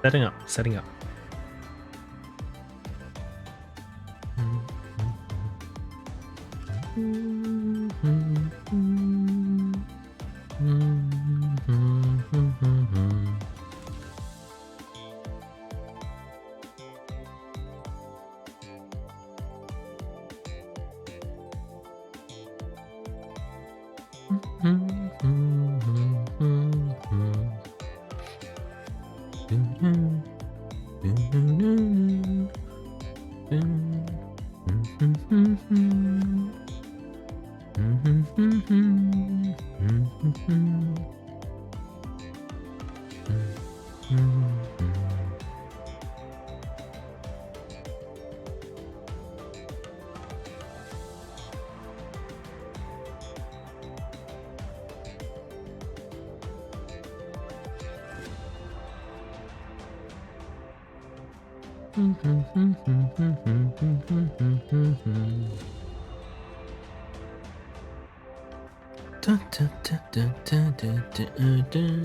Setting up.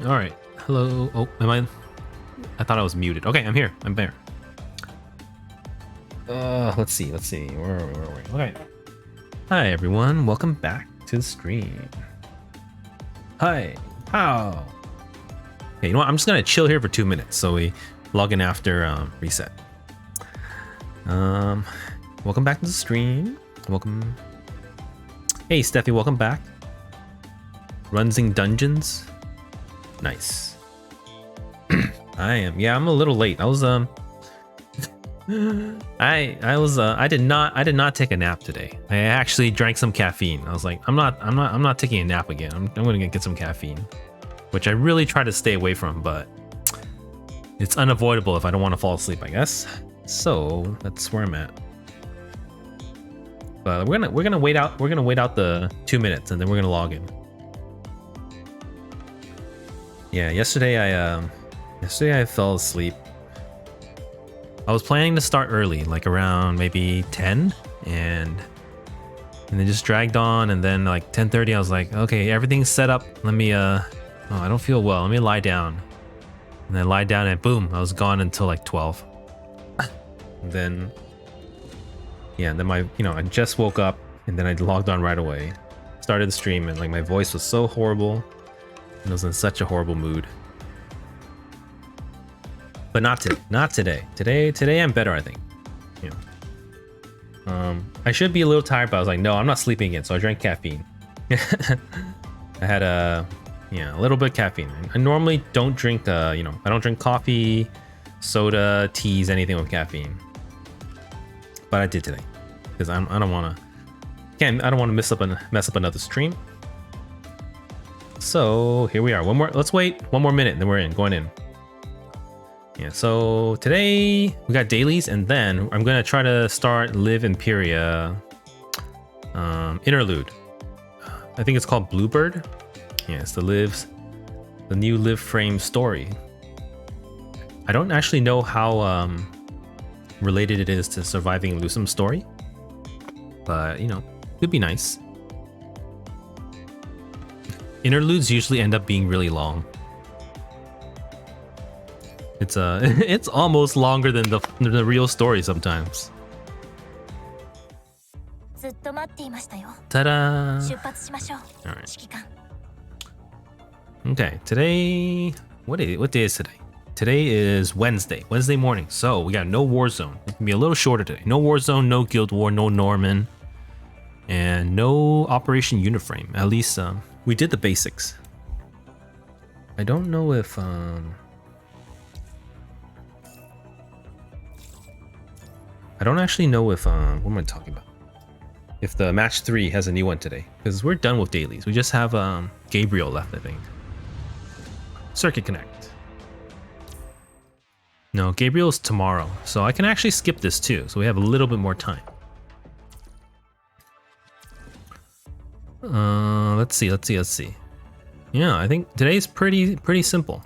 All right. Hello. Oh, am I? I thought I was muted. Okay, I'm here. I'm there. Let's see. Where are we? Okay. Hi everyone. Welcome back to the stream. Hi. How? Okay, you know what? I'm just gonna chill here for 2 minutes, so we log in after reset. Welcome back to the stream. Welcome. Hey, Steffi. Welcome back. Runsing Dungeons. Nice. Yeah, I'm a little late. I was I did not take a nap today. I actually drank some caffeine. I was like, I'm not taking a nap again. I'm gonna get some caffeine, which I really try to stay away from, but it's unavoidable if I don't want to fall asleep, I guess. So that's where I'm at. But we're gonna wait out the 2 minutes and then we're gonna log in. Yeah, yesterday I fell asleep. I was planning to start early, like around maybe 10, and then just dragged on, and then like 10:30 I was like, okay, everything's set up. Let me oh, I don't feel well. Let me lie down. And then lie down and boom, I was gone until like 12. And then yeah, then I just woke up and then I logged on right away. Started the stream and like my voice was so horrible. I was in such a horrible mood. But not today. Today I'm better, I think. Yeah. I should be a little tired, but I was like, no, I'm not sleeping again, so I drank caffeine. I had a little bit of caffeine. I normally don't drink I don't drink coffee, soda, teas, anything with caffeine. But I did today. Because I don't wanna mess up another stream. So here we are. Let's wait one more minute, and then we're going in. Yeah, so today we got dailies, and then I'm gonna try to start Liv Empyrea Interlude. I think it's called Bluebird. Yeah, it's the new Liv frame story. I don't actually know how related it is to Surviving Lusum's story, but could be nice. Interludes usually end up being really long. It's almost longer than the real story sometimes. Ta-da! All right. Okay, today what day is today? Today is Wednesday morning. So we got no Warzone. It can be a little shorter today. No Warzone, no Guild War, no Norman, and no Operation Uniframe. At least we did the basics. I don't know if I don't actually know if what am I talking about? If the match 3 has a new one today, because we're done with dailies. We just have Gabriel left, I think. Circuit Connect. No, Gabriel's tomorrow, so I can actually skip this too. So we have a little bit more time. Let's see. Yeah, I think today's pretty simple.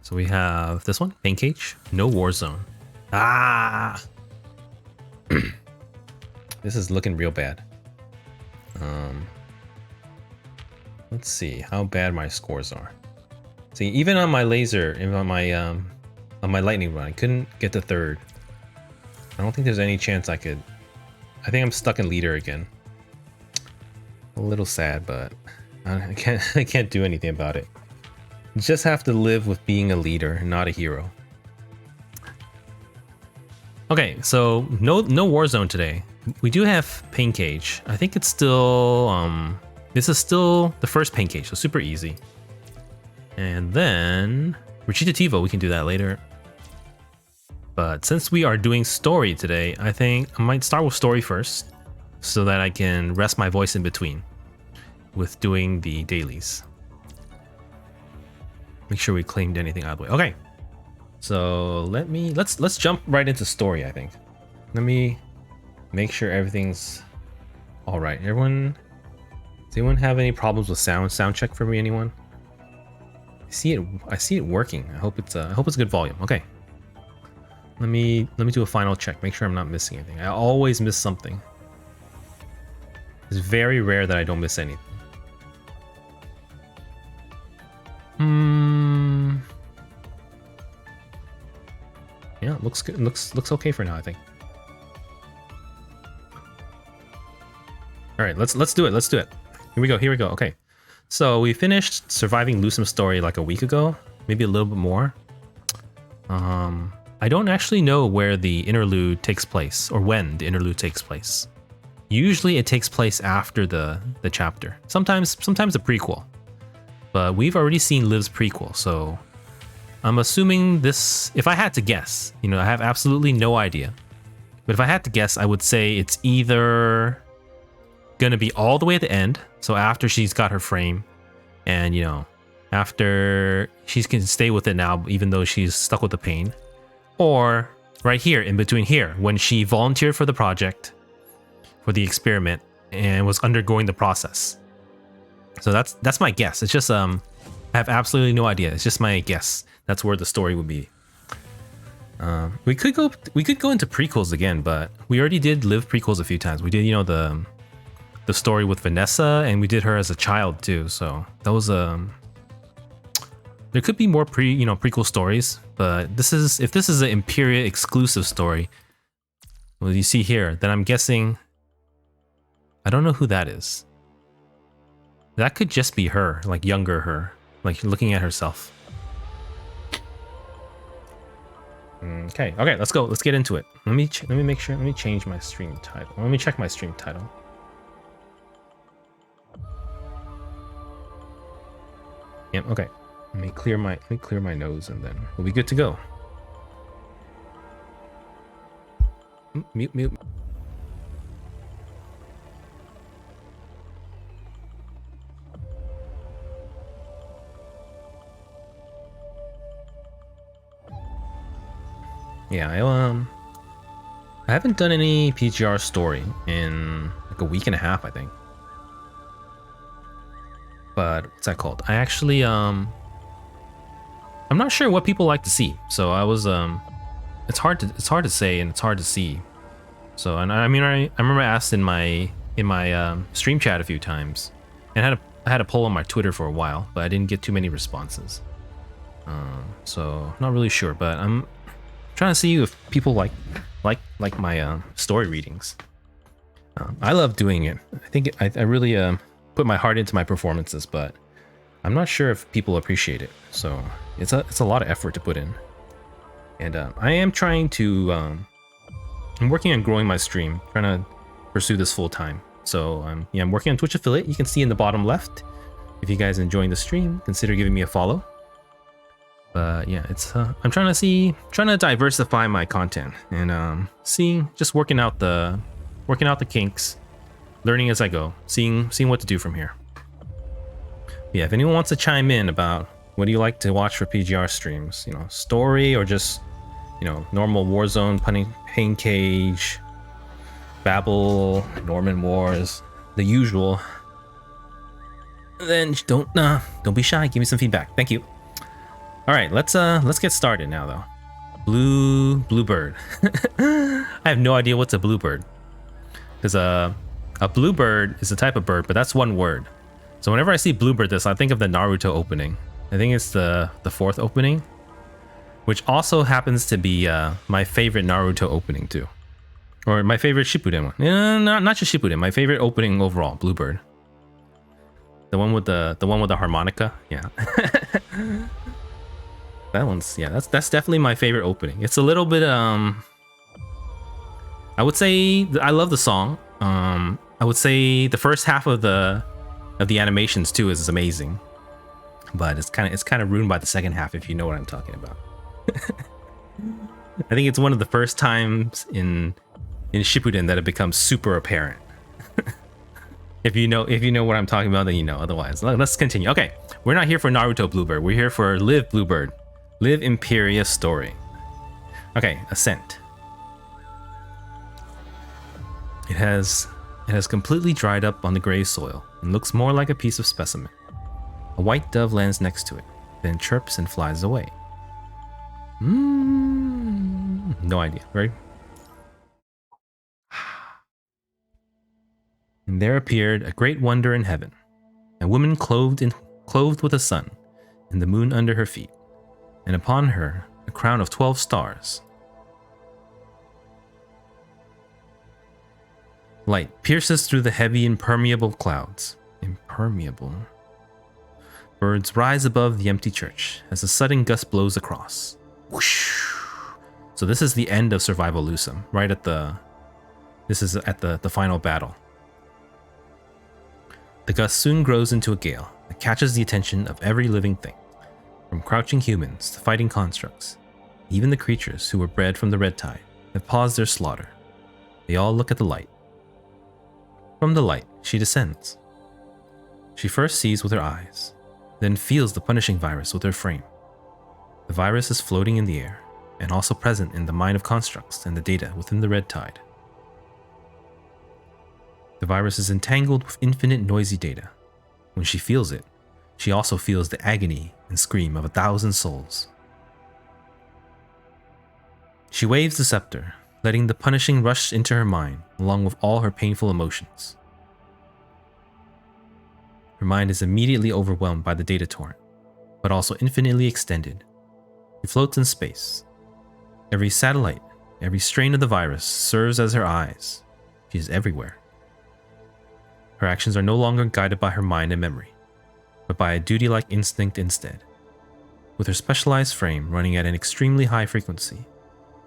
So we have this one, Pain Cage, no Warzone. Ah, this is looking real bad. Let's see how bad my scores are. See, even on my laser, even on my on my lightning run. I couldn't get to third. I don't think there's any chance I could. I think I'm stuck in leader again. A little sad, but I can't do anything about it. You just have to live with being a leader, not a hero. Okay, so no Warzone today. We do have Pain Cage. I think it's still this is still the first Pain Cage, so super easy. And then Recitativo, we can do that later. But since we are doing story today, I think I might start with story first, so that I can rest my voice in between with doing the dailies. Make sure we claimed anything out of the way. Okay. So let's jump right into story, I think. Let me make sure everything's all right. Does anyone have any problems with sound check for me, anyone? I see it working. I hope it's good volume. Okay. Let me do a final check. Make sure I'm not missing anything. I always miss something. It's very rare that I don't miss anything. Yeah, it looks good. Looks okay for now, I think. All right, let's do it. Let's do it. Here we go. Okay. So we finished surviving Lusum's story like a week ago, maybe a little bit more. I don't actually know where the interlude takes place or when the interlude takes place. Usually it takes place after the chapter. Sometimes a prequel. But we've already seen Liv's prequel, so I'm assuming this, if I had to guess, you know, I have absolutely no idea. But if I had to guess, I would say it's either gonna be all the way at the end, so after she's got her frame, and you know, after she can stay with it now, even though she's stuck with the pain, or right here, in between here, when she volunteered for the project, for the experiment, and was undergoing the process. So that's my guess. It's just I have absolutely no idea. It's just my guess. That's where the story would be. We could go into prequels again, but we already did Liv prequels a few times. We did, you know, the story with Vanessa, and we did her as a child too. So that was there could be more prequel stories, but if this is an Empyrea exclusive story, well, you see here, then I'm guessing. I don't know who that is. That could just be her, like younger her, like looking at herself. Okay, let's go. Let's get into it. Let me make sure. Let me change my stream title. Let me check my stream title. Yep. Okay. Let me clear my nose, and then we'll be good to go. Mute. Yeah, I haven't done any PGR story in like a week and a half, I think. But what's that called? I actually I'm not sure what people like to see. So I was it's hard to say, and it's hard to see. So, and I mean, I remember I asked in my stream chat a few times, and I had a poll on my Twitter for a while, but I didn't get too many responses. So not really sure, but I'm trying to see if people like my story readings. I love doing it. I think I really put my heart into my performances, but I'm not sure if people appreciate it. So it's a lot of effort to put in, and I am trying to. I'm working on growing my stream, trying to pursue this full time. So yeah, I'm working on Twitch affiliate. You can see in the bottom left. If you guys are enjoying the stream, consider giving me a follow. But yeah, it's I'm trying to diversify my content, and just working out the kinks, learning as I go, seeing what to do from here. Yeah, if anyone wants to chime in about what do you like to watch for PGR streams, you know, story or just, you know, normal Warzone, Pain Cage, Babel, Norman Wars, the usual, then don't be shy. Give me some feedback. Thank you. All right, let's get started now though. Bluebird. I have no idea what's a bluebird, because a bluebird is a type of bird, but that's one word. So whenever I see bluebird, I think of the Naruto opening. I think it's the fourth opening. which also happens to be my favorite Naruto opening too, or my favorite Shippuden one. Not just Shippuden, my favorite opening overall, Bluebird. The one with the harmonica, yeah. That one's, yeah, that's definitely my favorite opening. It's a little bit I would say I love the song. I would say the first half of the animations too is amazing, but it's kind of ruined by the second half, if you know what I'm talking about. I think it's one of the first times in Shippuden that it becomes super apparent. If you know what I'm talking about, then you know. Otherwise, let's continue. Okay, we're not here for Naruto Bluebird. We're here for Liv Bluebird, Liv Empyrea story. Okay, Ascent. It has completely dried up on the gray soil and looks more like a piece of specimen. A white dove lands next to it, then chirps and flies away. No idea, right? And there appeared a great wonder in heaven, a woman clothed with the sun, and the moon under her feet, and upon her a crown of 12 stars. Light pierces through the heavy, impermeable clouds. Impermeable. Birds rise above the empty church as a sudden gust blows across. Whoosh. So this is the end of Survival Lusum, right at the final battle. The gust soon grows into a gale that catches the attention of every living thing, from crouching humans to fighting constructs. Even the creatures who were bred from the red tide have paused their slaughter. They all look at the light. From the light, she descends. She first sees with her eyes, then feels the punishing virus with her frame. The virus is floating in the air, and also present in the mind of constructs and the data within the red tide. The virus is entangled with infinite noisy data. When she feels it, she also feels the agony and scream of 1,000 souls. She waves the scepter, letting the punishing rush into her mind along with all her painful emotions. Her mind is immediately overwhelmed by the data torrent, but also infinitely extended. She floats in space. Every satellite, every strain of the virus serves as her eyes. She is everywhere. Her actions are no longer guided by her mind and memory, but by a duty-like instinct instead. With her specialized frame running at an extremely high frequency,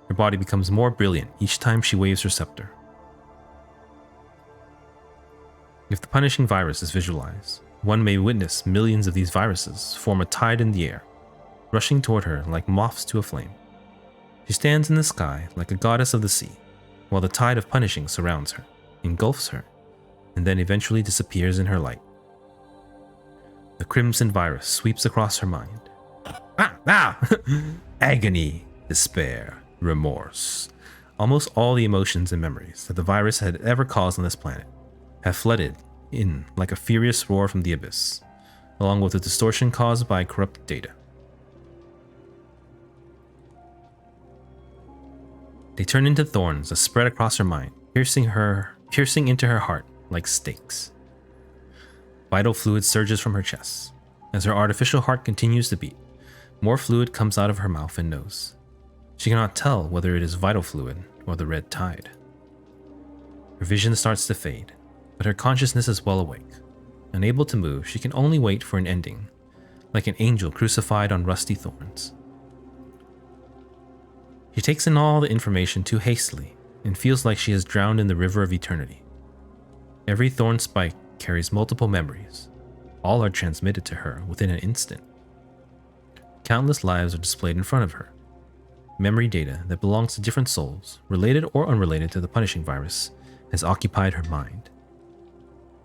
her body becomes more brilliant each time she waves her scepter. If the punishing virus is visualized, one may witness millions of these viruses form a tide in the air, rushing toward her like moths to a flame. She stands in the sky like a goddess of the sea, while the tide of punishing surrounds her, engulfs her, and then eventually disappears in her light. The crimson virus sweeps across her mind. Agony, despair, remorse. Almost all the emotions and memories that the virus had ever caused on this planet have flooded in like a furious roar from the abyss, along with the distortion caused by corrupted data. They turn into thorns that spread across her mind, piercing into her heart like stakes. Vital fluid surges from her chest. As her artificial heart continues to beat, more fluid comes out of her mouth and nose. She cannot tell whether it is vital fluid or the red tide. Her vision starts to fade, but her consciousness is well awake. Unable to move, she can only wait for an ending, like an angel crucified on rusty thorns. She takes in all the information too hastily and feels like she is drowned in the river of eternity. Every thorn spike carries multiple memories. All are transmitted to her within an instant. Countless lives are displayed in front of her. Memory data that belongs to different souls, related or unrelated to the punishing virus, has occupied her mind.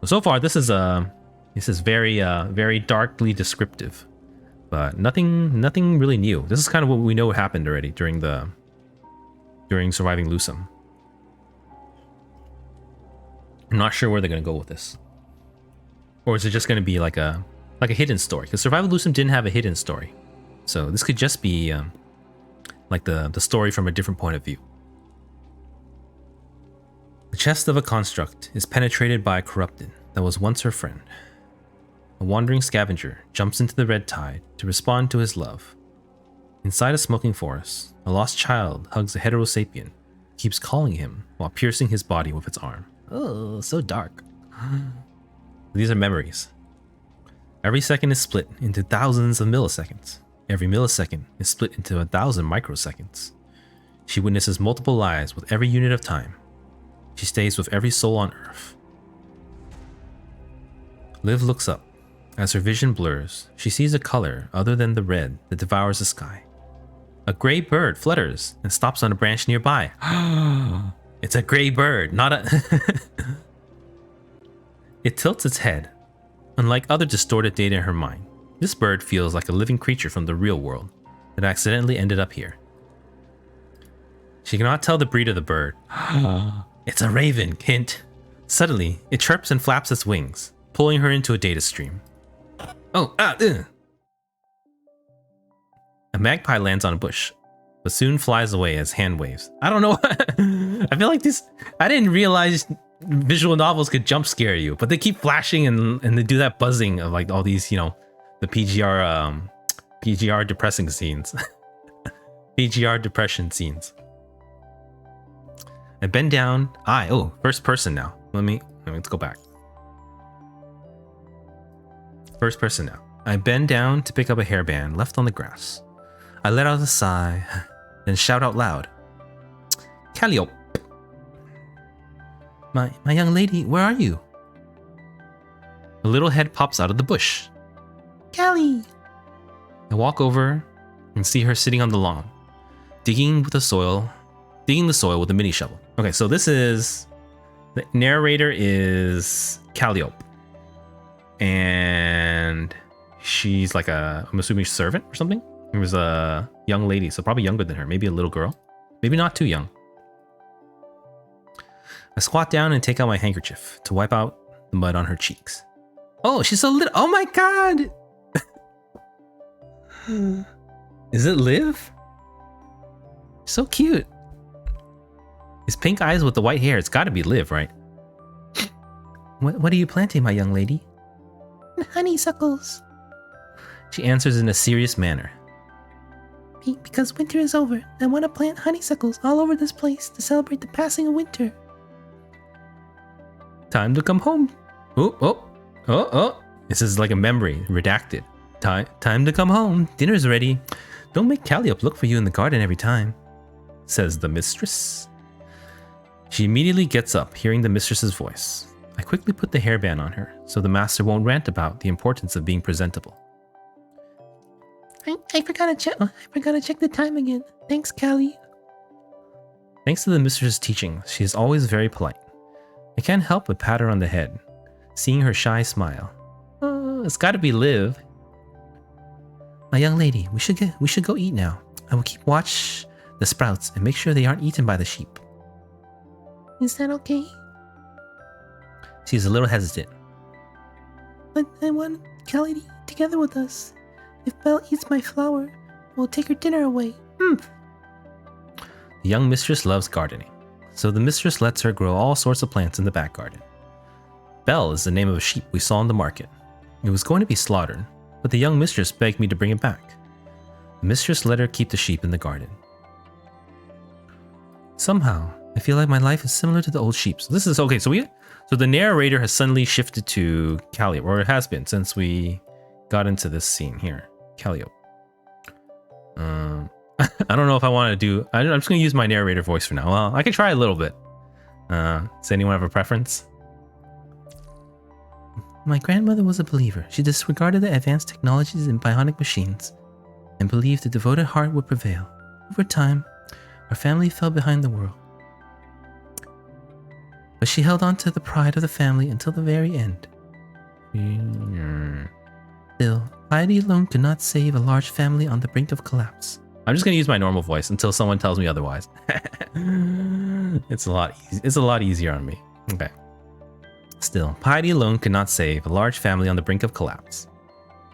So far, this is very darkly descriptive, but nothing really new. This is kind of what we know happened already during Surviving Lusum. I'm not sure where they're gonna go with this, or is it just gonna be like a hidden story? Because Survival Lusum didn't have a hidden story, so this could just be like the story from a different point of view. The chest of a construct is penetrated by a corrupted that was once her friend. A wandering scavenger jumps into the red tide to respond to his love. Inside a smoking forest, a lost child hugs a heterosapien, keeps calling him while piercing his body with its arm. Oh, so dark. These are memories. Every second is split into thousands of milliseconds. Every millisecond is split into 1,000 microseconds. She witnesses multiple lives with every unit of time. She stays with every soul on Earth. Liv looks up. As her vision blurs, she sees a color other than the red that devours the sky. A gray bird flutters and stops on a branch nearby. It's a gray bird, not a... It tilts its head. Unlike other distorted data in her mind, this bird feels like a living creature from the real world that accidentally ended up here. She cannot tell the breed of the bird. It's a raven, hint. Suddenly, it chirps and flaps its wings, pulling her into a data stream. A magpie lands on a bush, but soon flies away as hand waves. I don't know. I feel like this... I didn't realize visual novels could jump scare you, but they keep flashing and they do that buzzing of like all these, you know, the PGR depressing scenes. PGR depression scenes. I bend down. First person now. Let's go back. First person now. I bend down to pick up a hairband left on the grass. I let out a sigh, then shout out loud. Calliope. My young lady, where are you? A little head pops out of the bush. Callie! I walk over and see her sitting on the lawn, digging the soil with a mini shovel. Okay, so this is... The narrator is Calliope. And she's like I'm assuming servant or something? It was a young lady, so probably younger than her. Maybe a little girl. Maybe not too young. I squat down and take out my handkerchief to wipe out the mud on her cheeks. Oh, she's so little. Oh my god! Is it Liv? So cute. His pink eyes with the white hair. It's gotta be Liv, right? What are you planting, my young lady? Honeysuckles. She answers in a serious manner. Because winter is over, I want to plant honeysuckles all over this place to celebrate the passing of winter. Time to come home. Oh. This is like a memory, redacted. Time to come home. Dinner's ready. Don't make Calliope look for you in the garden every time, says the mistress. She immediately gets up, hearing the mistress's voice. I quickly put the hairband on her, so the master won't rant about the importance of being presentable. I forgot to check the time again. Thanks, Callie. Thanks to the mistress's teaching, she is always very polite. I can't help but pat her on the head, seeing her shy smile. Oh, it's gotta be Liv. My young lady, we should go eat now. I will keep watch the sprouts and make sure they aren't eaten by the sheep. Is that okay? She's a little hesitant. But I want Callie together with us. If Belle eats my flower, we'll take her dinner away. The young mistress loves gardening, so the mistress lets her grow all sorts of plants in the back garden. Belle is the name of a sheep we saw in the market. It was going to be slaughtered, but the young mistress begged me to bring it back. The mistress let her keep the sheep in the garden. Somehow, I feel like my life is similar to the old sheep. So this is okay. So the narrator has suddenly shifted to Calliope, or it has been since we got into this scene here. Calliope. I don't know if I want to do... I'm just going to use my narrator voice for now. Well, I can try a little bit. Does anyone have a preference? My grandmother was a believer. She disregarded the advanced technologies in bionic machines and believed the devoted heart would prevail. Over time, our family fell behind the world. But she held on to the pride of the family until the very end. Still, piety alone could not save a large family on the brink of collapse. I'm just gonna use my normal voice until someone tells me otherwise. It's a lot easier on me. Okay. Still, piety alone could not save a large family on the brink of collapse.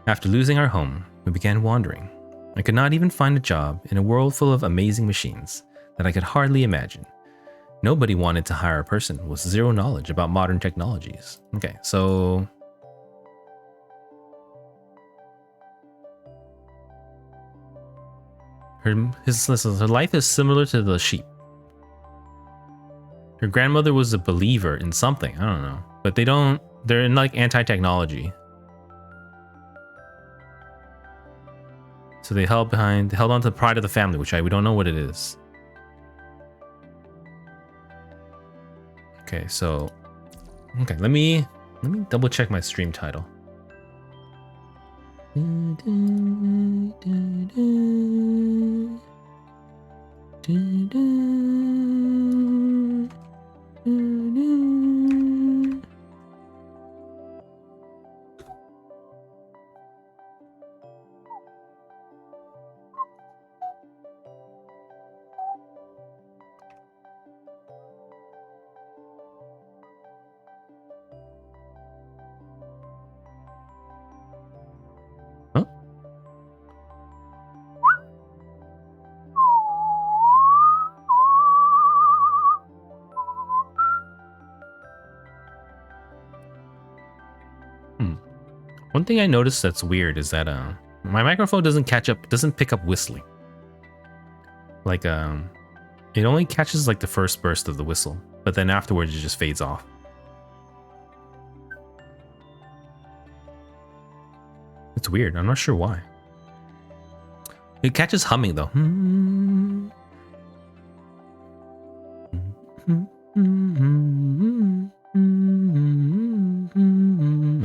After losing our home, we began wandering. I could not even find a job in a world full of amazing machines that I could hardly imagine. Nobody wanted to hire a person with zero knowledge about modern technologies. Okay, so... Her life is similar to the sheep. Her grandmother was a believer in something. I don't know. But they're in like anti-technology. So they held on to the pride of the family, which we don't know what it is. Okay, so let me double check my stream title. One thing I noticed that's weird is that my microphone doesn't pick up whistling. Like it only catches like the first burst of the whistle, but then afterwards it just fades off. It's weird. I'm not sure why. It catches humming though.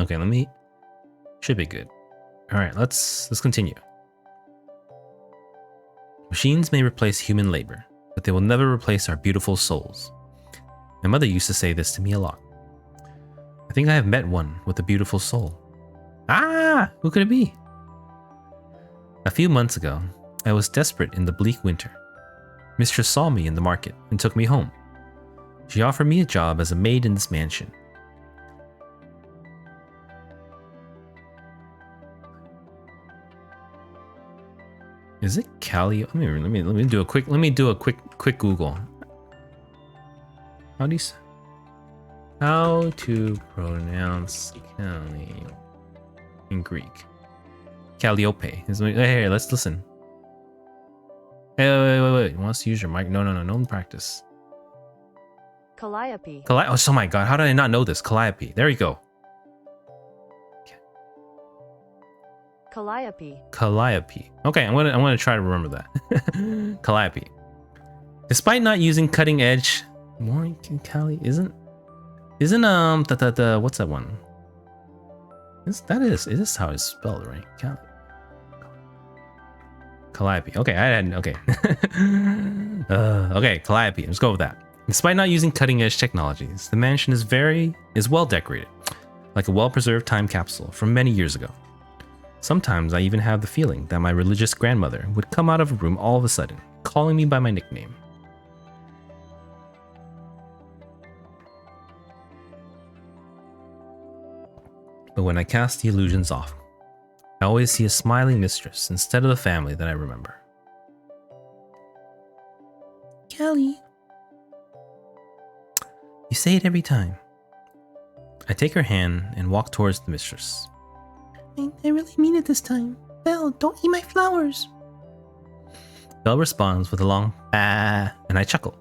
Okay, should be good. All right, let's continue. Machines may replace human labor, but they will never replace our beautiful souls. My mother used to say this to me a lot. I think I have met one with a beautiful soul. Ah, who could it be? A few months ago, I was desperate in the bleak winter. Mistress saw me in the market and took me home. She offered me a job as a maid in this mansion. Is it Cali? Let me do a quick Google. How to pronounce Cali in Greek? Calliope. Here, let's listen. Hey, wait. Wants to use your mic? No practice. Calliope. Oh my god, how did I not know this? Calliope. There you go. Calliope. Okay, I'm gonna try to remember that. Calliope. Despite not using cutting edge, isn't the what's that one? It is how it's spelled, right? Calliope. Okay, okay. Okay, Calliope. Let's go with that. Despite not using cutting edge technologies, the mansion is well decorated, like a well-preserved time capsule from many years ago. Sometimes I even have the feeling that my religious grandmother would come out of a room all of a sudden, calling me by my nickname. But when I cast the illusions off, I always see a smiling mistress instead of the family that I remember. Callie. You say it every time. I take her hand and walk towards the mistress. I really mean it this time. Belle, don't eat my flowers. Belle responds with a long ah, and I chuckle.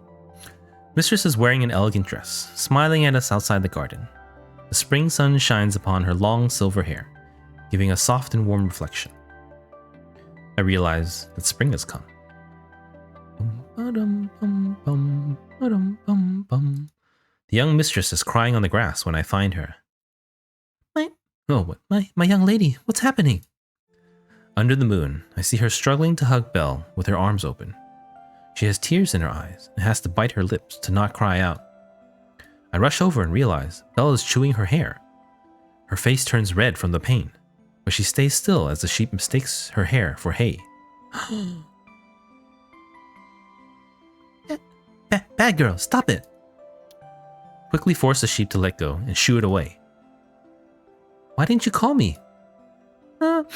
Mistress is wearing an elegant dress, smiling at us outside the garden. The spring sun shines upon her long silver hair, giving a soft and warm reflection. I realize that spring has come. The young mistress is crying on the grass when I find her. My young lady, what's happening? Under the moon, I see her struggling to hug Belle with her arms open. She has tears in her eyes and has to bite her lips to not cry out. I rush over and realize Belle is chewing her hair. Her face turns red from the pain, but she stays still as the sheep mistakes her hair for hay. Bad girl, stop it! Quickly force the sheep to let go and shoo it away. Why didn't you call me? But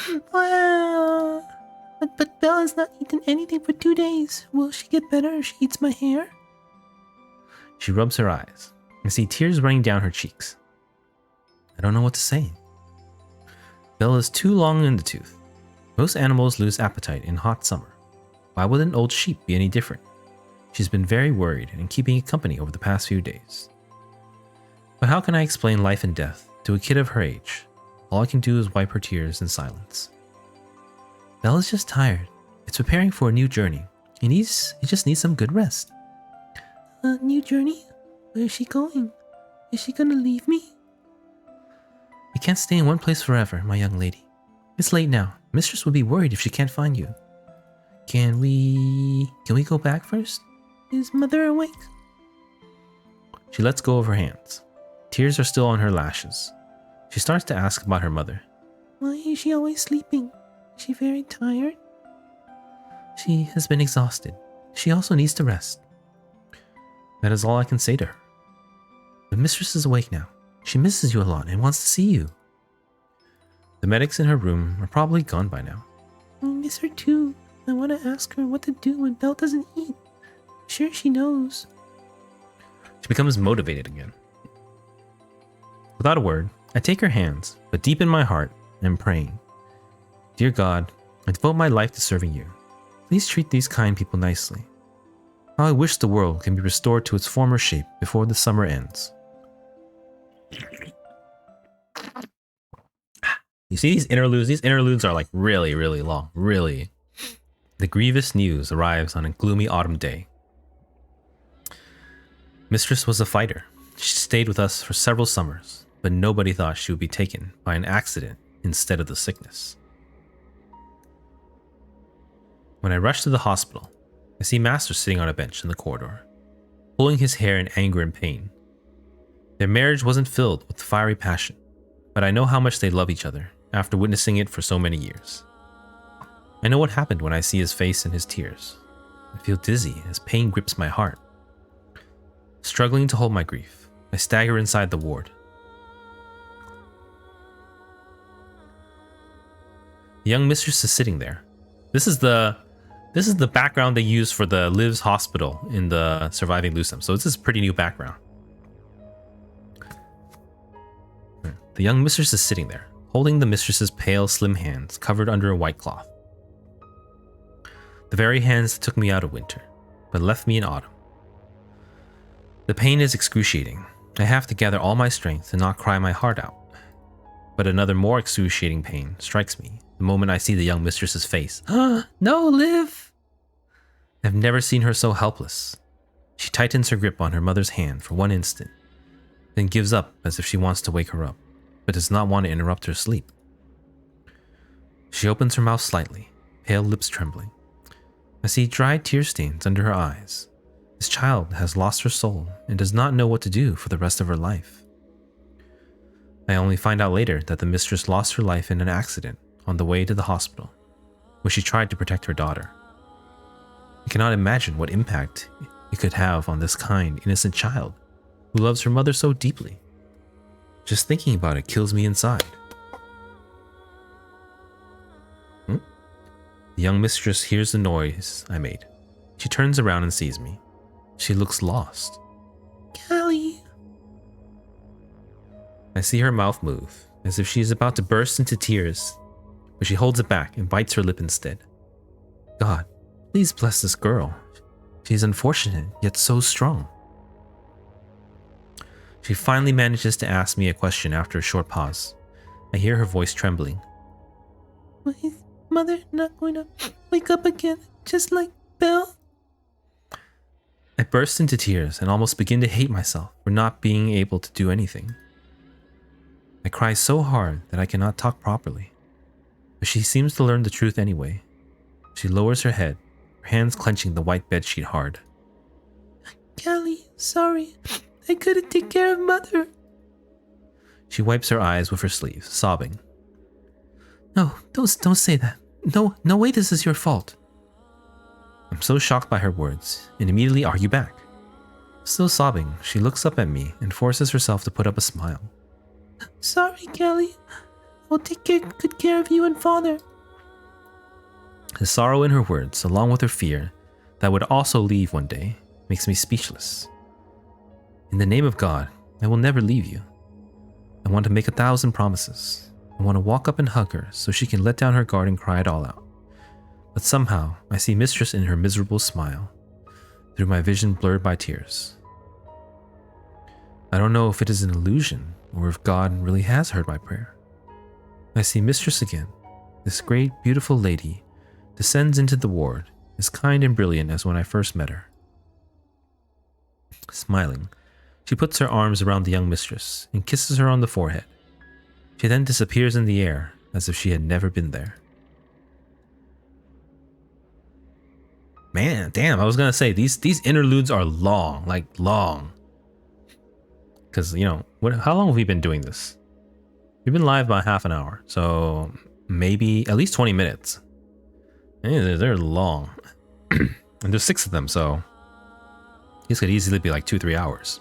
Belle has not eaten anything for 2 days. Will she get better if she eats my hair? She rubs her eyes. I see tears running down her cheeks. I don't know what to say. Belle is too long in the tooth. Most animals lose appetite in hot summer. Why would an old sheep be any different? She's been very worried and keeping it company over the past few days. But how can I explain life and death to a kid of her age? All I can do is wipe her tears in silence. Belle is just tired. It's preparing for a new journey. It just needs some good rest. A new journey? Where is she going? Is she gonna leave me? You can't stay in one place forever, my young lady. It's late now. Mistress would be worried if she can't find you. Can we go back first? Is Mother awake? She lets go of her hands. Tears are still on her lashes. She starts to ask about her mother. Why is she always sleeping? Is she very tired? She has been exhausted. She also needs to rest. That is all I can say to her. But Mistress is awake now. She misses you a lot and wants to see you. The medics in her room are probably gone by now. I miss her too. I want to ask her what to do when Belle doesn't eat. Sure she knows. She becomes motivated again. Without a word, I take her hands, but deep in my heart, I'm praying. Dear God, I devote my life to serving you. Please treat these kind people nicely. How I wish the world can be restored to its former shape before the summer ends. You see these interludes? These interludes are like really, really long. Really. The grievous news arrives on a gloomy autumn day. Mistress was a fighter. She stayed with us for several summers, but nobody thought she would be taken by an accident instead of the sickness. When I rush to the hospital, I see Master sitting on a bench in the corridor, pulling his hair in anger and pain. Their marriage wasn't filled with fiery passion, but I know how much they love each other after witnessing it for so many years. I know what happened when I see his face and his tears. I feel dizzy as pain grips my heart. Struggling to hold my grief, I stagger inside the ward. The young mistress is sitting there. This is the background they use for the Liv's hospital in the Surviving Lucem. So this is pretty new background. The young mistress is sitting there, holding the mistress's pale, slim hands covered under a white cloth. The very hands that took me out of winter, but left me in autumn. The pain is excruciating. I have to gather all my strength to not cry my heart out. But another more excruciating pain strikes me the moment I see the young mistress's face. No, Liv! I've never seen her so helpless. She tightens her grip on her mother's hand for one instant, then gives up as if she wants to wake her up, but does not want to interrupt her sleep. She opens her mouth slightly, pale lips trembling. I see dry tear stains under her eyes. This child has lost her soul and does not know what to do for the rest of her life. I only find out later that the mistress lost her life in an accident on the way to the hospital, where she tried to protect her daughter. I cannot imagine what impact it could have on this kind, innocent child who loves her mother so deeply. Just thinking about it kills me inside. The young mistress hears the noise I made. She turns around and sees me. She looks lost. Callie. I see her mouth move, as if she is about to burst into tears, but she holds it back and bites her lip instead. God, please bless this girl. She is unfortunate, yet so strong. She finally manages to ask me a question after a short pause. I hear her voice trembling. Why is Mother not going to wake up again, just like Belle? I burst into tears and almost begin to hate myself for not being able to do anything. I cry so hard that I cannot talk properly, but she seems to learn the truth anyway. She lowers her head, her hands clenching the white bedsheet hard. Callie, sorry. I couldn't take care of Mother. She wipes her eyes with her sleeve, sobbing. No, don't say that. No way this is your fault. I'm so shocked by her words and immediately argue back. Still sobbing, she looks up at me and forces herself to put up a smile. Sorry, Callie. I'll take good care of you and Father. The sorrow in her words, along with her fear that I would also leave one day, makes me speechless. In the name of God, I will never leave you. I want to make 1,000 promises. I want to walk up and hug her so she can let down her guard and cry it all out. But somehow, I see Mistress in her miserable smile, through my vision blurred by tears. I don't know if it is an illusion, or if God really has heard my prayer. I see Mistress again. This great, beautiful lady descends into the ward, as kind and brilliant as when I first met her. Smiling, she puts her arms around the young mistress and kisses her on the forehead. She then disappears in the air as if she had never been there. Man, damn, I was gonna say, these interludes are long, like long. Because, you know, how long have we been doing this? We've been live about half an hour, so maybe at least 20 minutes. They're long. And there's 6 of them, so these could easily be like 2-3 hours.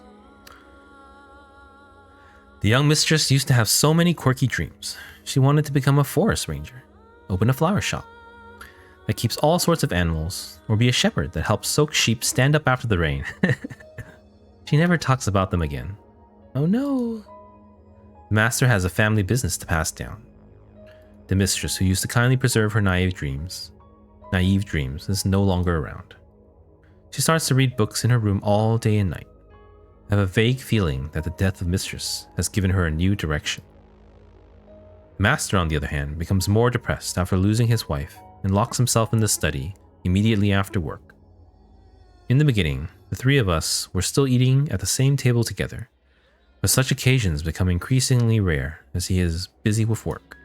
The young mistress used to have so many quirky dreams. She wanted to become a forest ranger, open a flower shop that keeps all sorts of animals, or be a shepherd that helps soak sheep stand up after the rain. She never talks about them again. Oh no. The master has a family business to pass down. The mistress, who used to kindly preserve her naive dreams, is no longer around. She starts to read books in her room all day and night. I have a vague feeling that the death of Mistress has given her a new direction. The master, on the other hand, becomes more depressed after losing his wife and locks himself in the study immediately after work. In the beginning, the 3 of us were still eating at the same table together, but such occasions become increasingly rare as he is busy with work.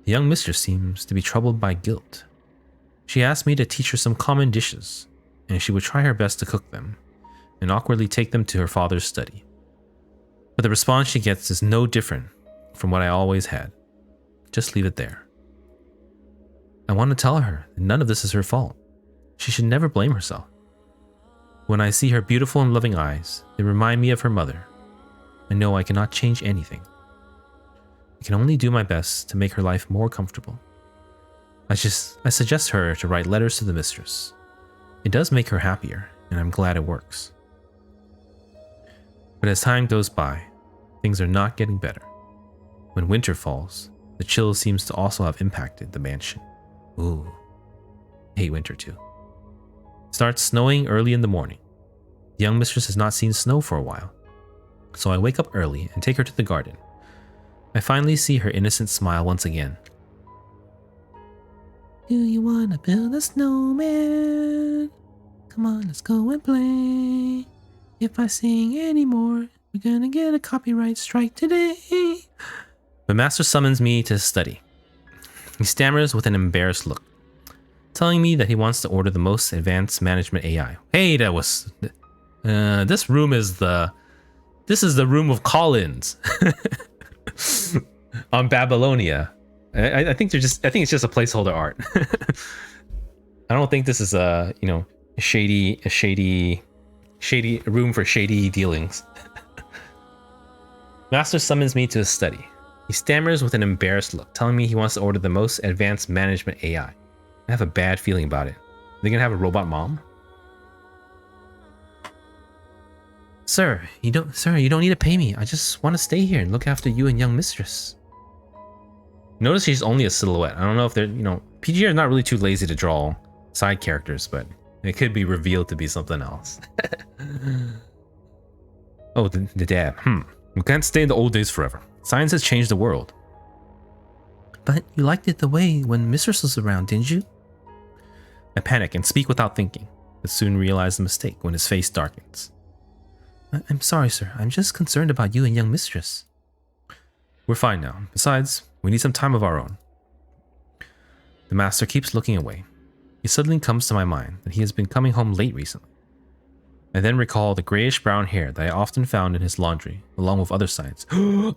The young mistress seems to be troubled by guilt. She asked me to teach her some common dishes, and she would try her best to cook them, and awkwardly take them to her father's study. But the response she gets is no different from what I always had. Just leave it there. I want to tell her that none of this is her fault. She should never blame herself. When I see her beautiful and loving eyes, they remind me of her mother. I know I cannot change anything. I can only do my best to make her life more comfortable. I suggest her to write letters to the mistress. It does make her happier, and I'm glad it works. But as time goes by, things are not getting better. When winter falls, the chill seems to also have impacted the mansion. Ooh, I hate winter too. It starts snowing early in the morning. The young mistress has not seen snow for a while, so I wake up early and take her to the garden. I finally see her innocent smile once again. Do you wanna build a snowman? Come on, let's go and play. If I sing anymore, we're gonna get a copyright strike today. The master summons me to his study. He stammers with an embarrassed look, telling me that he wants to order the most advanced management AI. Hey, that was... this is the room of call-ins. On Babylonia. I think it's just a placeholder art. I don't think this is a shady room for shady dealings. Master summons me to his study. He stammers with an embarrassed look, telling me he wants to order the most advanced management AI. I have a bad feeling about it. Are they gonna have a robot mom? Sir, you don't need to pay me. I just want to stay here and look after you and young mistress. Notice she's only a silhouette. I don't know if they're, PGR is not really too lazy to draw side characters, but it could be revealed to be something else. Oh, the dad. We can't stay in the old days forever. Science has changed the world. But you liked it the way when mistress was around, didn't you? I panic and speak without thinking, but soon realize the mistake when his face darkens. I'm sorry, sir. I'm just concerned about you and young mistress. We're fine now. Besides, we need some time of our own. The master keeps looking away. It suddenly comes to my mind that he has been coming home late recently. I then recall the grayish-brown hair that I often found in his laundry, along with other signs. Ooh!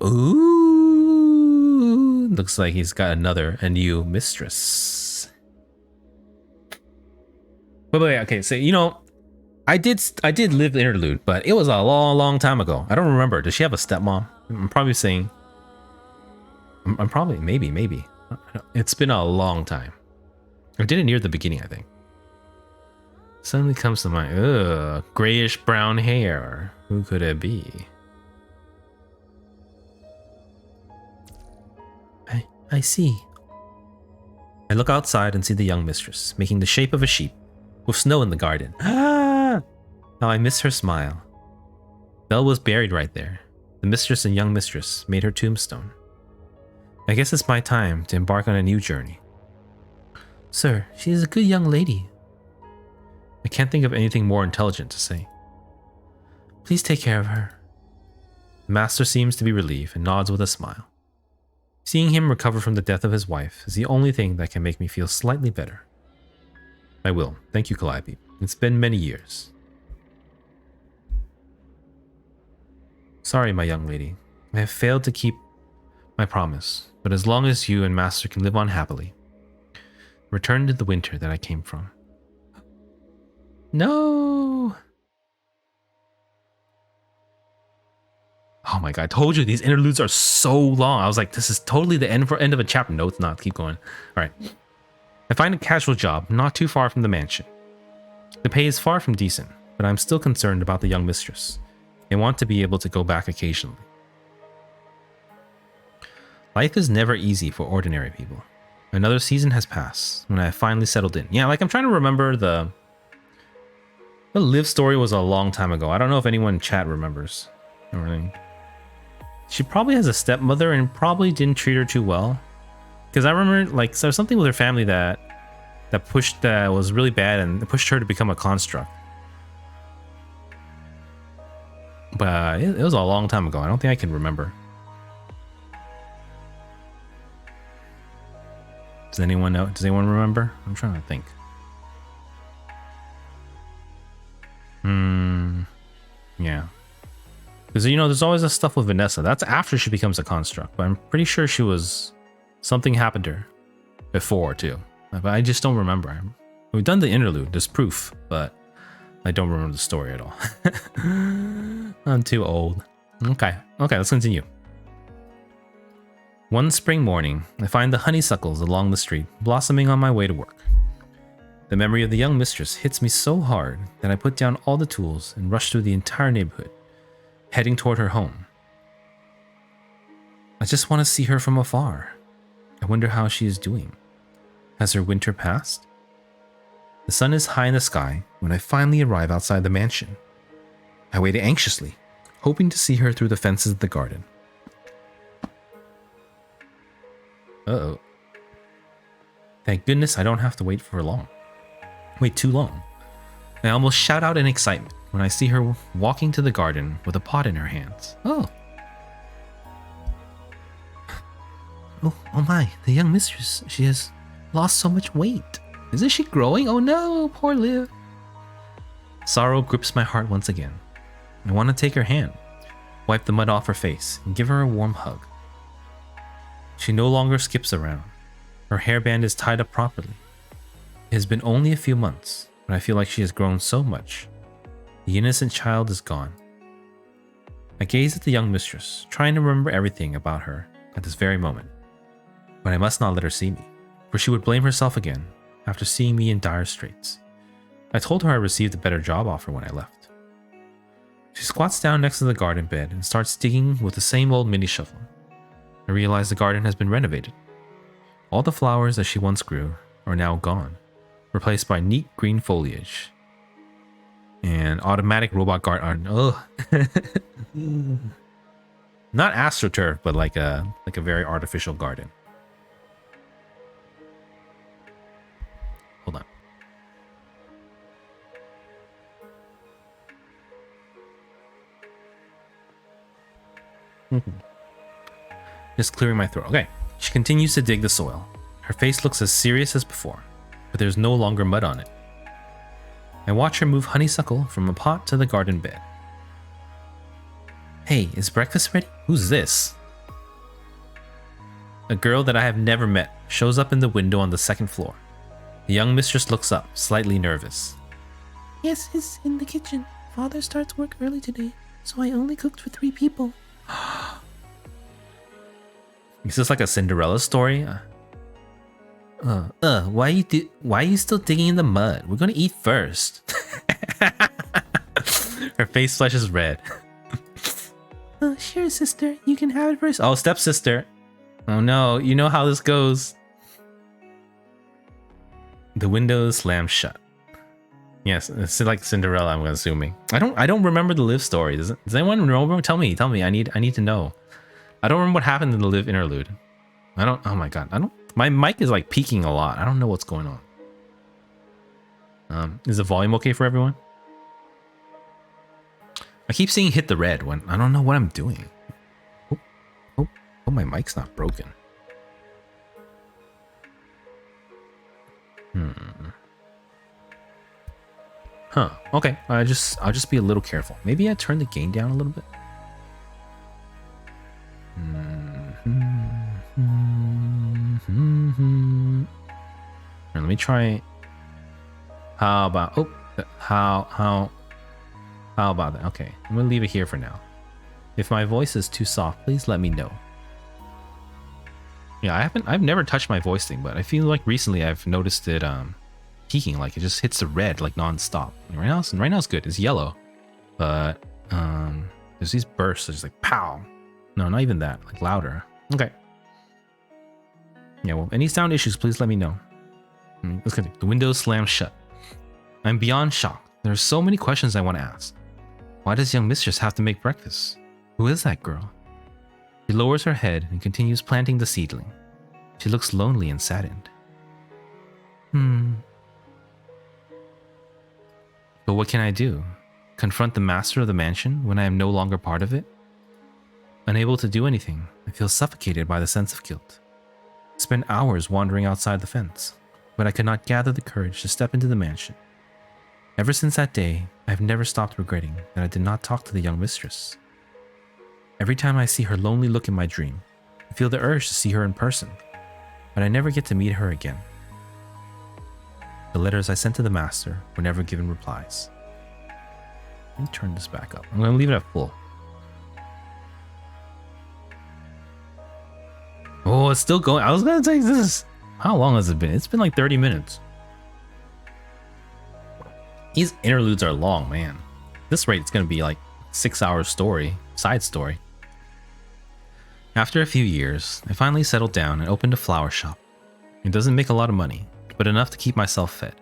Looks like he's got a new mistress. But wait, okay, so I did live Interlude, but it was a long time ago. I don't remember. Does she have a stepmom? I'm probably saying. I'm probably maybe. It's been a long time. I did it near the beginning, I think. Suddenly comes to mind. Grayish brown hair. Who could it be? I see. I look outside and see the young mistress, making the shape of a sheep, with snow in the garden. Ah! How I miss her smile. Belle was buried right there. The mistress and young mistress made her tombstone. I guess it's my time to embark on a new journey. Sir, she is a good young lady. I can't think of anything more intelligent to say. Please take care of her. The master seems to be relieved and nods with a smile. Seeing him recover from the death of his wife is the only thing that can make me feel slightly better. I will. Thank you, Calliope. It's been many years. Sorry, my young lady. I have failed to keep my promise, but as long as you and Master can live on happily, return to the winter that I came from. No! Oh my god, I told you these interludes are so long. I was like, this is totally the end of a chapter. No, it's not. Keep going. Alright. I find a casual job not too far from the mansion. The pay is far from decent, but I'm still concerned about the young mistress and want to be able to go back occasionally. Life is never easy for ordinary people. Another season has passed when I have finally settled in. Yeah, like I'm trying to remember the Liv story was a long time ago. I don't know if anyone in chat remembers or anything. She probably has a stepmother and probably didn't treat her too well. Because I remember, like, there's something with her family that was really bad and pushed her to become a construct. But it was a long time ago. I don't think I can remember. Does anyone know? Does anyone remember? I'm trying to think. Yeah. Because, you know, there's always this stuff with Vanessa. That's after she becomes a construct. But I'm pretty sure she was... Something happened to her before, too. But I just don't remember. We've done the interlude. There's proof. But I don't remember the story at all. I'm too old. Okay, let's continue. One spring morning, I find the honeysuckles along the street blossoming on my way to work. The memory of the young mistress hits me so hard that I put down all the tools and rush through the entire neighborhood, heading toward her home. I just want to see her from afar. I wonder how she is doing. Has her winter passed? The sun is high in the sky when I finally arrive outside the mansion. I wait anxiously, hoping to see her through the fences of the garden. Uh-oh. Thank goodness I don't have to wait too long. I almost shout out in excitement when I see her walking to the garden with a pot in her hands. Oh my, the young mistress, she has lost so much weight. Isn't she growing? Oh no, poor Liv. Sorrow grips my heart once again. I want to take her hand, wipe the mud off her face, and give her a warm hug. She no longer skips around. Her hairband is tied up properly. It has been only a few months, but I feel like she has grown so much. The innocent child is gone. I gaze at the young mistress, trying to remember everything about her at this very moment. But I must not let her see me, for she would blame herself again after seeing me in dire straits. I told her I received a better job offer when I left. She squats down next to the garden bed and starts digging with the same old mini shovel. I realize the garden has been renovated. All the flowers that she once grew are now gone, replaced by neat green foliage and automatic robot garden. Ugh. Not astroturf, but like a very artificial garden. Hold on. Just clearing my throat. Okay. She continues to dig the soil. Her face looks as serious as before, but there's no longer mud on it. I watch her move honeysuckle from a pot to the garden bed. Hey, is breakfast ready? Who's this? A girl that I have never met shows up in the window on the second floor. The young mistress looks up, slightly nervous. Yes, it's in the kitchen. Father starts work early today, so I only cooked for 3 people. Is this like a Cinderella story? Why are you still digging in the mud? We're gonna eat first. Her face flushes red. Sure, sister. You can have it first. Oh, stepsister. Oh no, you know how this goes. The windows slammed shut. Yes, it's like Cinderella, I'm assuming. I don't remember the Liv story. Does anyone remember? Tell me. I need to know. I don't remember what happened in the Liv interlude. I don't. Oh my god. I don't. My mic is like peaking a lot. I don't know what's going on. Is the volume okay for everyone? I keep seeing hit the red when I don't know what I'm doing. Oh, my mic's not broken. Huh. Okay. I'll just be a little careful. Maybe I turn the gain down a little bit. Here, let me try. How about how about that? Okay, I'm gonna leave it here for now. If my voice is too soft, please let me know. Yeah, I've never touched my voice thing, but I feel like recently I've noticed it peaking, like it just hits the red like non-stop. Right now it's good. It's yellow, but there's these bursts. It's like pow. No, not even that. Like louder. Okay. Yeah. Well, any sound issues, please let me know. Let's continue. The windows slam shut. I'm beyond shocked. There are so many questions I want to ask. Why does young mistress have to make breakfast? Who is that girl? She lowers her head and continues planting the seedling. She looks lonely and saddened. But what can I do? Confront the master of the mansion when I am no longer part of it? Unable to do anything, I feel suffocated by the sense of guilt. I spent hours wandering outside the fence, but I could not gather the courage to step into the mansion. Ever since that day, I have never stopped regretting that I did not talk to the young mistress. Every time I see her lonely look in my dream, I feel the urge to see her in person, but I never get to meet her again. The letters I sent to the master were never given replies. Let me turn this back up. I'm going to leave it at full. Oh, it's still going. I was going to say this. How long has it been? It's been like 30 minutes. These interludes are long, man. This rate, it's going to be like 6-hour story, side story. After a few years, I finally settled down and opened a flower shop. It doesn't make a lot of money, but enough to keep myself fed.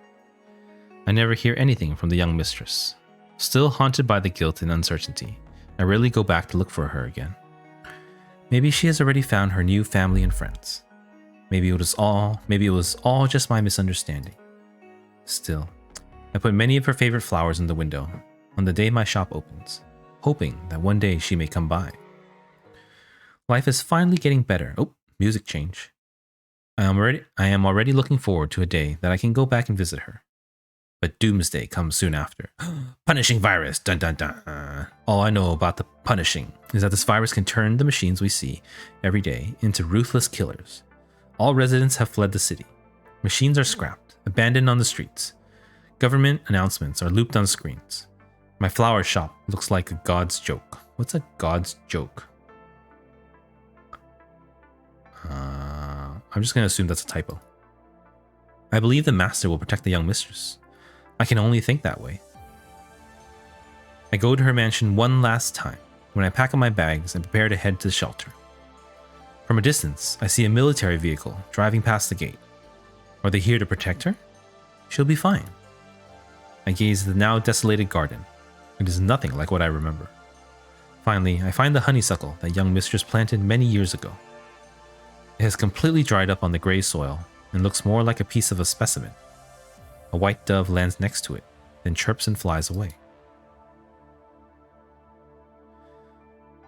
I never hear anything from the young mistress. Still haunted by the guilt and uncertainty, I rarely go back to look for her again. Maybe she has already found her new family and friends. Maybe it was all just my misunderstanding. Still, I put many of her favorite flowers in the window on the day my shop opens, hoping that one day she may come by. Life is finally getting better. Oh, music change. I am already looking forward to a day that I can go back and visit her. But doomsday comes soon after. Punishing virus, dun dun dun. All I know about the punishing is that this virus can turn the machines we see every day into ruthless killers. All residents have fled the city. Machines are scrapped, abandoned on the streets. Government announcements are looped on screens. My flower shop looks like a god's joke. What's a god's joke? I'm just going to assume that's a typo. I believe the master will protect the young mistress. I can only think that way. I go to her mansion one last time when I pack up my bags and prepare to head to the shelter. From a distance, I see a military vehicle driving past the gate. Are they here to protect her? She'll be fine. I gaze at the now desolated garden. It is nothing like what I remember. Finally, I find the honeysuckle that young mistress planted many years ago. It has completely dried up on the gray soil and looks more like a piece of a specimen. A white dove lands next to it, then chirps and flies away.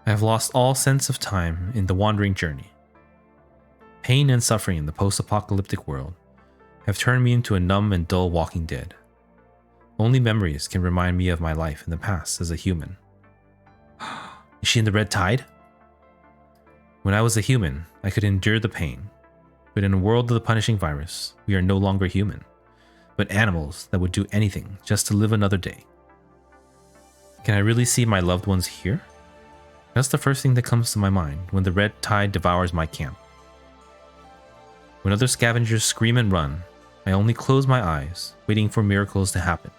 I have lost all sense of time in the wandering journey. Pain and suffering in the post-apocalyptic world have turned me into a numb and dull walking dead. Only memories can remind me of my life in the past as a human. Is she in the red tide? When I was a human, I could endure the pain. But in a world of the punishing virus, we are no longer human, but animals that would do anything just to live another day. Can I really see my loved ones here? That's the first thing that comes to my mind when the red tide devours my camp. When other scavengers scream and run, I only close my eyes, waiting for miracles to happen.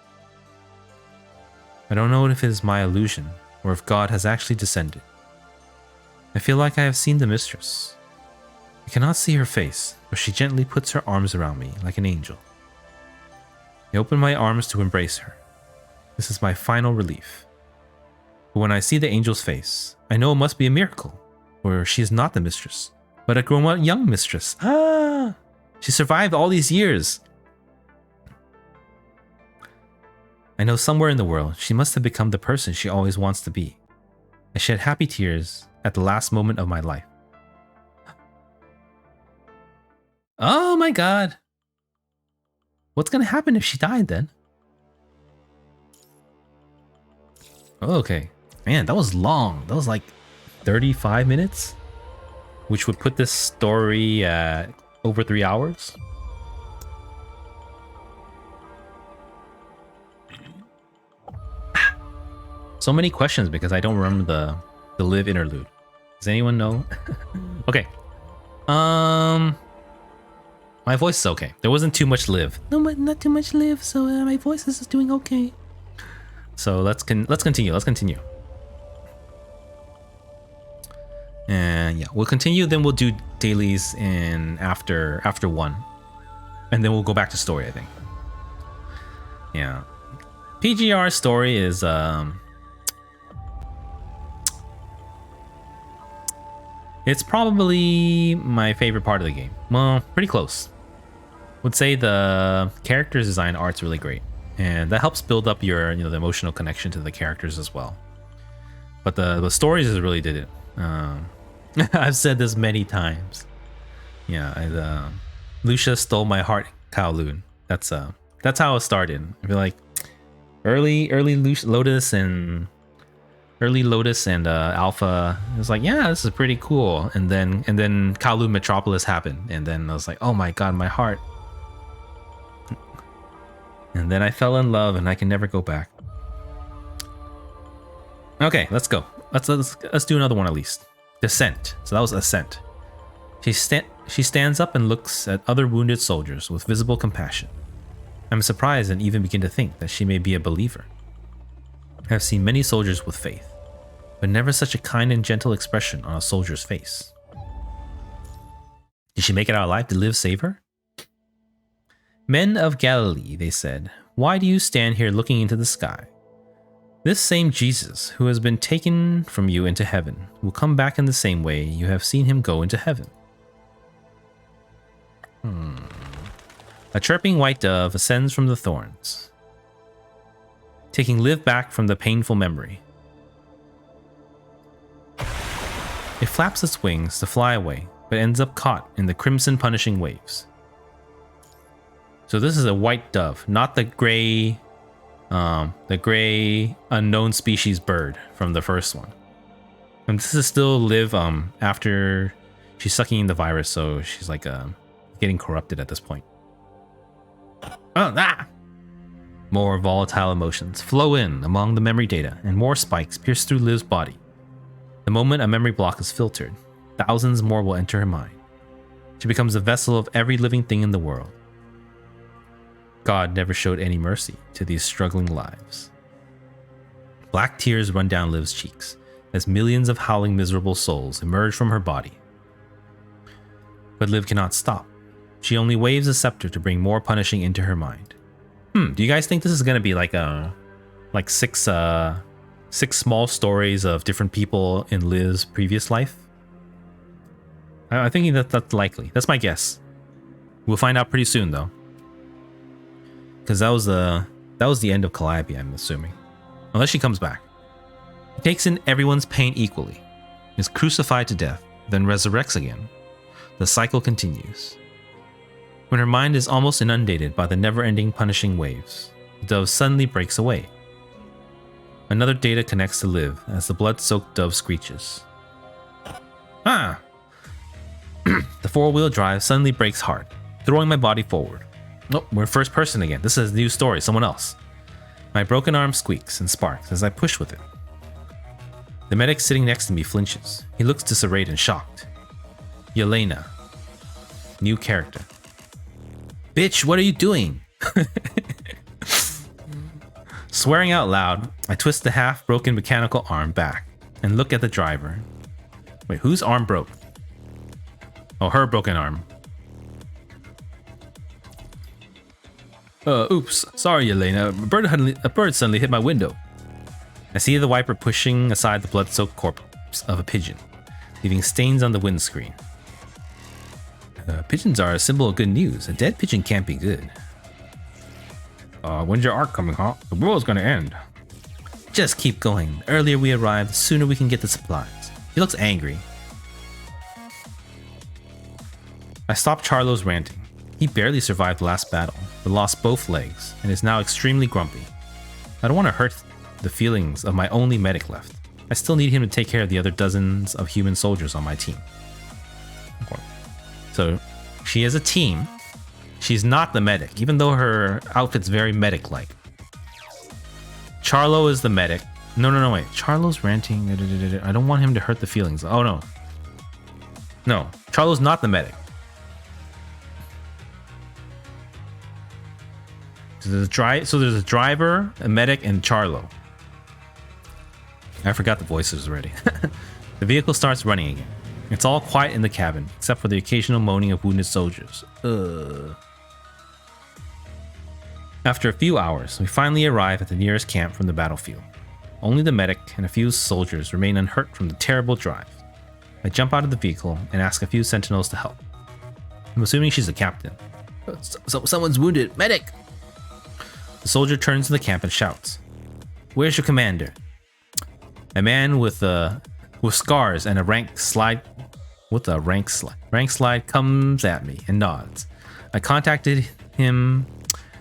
I don't know if it is my illusion or if God has actually descended. I feel like I have seen the mistress. I cannot see her face, but she gently puts her arms around me like an angel. I open my arms to embrace her. This is my final relief. But when I see the angel's face, I know it must be a miracle, or she is not the mistress, but a grown-up young mistress. Ah! She survived all these years. I know somewhere in the world, she must have become the person she always wants to be. I shed happy tears at the last moment of my life. Oh my god. What's gonna happen if she died then? Okay. Man, that was long. That was like 35 minutes, which would put this story at over 3 hours. So many questions because I don't remember the Liv interlude. Does anyone know? Okay. My voice is okay. There wasn't too much Liv. No, not too much Liv, so my voice is doing okay. So let's continue. Let's continue. And yeah, we'll continue. Then we'll do dailies in after 1, and then we'll go back to story. I think. Yeah, PGR story is it's probably my favorite part of the game. Well, pretty close. Would say the characters design art's really great, and that helps build up your the emotional connection to the characters as well. But the stories just really did it. I've said this many times. Yeah, Lucia stole my heart, Kowloon. That's how it started. I feel like early Lotus and Alpha. It was like, yeah, this is pretty cool. And then Kowloon Metropolis happened, and then I was like, oh my god, my heart. And then I fell in love, and I can never go back. Okay, let's go. Let's do another one at least. Descent. So that was Ascent. She stands up and looks at other wounded soldiers with visible compassion. I'm surprised and even begin to think that she may be a believer. I have seen many soldiers with faith, but never such a kind and gentle expression on a soldier's face. Did she make it out alive? Did Liv save her? Men of Galilee, they said, why do you stand here looking into the sky? This same Jesus, who has been taken from you into heaven, will come back in the same way you have seen him go into heaven. A chirping white dove ascends from the thorns, taking Liv back from the painful memory. It flaps its wings to fly away, but ends up caught in the crimson punishing waves. So this is a white dove, not the gray unknown species bird from the first one. And this is still Liv after she's sucking in the virus, so she's like getting corrupted at this point. More volatile emotions flow in among the memory data, and more spikes pierce through Liv's body. The moment a memory block is filtered, thousands more will enter her mind. She becomes a vessel of every living thing in the world. God never showed any mercy to these struggling lives. Black tears run down Liv's cheeks as millions of howling miserable souls emerge from her body. But Liv cannot stop. She only waves a scepter to bring more punishing into her mind. Do you guys think this is gonna be like six small stories of different people in Liv's previous life? I'm thinking that's likely. That's my guess. We'll find out pretty soon though. Because that was the end of Calliope, I'm assuming. Unless she comes back. He takes in everyone's pain equally, is crucified to death, then resurrects again. The cycle continues. When her mind is almost inundated by the never-ending punishing waves, the dove suddenly breaks away. Another data connects to Liv as the blood-soaked dove screeches. The four-wheel drive suddenly breaks hard, throwing my body forward. Oh, we're first person again. This is a new story, someone else. My broken arm squeaks and sparks as I push with it. The medic sitting next to me flinches. He looks disarrayed and shocked. Yelena. New character. Bitch, what are you doing? Swearing out loud, I twist the half-broken mechanical arm back and look at the driver. Wait, whose arm broke? Oh, her broken arm. Oops. Sorry, Elena. A bird suddenly hit my window. I see the wiper pushing aside the blood-soaked corpse of a pigeon, leaving stains on the windscreen. Pigeons are a symbol of good news. A dead pigeon can't be good. When's your arc coming, huh? The world's gonna end. Just keep going. The earlier we arrive, the sooner we can get the supplies. He looks angry. I stopped Charlo's ranting. He barely survived the last battle, but lost both legs, and is now extremely grumpy. I don't want to hurt the feelings of my only medic left. I still need him to take care of the other dozens of human soldiers on my team. So, she has a team. She's not the medic, even though her outfit's very medic-like. Charlo is the medic. No, wait. Charlo's ranting. I don't want him to hurt the feelings. Oh, no. No, Charlo's not the medic. So there's a driver, a medic, and Charlo. I forgot the voices already. The vehicle starts running again. It's all quiet in the cabin, except for the occasional moaning of wounded soldiers. After a few hours, we finally arrive at the nearest camp from the battlefield. Only the medic and a few soldiers remain unhurt from the terrible drive. I jump out of the vehicle and ask a few sentinels to help. I'm assuming she's the captain. Someone's wounded. Medic! The soldier turns to the camp and shouts, "Where's your commander?" A man with scars and a rank slide comes at me and nods. I contacted him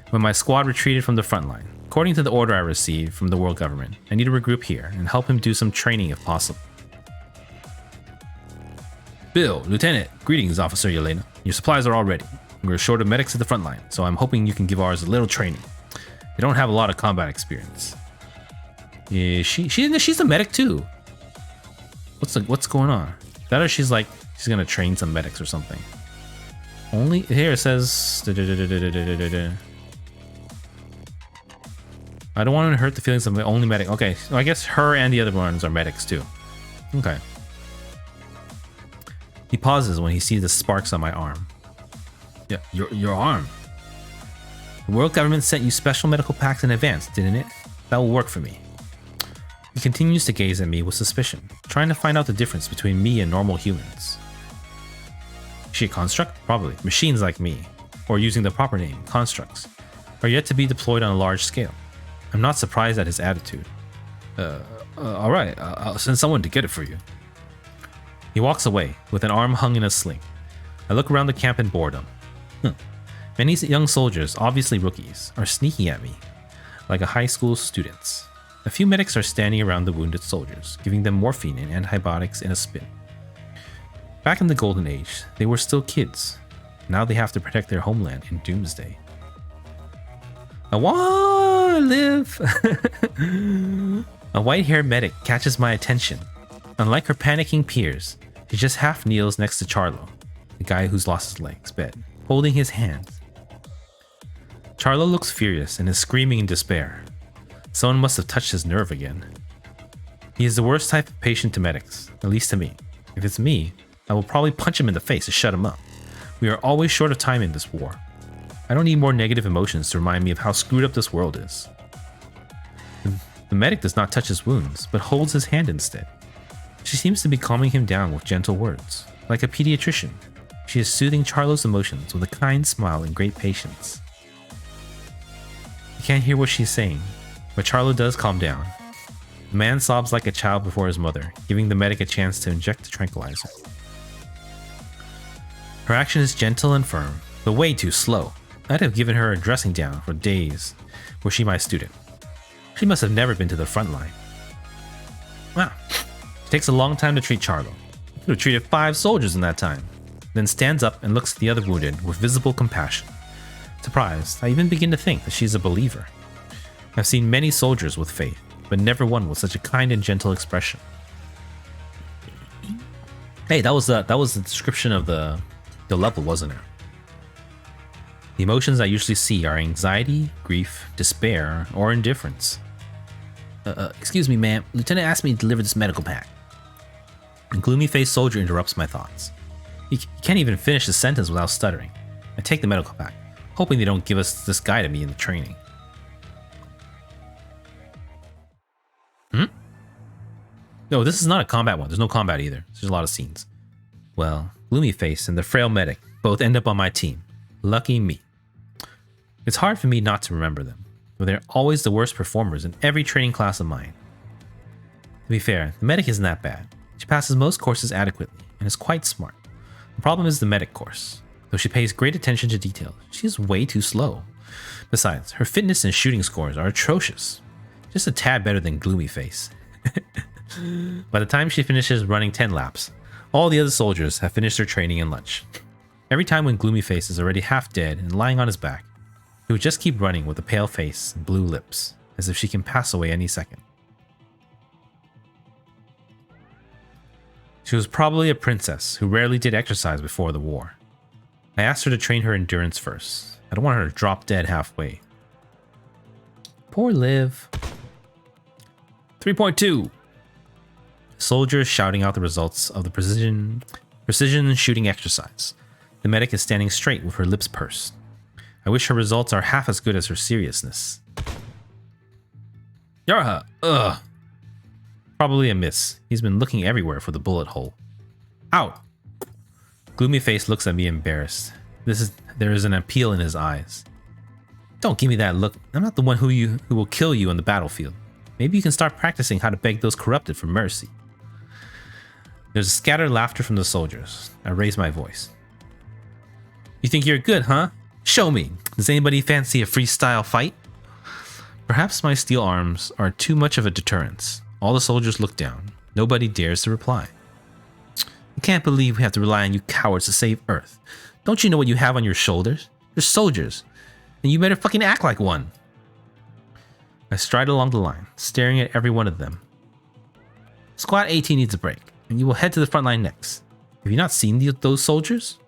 when my squad retreated from the front line. According to the order I received from the world government, I need to regroup here and help him do some training if possible. Bill, Lieutenant, greetings, Officer Yelena. Your supplies are all ready. We're short of medics at the front line, so I'm hoping you can give ours a little training. They don't have a lot of combat experience. Yeah, she's a medic too. What's going on? That or she's gonna train some medics or something. Only here it says I don't want to hurt the feelings of my only medic. Okay, so I guess her and the other ones are medics too. Okay. He pauses when he sees the sparks on my arm. Yeah, your arm. The world government sent you special medical packs in advance, didn't it? That will work for me. He continues to gaze at me with suspicion, trying to find out the difference between me and normal humans. Is she a construct? Probably. Machines like me, or using the proper name, constructs, are yet to be deployed on a large scale. I'm not surprised at his attitude. Alright, I'll send someone to get it for you. He walks away, with an arm hung in a sling. I look around the camp in boredom. Many young soldiers, obviously rookies, are sneaking at me, like a high school students. A few medics are standing around the wounded soldiers, giving them morphine and antibiotics in a spin. Back in the Golden Age, they were still kids. Now they have to protect their homeland in Doomsday. I wanna live! A white-haired medic catches my attention. Unlike her panicking peers, she just half kneels next to Charlo, the guy who's lost his legs, bed, holding his hands. Charlo looks furious and is screaming in despair. Someone must have touched his nerve again. He is the worst type of patient to medics, at least to me. If it's me, I will probably punch him in the face to shut him up. We are always short of time in this war. I don't need more negative emotions to remind me of how screwed up this world is. The medic does not touch his wounds, but holds his hand instead. She seems to be calming him down with gentle words. Like a pediatrician, she is soothing Charlo's emotions with a kind smile and great patience. I can't hear what she's saying, but Charlo does calm down. The man sobs like a child before his mother, giving the medic a chance to inject the tranquilizer. Her action is gentle and firm, but way too slow. I'd have given her a dressing down for days, were she my student. She must have never been to the front line. Wow. It takes a long time to treat Charlo. He could have treated 5 soldiers in that time. Then stands up and looks at the other wounded with visible compassion. Surprised, I even begin to think that she's a believer. I've seen many soldiers with faith, but never one with such a kind and gentle expression. Hey, that was the description of the level, wasn't it? The emotions I usually see are anxiety, grief, despair, or indifference. Excuse me, ma'am. Lieutenant asked me to deliver this medical pack. A gloomy-faced soldier interrupts my thoughts. He can't even finish the sentence without stuttering. I take the medical pack. hoping they don't give us this guy to me in the training. No, this is not a combat one. There's no combat either. There's a lot of scenes. Well, Gloomy Face and the Frail Medic both end up on my team. Lucky me. It's hard for me not to remember them, but they're always the worst performers in every training class of mine. To be fair, the Medic isn't that bad. She passes most courses adequately and is quite smart. The problem is the Medic course. Though she pays great attention to detail, she is way too slow. Besides, her fitness and shooting scores are atrocious. Just a tad better than Gloomy Face. By the time she finishes running 10 laps, all the other soldiers have finished their training and lunch. Every time when Gloomy Face is already half dead and lying on his back, he would just keep running with a pale face and blue lips, as if she can pass away any second. She was probably a princess who rarely did exercise before the war. I asked her to train her endurance first. I don't want her to drop dead halfway. Poor Liv. 3.2. Soldiers shouting out the results of the precision shooting exercise. The medic is standing straight with her lips pursed. I wish her results are half as good as her seriousness. Yarha! Ugh! Probably a miss. He's been looking everywhere for the bullet hole. Out! Gloomy Face looks at me embarrassed. There is an appeal in his eyes. Don't give me that look. I'm not the one who will kill you on the battlefield. Maybe you can start practicing how to beg those corrupted for mercy. There's scattered laughter from the soldiers. I raise my voice. You think you're good, huh? Show me. Does anybody fancy a freestyle fight? Perhaps my steel arms are too much of a deterrence. All the soldiers look down. Nobody dares to reply. I can't believe we have to rely on you cowards to save Earth. Don't you know what you have on your shoulders? You're soldiers. And you better fucking act like one. I stride along the line, staring at every one of them. Squad 18 needs a break, and you will head to the front line next. Have you not seen those soldiers?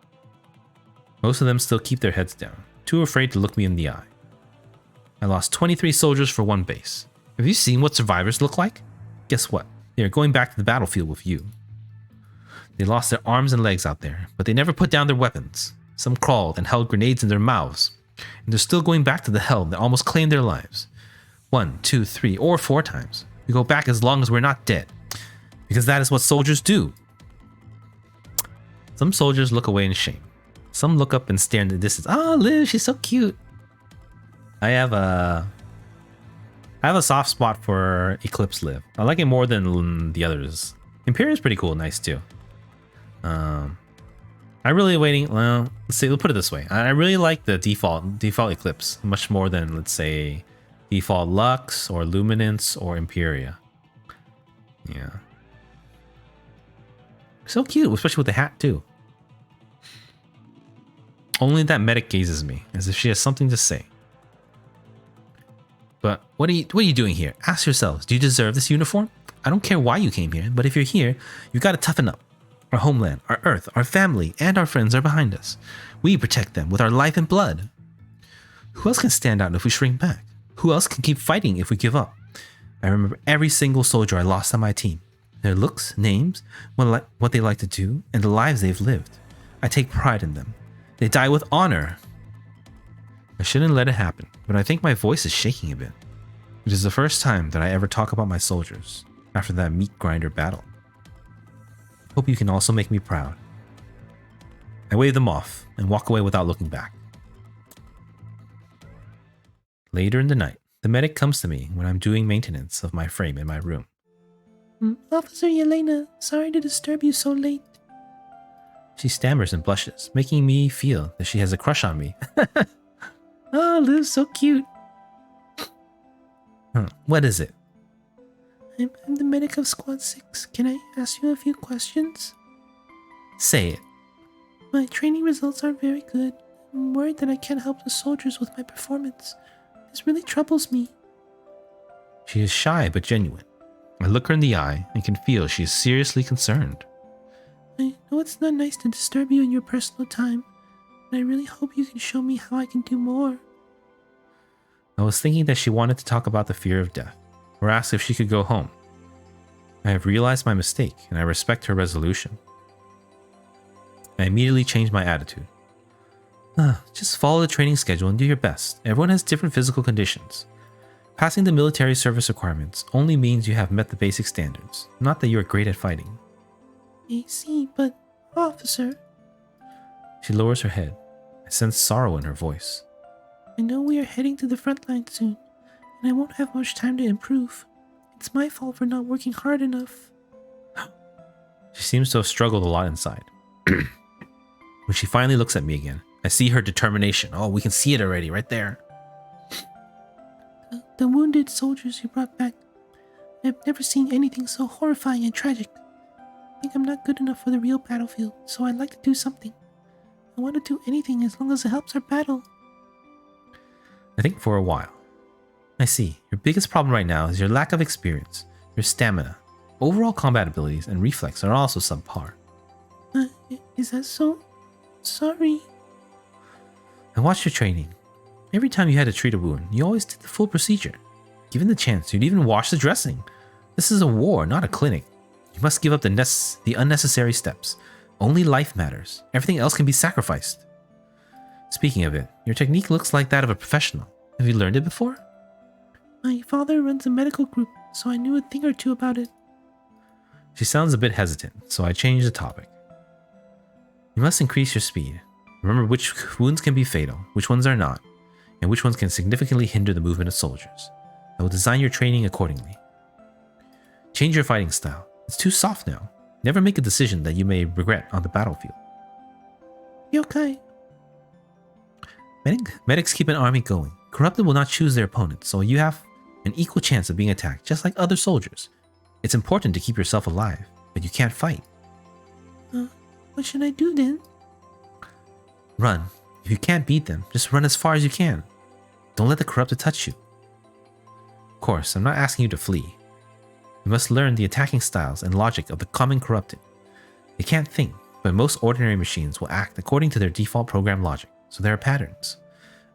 Most of them still keep their heads down, too afraid to look me in the eye. I lost 23 soldiers for one base. Have you seen what survivors look like? Guess what? They are going back to the battlefield with you. They lost their arms and legs out there, but they never put down their weapons. Some crawled and held grenades in their mouths, and they're still going back to the hell that almost claimed their lives. 1, 2, 3, or 4 times. We go back as long as we're not dead, because that is what soldiers do. Some soldiers look away in shame. Some look up and stare in the distance. Ah, Liv, she's so cute. I have a soft spot for Eclipse Liv. I like it more than the others. Empyrea is pretty cool, nice too. I'm really waiting. Well, let's put it this way. I really like the default Eclipse much more than, let's say, default Lux or Luminance or Empyrea. Yeah. So cute, especially with the hat too. Only that medic gazes me, as if she has something to say. But what are you doing here? Ask yourselves, do you deserve this uniform? I don't care why you came here, but if you're here, you've got to toughen up. Our homeland, our Earth, our family, and our friends are behind us. We protect them with our life and blood. Who else can stand out if we shrink back? Who else can keep fighting if we give up? I remember every single soldier I lost on my team. Their looks, names, what they like to do, and the lives they've lived. I take pride in them. They die with honor. I shouldn't let it happen, but I think my voice is shaking a bit. It is the first time that I ever talk about my soldiers after that meat grinder battle. Hope you can also make me proud. I wave them off and walk away without looking back. Later in the night, the medic comes to me when I'm doing maintenance of my frame in my room. Officer Yelena, sorry to disturb you so late. She stammers and blushes, making me feel that she has a crush on me. Oh, Liv's so cute. What is it? I'm the medic of Squad 6. Can I ask you a few questions? Say it. My training results aren't very good. I'm worried that I can't help the soldiers with my performance. This really troubles me. She is shy but genuine. I look her in the eye and can feel she is seriously concerned. I know it's not nice to disturb you in your personal time, but I really hope you can show me how I can do more. I was thinking that she wanted to talk about the fear of death, or ask if she could go home. I have realized my mistake, and I respect her resolution. I immediately changed my attitude. Just follow the training schedule and do your best. Everyone has different physical conditions. Passing the military service requirements only means you have met the basic standards, not that you are great at fighting. I see, but, officer, She lowers her head. I sense sorrow in her voice. I know we are heading to the front line soon, and I won't have much time to improve. It's my fault for not working hard enough. She seems to have struggled a lot inside. When she finally looks at me again, I see her determination. Oh, we can see it already, right there. The wounded soldiers you brought back. I've never seen anything so horrifying and tragic. I think I'm not good enough for the real battlefield, so I'd like to do something. I want to do anything as long as it helps our battle. I think for a while. I see. Your biggest problem right now is your lack of experience, your stamina. Overall combat abilities and reflex are also subpar. Is that so? Sorry. I watched your training. Every time you had to treat a wound, you always did the full procedure. Given the chance, you'd even wash the dressing. This is a war, not a clinic. You must give up the unnecessary steps. Only life matters. Everything else can be sacrificed. Speaking of it, your technique looks like that of a professional. Have you learned it before? My father runs a medical group, so I knew a thing or two about it. She sounds a bit hesitant, so I change the topic. You must increase your speed. Remember which wounds can be fatal, which ones are not, and which ones can significantly hinder the movement of soldiers. I will design your training accordingly. Change your fighting style. It's too soft now. Never make a decision that you may regret on the battlefield. Yokai. Medics keep an army going. Corrupted will not choose their opponents, so you have an equal chance of being attacked, just like other soldiers. It's important to keep yourself alive, but you can't fight. What should I do then? Run. If you can't beat them, just run as far as you can. Don't let the corrupted touch you. Of course, I'm not asking you to flee. You must learn the attacking styles and logic of the common corrupted. They can't think, but most ordinary machines will act according to their default program logic, so there are patterns.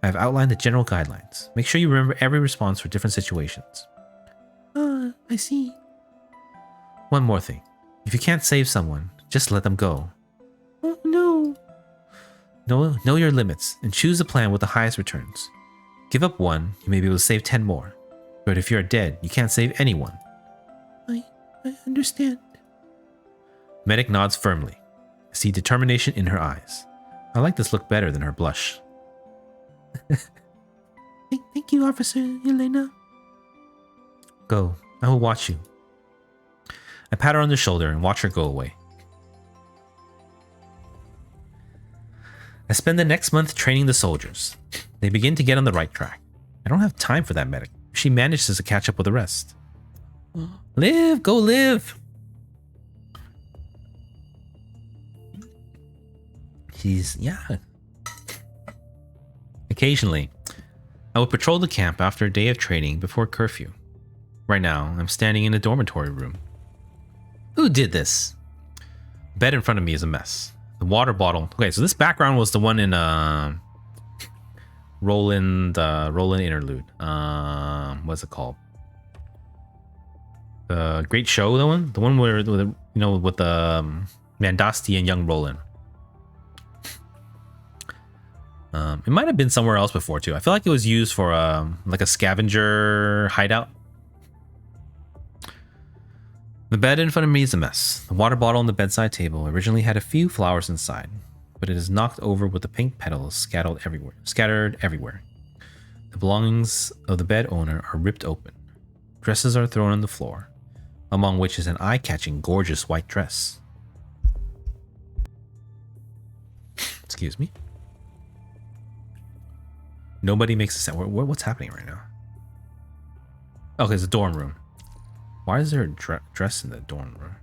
I have outlined the general guidelines. Make sure you remember every response for different situations. I see. One more thing. If you can't save someone, just let them go. Oh, no. Know your limits and choose a plan with the highest returns. Give up one, you may be able to save 10 more. But if you're dead, you can't save anyone. I understand. Medic nods firmly. I see determination in her eyes. I like this look better than her blush. Thank you, Officer Elena. Go. I will watch you. I pat her on the shoulder and watch her go away. I spend the next month training the soldiers. They begin to get on the right track. I don't have time for that medic. She manages to catch up with the rest. Liv! Go Liv! Yeah. Occasionally, I would patrol the camp after a day of training before curfew. Right now, I'm standing in a dormitory room. Who did this? The bed in front of me is a mess. The water bottle. Okay, so this background was the one in Roland Interlude. What's it called? The Great Show, the one where with the Mandasti and young Roland. It might have been somewhere else before too. I feel like it was used for like a scavenger hideout. The bed in front of me is a mess. The water bottle on the bedside table originally had a few flowers inside, but it is knocked over with the pink petals scattered everywhere. The belongings of the bed owner are ripped open. Dresses are thrown on the floor, among which is an eye-catching, gorgeous white dress. Excuse me. Nobody makes a sound. What's happening right now? Okay, it's a dorm room. Why is there a dress in the dorm room?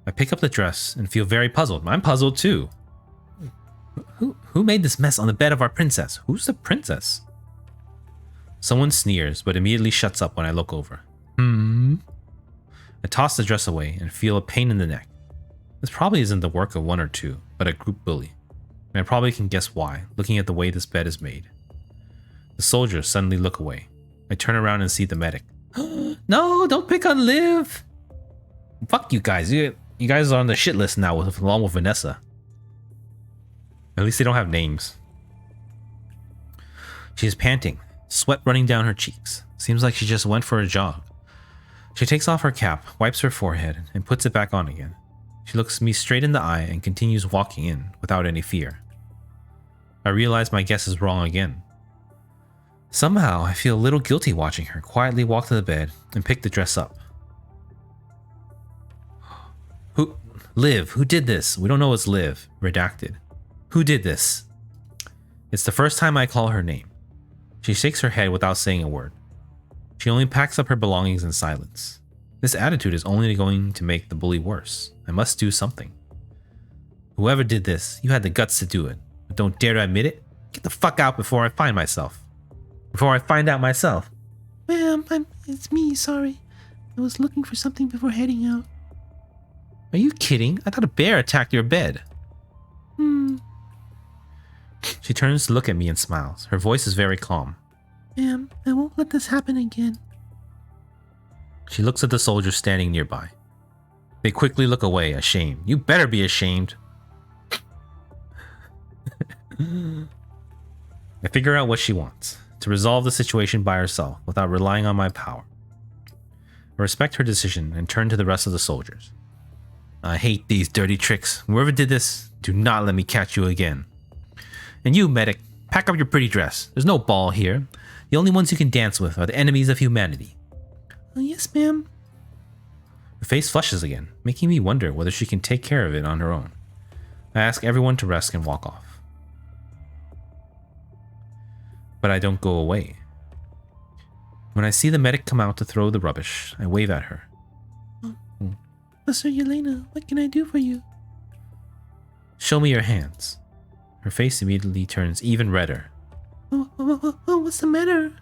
I pick up the dress and feel very puzzled. I'm puzzled too. Who made this mess on the bed of our princess? Who's the princess? Someone sneers, but immediately shuts up when I look over. I toss the dress away and feel a pain in the neck. This probably isn't the work of one or two, but a group bully. And I probably can guess why, looking at the way this bed is made. The soldiers suddenly look away. I turn around and see the medic. No, don't pick on Liv! Fuck you guys. You guys are on the shit list now along with Vanessa. At least they don't have names. She is panting, sweat running down her cheeks. Seems like she just went for a jog. She takes off her cap, wipes her forehead, and puts it back on again. She looks me straight in the eye and continues walking in without any fear. I realize my guess is wrong again. Somehow, I feel a little guilty watching her quietly walk to the bed and pick the dress up. Liv, who did this? We don't know it's Liv. Redacted. Who did this? It's the first time I call her name. She shakes her head without saying a word. She only packs up her belongings in silence. This attitude is only going to make the bully worse. I must do something. Whoever did this, you had the guts to do it, but don't dare to admit it? Get the fuck out before I find myself. Before I find out myself. Ma'am, it's me, sorry. I was looking for something before heading out. Are you kidding? I thought a bear attacked your bed. She turns to look at me and smiles. Her voice is very calm. Ma'am, I won't let this happen again. She looks at the soldiers standing nearby. They quickly look away, ashamed. You better be ashamed. I figure out what she wants. To resolve the situation by herself without relying on my power. I respect her decision and turn to the rest of the soldiers. I hate these dirty tricks. Whoever did this, do not let me catch you again. And you, medic, pack up your pretty dress. There's no ball here. The only ones you can dance with are the enemies of humanity. Oh, yes, ma'am. Her face flushes again, making me wonder whether she can take care of it on her own. I ask everyone to rest and walk off. But I don't go away. When I see the medic come out to throw the rubbish, I wave at her. Professor Yelena, what can I do for you? Show me your hands. Her face immediately turns even redder. What's the matter?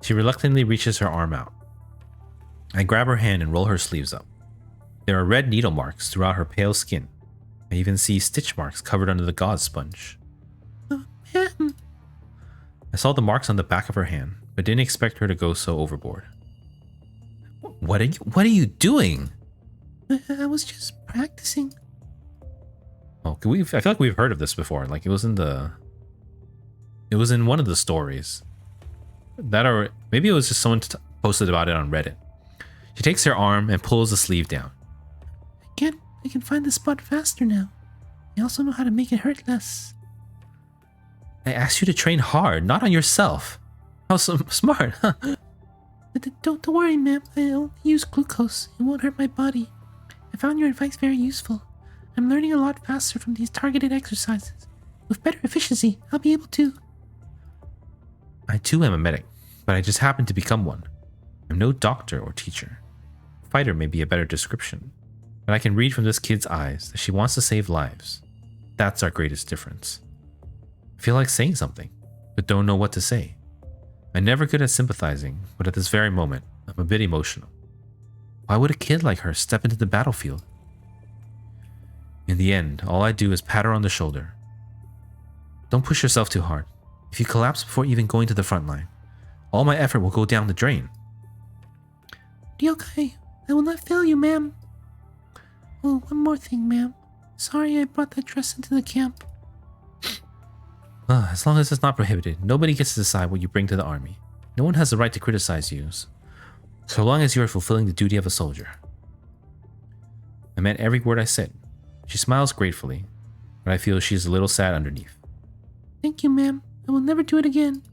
She reluctantly reaches her arm out. I grab her hand and roll her sleeves up. There are red needle marks throughout her pale skin. I even see stitch marks covered under the gauze sponge. Ma'am. I saw the marks on the back of her hand, but didn't expect her to go so overboard. What are you doing? I was just practicing. Oh, I feel like we've heard of this before. Like it was in one of the stories. Or maybe it was just someone posted about it on Reddit. She takes her arm and pulls the sleeve down. I can find the spot faster now. I also know how to make it hurt less. I asked you to train hard, not on yourself. How smart, huh? Don't worry, ma'am. I only use glucose. It won't hurt my body. I found your advice very useful. I'm learning a lot faster from these targeted exercises. With better efficiency, I'll be able to... I too am a medic, but I just happen to become one. I'm no doctor or teacher. Fighter may be a better description, but I can read from this kid's eyes that she wants to save lives. That's our greatest difference. I feel like saying something, but don't know what to say. I'm never good at sympathizing, but at this very moment, I'm a bit emotional. Why would a kid like her step into the battlefield? In the end, all I do is pat her on the shoulder. Don't push yourself too hard. If you collapse before even going to the front line, all my effort will go down the drain. Ryokai, I will not fail you, ma'am. Oh, one more thing, ma'am. Sorry I brought that dress into the camp. As long as it's not prohibited, nobody gets to decide what you bring to the army. No one has the right to criticize you, so long as you are fulfilling the duty of a soldier. I meant every word I said. She smiles gratefully, but I feel she's a little sad underneath. Thank you, ma'am. I will never do it again.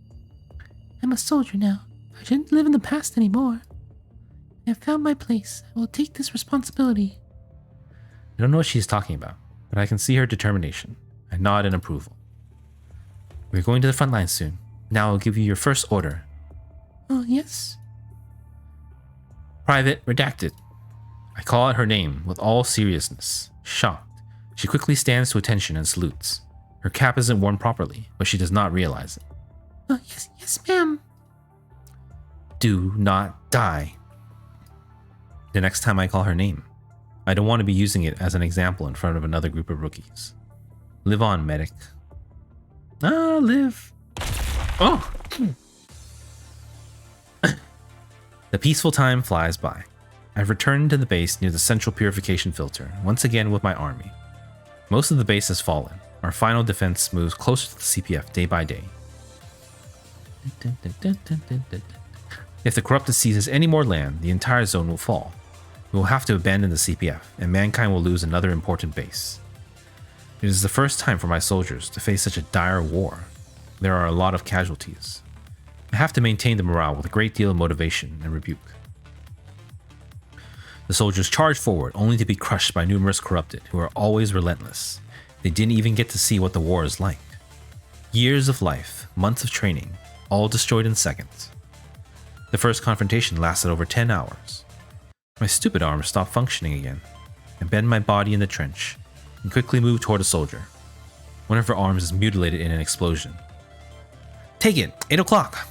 I'm a soldier now. I shouldn't live in the past anymore. I have found my place. I will take this responsibility. I don't know what she's talking about, but I can see her determination. I nod in approval. We're going to the front line soon. Now I'll give you your first order. Oh, yes? Private Redacted. I call out her name with all seriousness. Shocked, she quickly stands to attention and salutes. Her cap isn't worn properly, but she does not realize it. Oh, yes, ma'am. Do not die. The next time I call her name, I don't want to be using it as an example in front of another group of rookies. Live on, medic. Live. Oh! The peaceful time flies by. I've returned to the base near the central purification filter, once again with my army. Most of the base has fallen. Our final defense moves closer to the CPF day by day. If the corrupted seizes any more land, the entire zone will fall. We will have to abandon the CPF, and mankind will lose another important base. It is the first time for my soldiers to face such a dire war. There are a lot of casualties. I have to maintain the morale with a great deal of motivation and rebuke. The soldiers charge forward, only to be crushed by numerous corrupted, who are always relentless. They didn't even get to see what the war is like. Years of life, months of training, all destroyed in seconds. The first confrontation lasted over 10 hours. My stupid arm stopped functioning again. I bend my body in the trench and quickly move toward a soldier. One of her arms is mutilated in an explosion. Take it! 8 o'clock!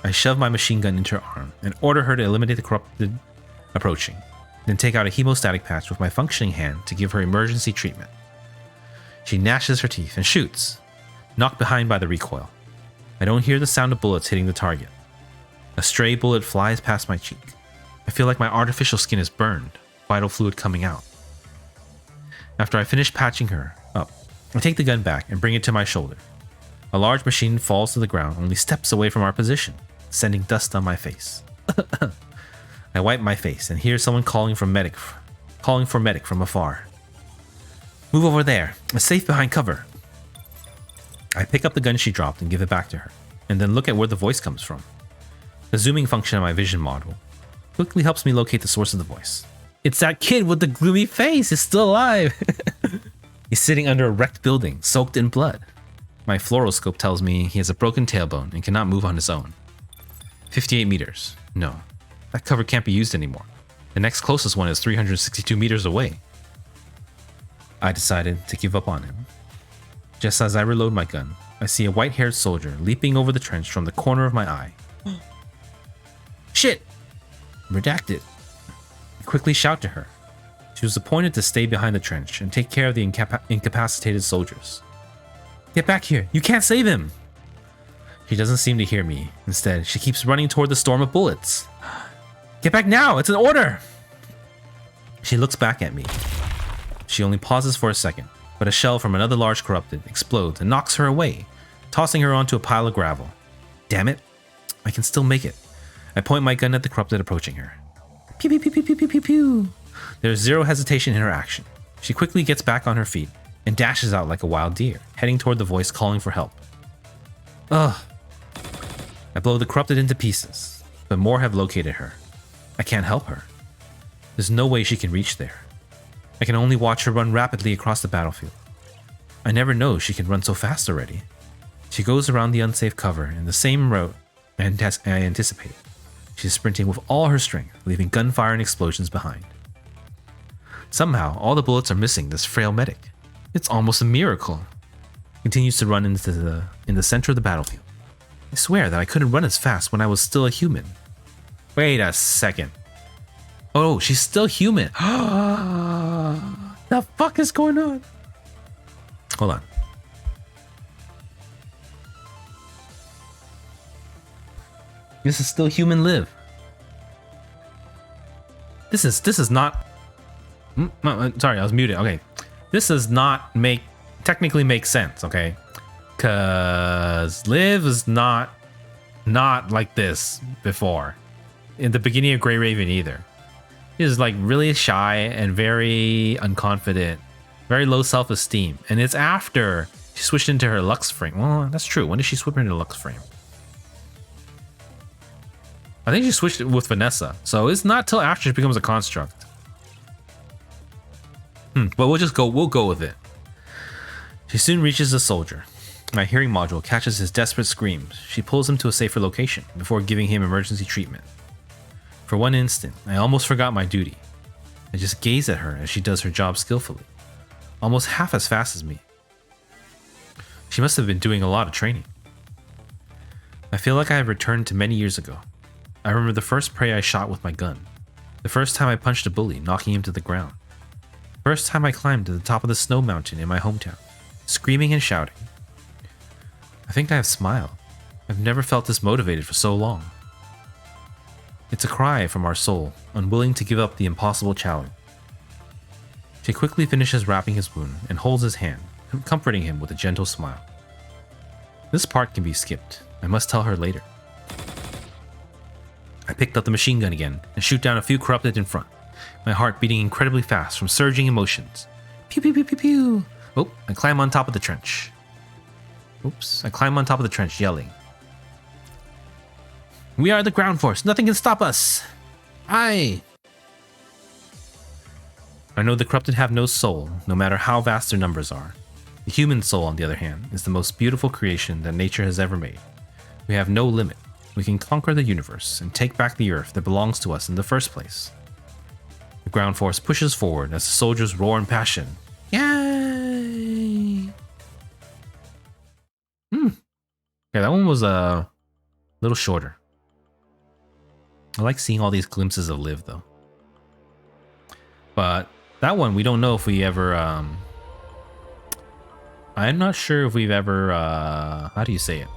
I shove my machine gun into her arm and order her to eliminate the corrupted approaching, then take out a hemostatic patch with my functioning hand to give her emergency treatment. She gnashes her teeth and shoots, knocked behind by the recoil. I don't hear the sound of bullets hitting the target. A stray bullet flies past my cheek. I feel like my artificial skin is burned, vital fluid coming out. After I finish patching her up, I take the gun back and bring it to my shoulder. A large machine falls to the ground only steps away from our position, sending dust on my face. I wipe my face and hear someone calling for medic from afar. Move over there. It's safe behind cover. I pick up the gun she dropped and give it back to her, and then look at where the voice comes from. The zooming function on my vision module quickly helps me locate the source of the voice. It's that kid with the gloomy face. He's still alive. He's sitting under a wrecked building, soaked in blood. My fluoroscope tells me he has a broken tailbone and cannot move on his own. 58 meters. No, that cover can't be used anymore. The next closest one is 362 meters away. I decided to give up on him. Just as I reload my gun, I see a white-haired soldier leaping over the trench from the corner of my eye. Shit! Redacted. I quickly shout to her. She was appointed to stay behind the trench and take care of the incapacitated soldiers. Get back here! You can't save him! She doesn't seem to hear me. Instead, she keeps running toward the storm of bullets. Get back now! It's an order! She looks back at me. She only pauses for a second, but a shell from another large corrupted explodes and knocks her away, tossing her onto a pile of gravel. Damn it! I can still make it. I point my gun at the corrupted approaching her. Pew pew pew pew pew pew pew pew. There's zero hesitation in her action. She quickly gets back on her feet and dashes out like a wild deer, heading toward the voice calling for help. Ugh. I blow the corrupted into pieces, but more have located her. I can't help her. There's no way she can reach there. I can only watch her run rapidly across the battlefield. I never know she can run so fast already. She goes around the unsafe cover in the same route I anticipated. She's sprinting with all her strength, leaving gunfire and explosions behind. Somehow, all the bullets are missing this frail medic. It's almost a miracle. Continues to run in the center of the battlefield. I swear that I couldn't run as fast when I was still a human. Wait a second. Oh, she's still human. The fuck is going on? Hold on. This is still human Liv. This is not. Sorry, I was muted. Okay, this does not technically make sense. Okay, cause Liv is not like this before. In the beginning of Grey Raven either. She is like really shy and very unconfident, very low self-esteem. And it's after she switched into her Lux frame. Well, that's true. When did she switch into Lux frame? I think she switched it with Vanessa. So it's not till after she becomes a construct. But we'll go with it. She soon reaches the soldier. My hearing module catches his desperate screams. She pulls him to a safer location before giving him emergency treatment. For one instant, I almost forgot my duty. I just gaze at her as she does her job skillfully, almost half as fast as me. She must have been doing a lot of training. I feel like I have returned to many years ago. I remember the first prey I shot with my gun, the first time I punched a bully, knocking him to the ground, the first time I climbed to the top of the snow mountain in my hometown, screaming and shouting. I think I have smiled. I've never felt this motivated for so long. It's a cry from our soul, unwilling to give up the impossible challenge. She quickly finishes wrapping his wound and holds his hand, comforting him with a gentle smile. This part can be skipped. I must tell her later. I picked up the machine gun again and shoot down a few corrupted in front, my heart beating incredibly fast from surging emotions. Pew pew pew pew pew! Oh, I climb on top of the trench. Oops, I climb on top of the trench, yelling. We are the ground force. Nothing can stop us. I know the corrupted have no soul, no matter how vast their numbers are. The human soul, on the other hand, is the most beautiful creation that nature has ever made. We have no limit. We can conquer the universe and take back the earth that belongs to us in the first place. The ground force pushes forward as the soldiers roar in passion. Yay! Okay, that one was a little shorter. I like seeing all these glimpses of Liv, though. But that one, we don't know if we ever... I'm not sure if we've ever... how do you say it?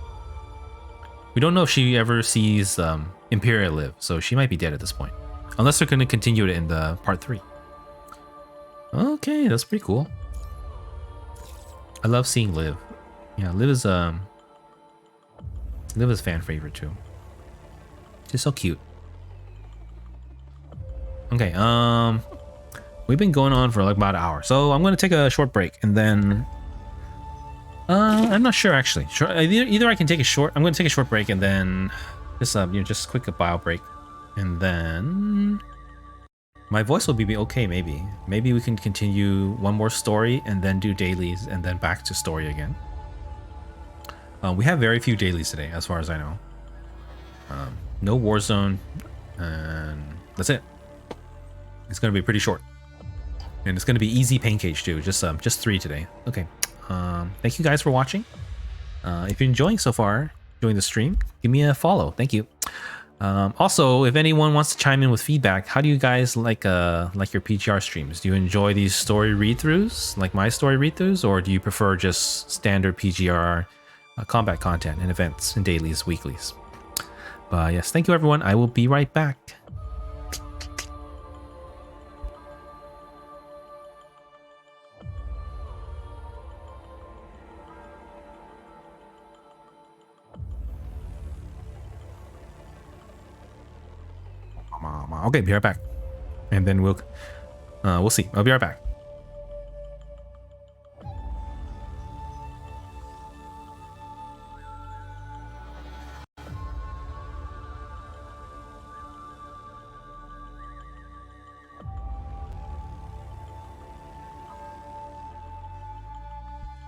We don't know if she ever sees Empyrea live, so she might be dead at this point. Unless they're going to continue it in the part 3. Okay, that's pretty cool. I love seeing Liv. Yeah, Liv is fan favorite too. She's so cute. Okay, we've been going on for like about an hour, so I'm going to take a short break and then I'm not sure actually. Either I can take a short. I'm going to take a short break and then just just quick a bio break, and then my voice will be okay. Maybe we can continue one more story and then do dailies and then back to story again. We have very few dailies today, as far as I know. No Warzone, and that's it. It's going to be pretty short, and it's going to be easy pain cage too. Just 3 today. Okay. Thank you guys for watching. If you're enjoying so far, enjoying the stream, give me a follow. Thank you. Also, if anyone wants to chime in with feedback, how do you guys like your PGR streams? Do you enjoy these story read-throughs, like my story read-throughs, or do you prefer just standard PGR combat content and events and dailies, weeklies? Yes, thank you everyone. I will be right back. Okay, be right back, and then we'll see. I'll be right back.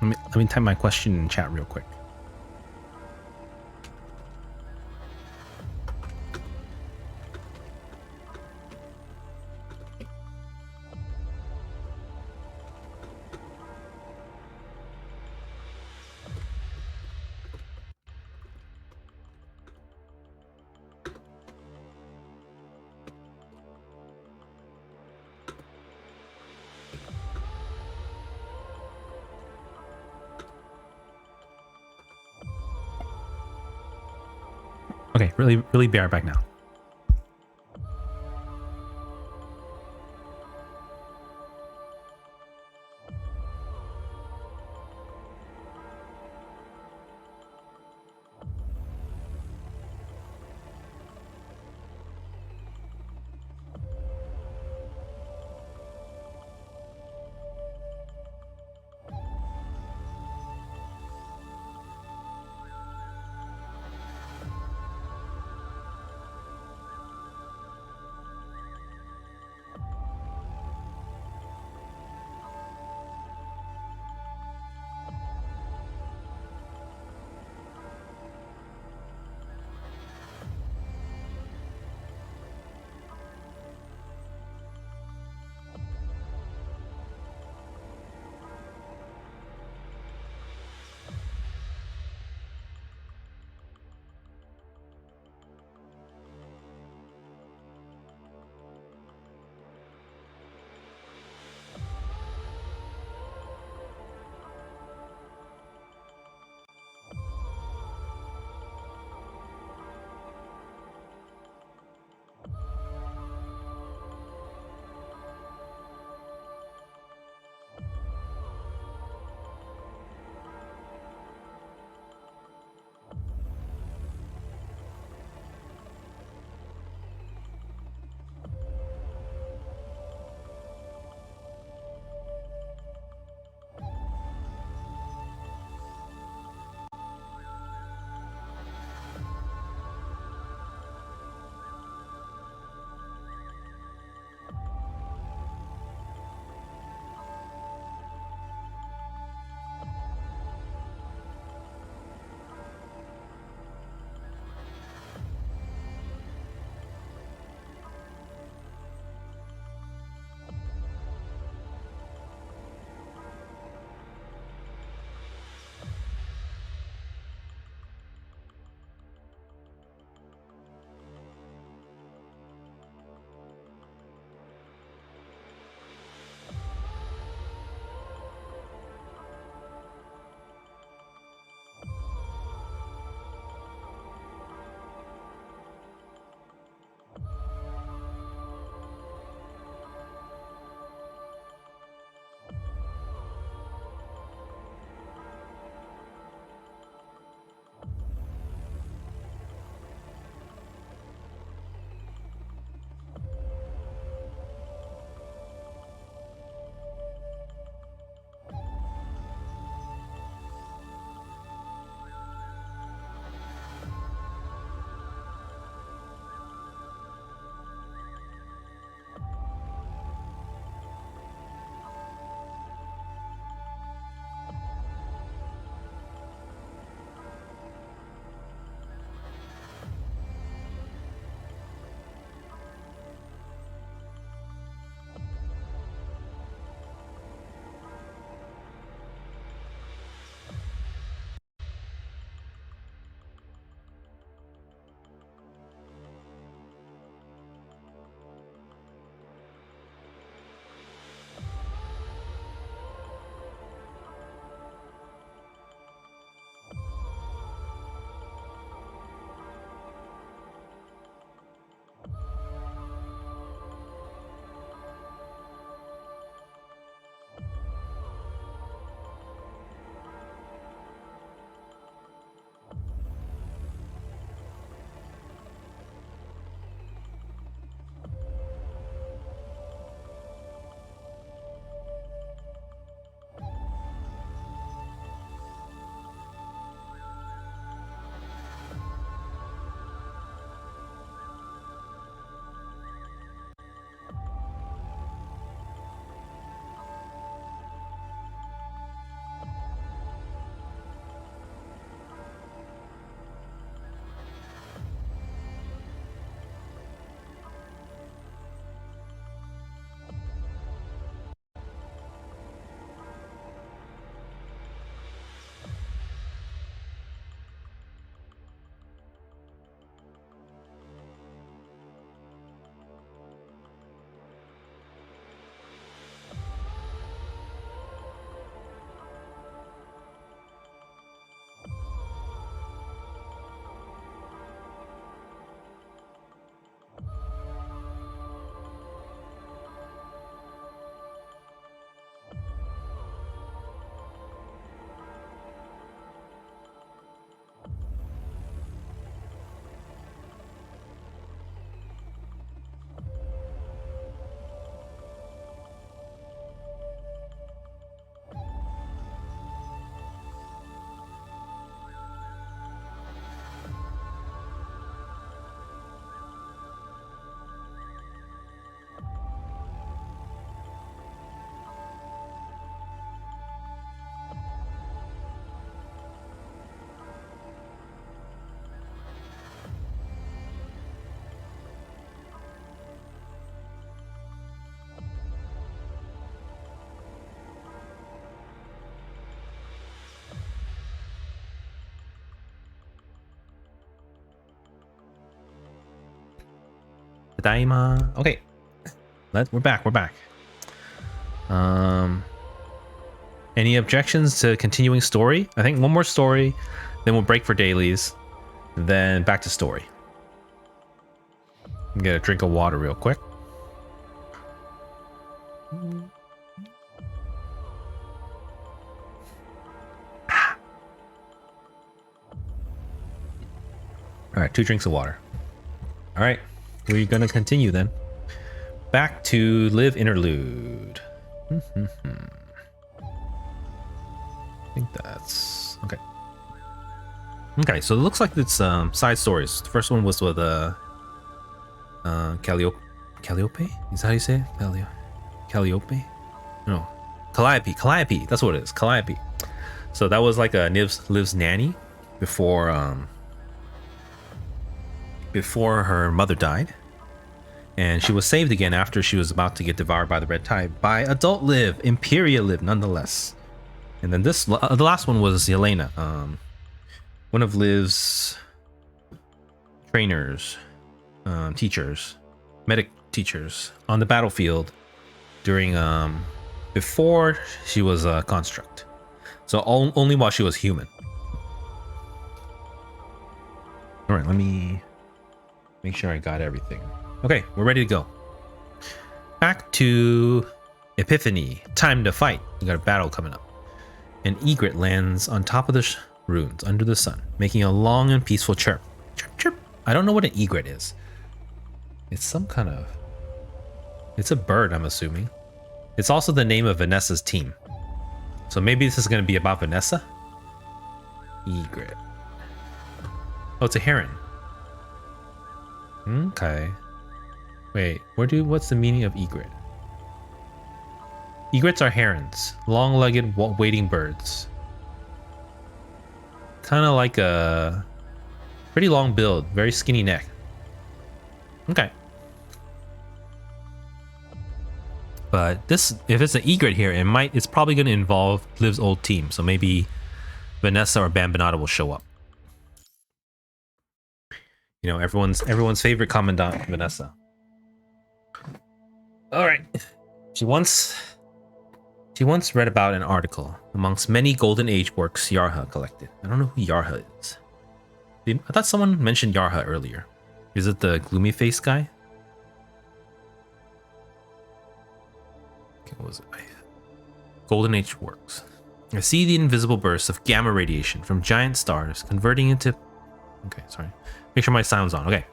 Let me type my question in chat real quick. Okay, really be right back now. Tadaima. Okay. We're back. Any objections to continuing story? I think one more story, then we'll break for dailies, then back to story. Get a drink of water real quick. All right, 2 drinks of water. All right, we're gonna continue then. Back to Liv Interlude. I think that's okay. Okay, so it looks like it's side stories. The first one was with Calliope. Is that how you say it? Calliope? No, Calliope. That's what it is. Calliope. So that was like Liv's nanny before her mother died, and she was saved again after she was about to get devoured by the red tide by adult Liv, Empyrea Liv, nonetheless. And then the last one was Yelena, one of Liv's trainers, teachers, medic teachers on the battlefield during before she was a construct. So only while she was human. All right, let me make sure I got everything. Okay, we're ready to go. Back to Epiphany. Time to fight. We got a battle coming up. An egret lands on top of the ruins under the sun, making a long and peaceful chirp. Chirp, chirp. I don't know what an egret is. It's some kind of... It's a bird, I'm assuming. It's also the name of Vanessa's team. So maybe this is going to be about Vanessa? Egret. Oh, it's a heron. Okay. Wait, what's the meaning of egret? Egrets are herons, long-legged wading birds. Kind of like a pretty long build, very skinny neck. Okay. But this, if it's an egret here, it's probably going to involve Liv's old team. So maybe Vanessa or Bambinata will show up. You know, everyone's favorite commandant, Vanessa. All right. She once read about an article amongst many Golden Age works Yarha collected. I don't know who Yarha is. I thought someone mentioned Yarha earlier. Is it the gloomy face guy? Okay, what was it? Golden Age works. I see the invisible bursts of gamma radiation from giant stars converting into... Okay, sorry. Make sure my sound's on. Okay.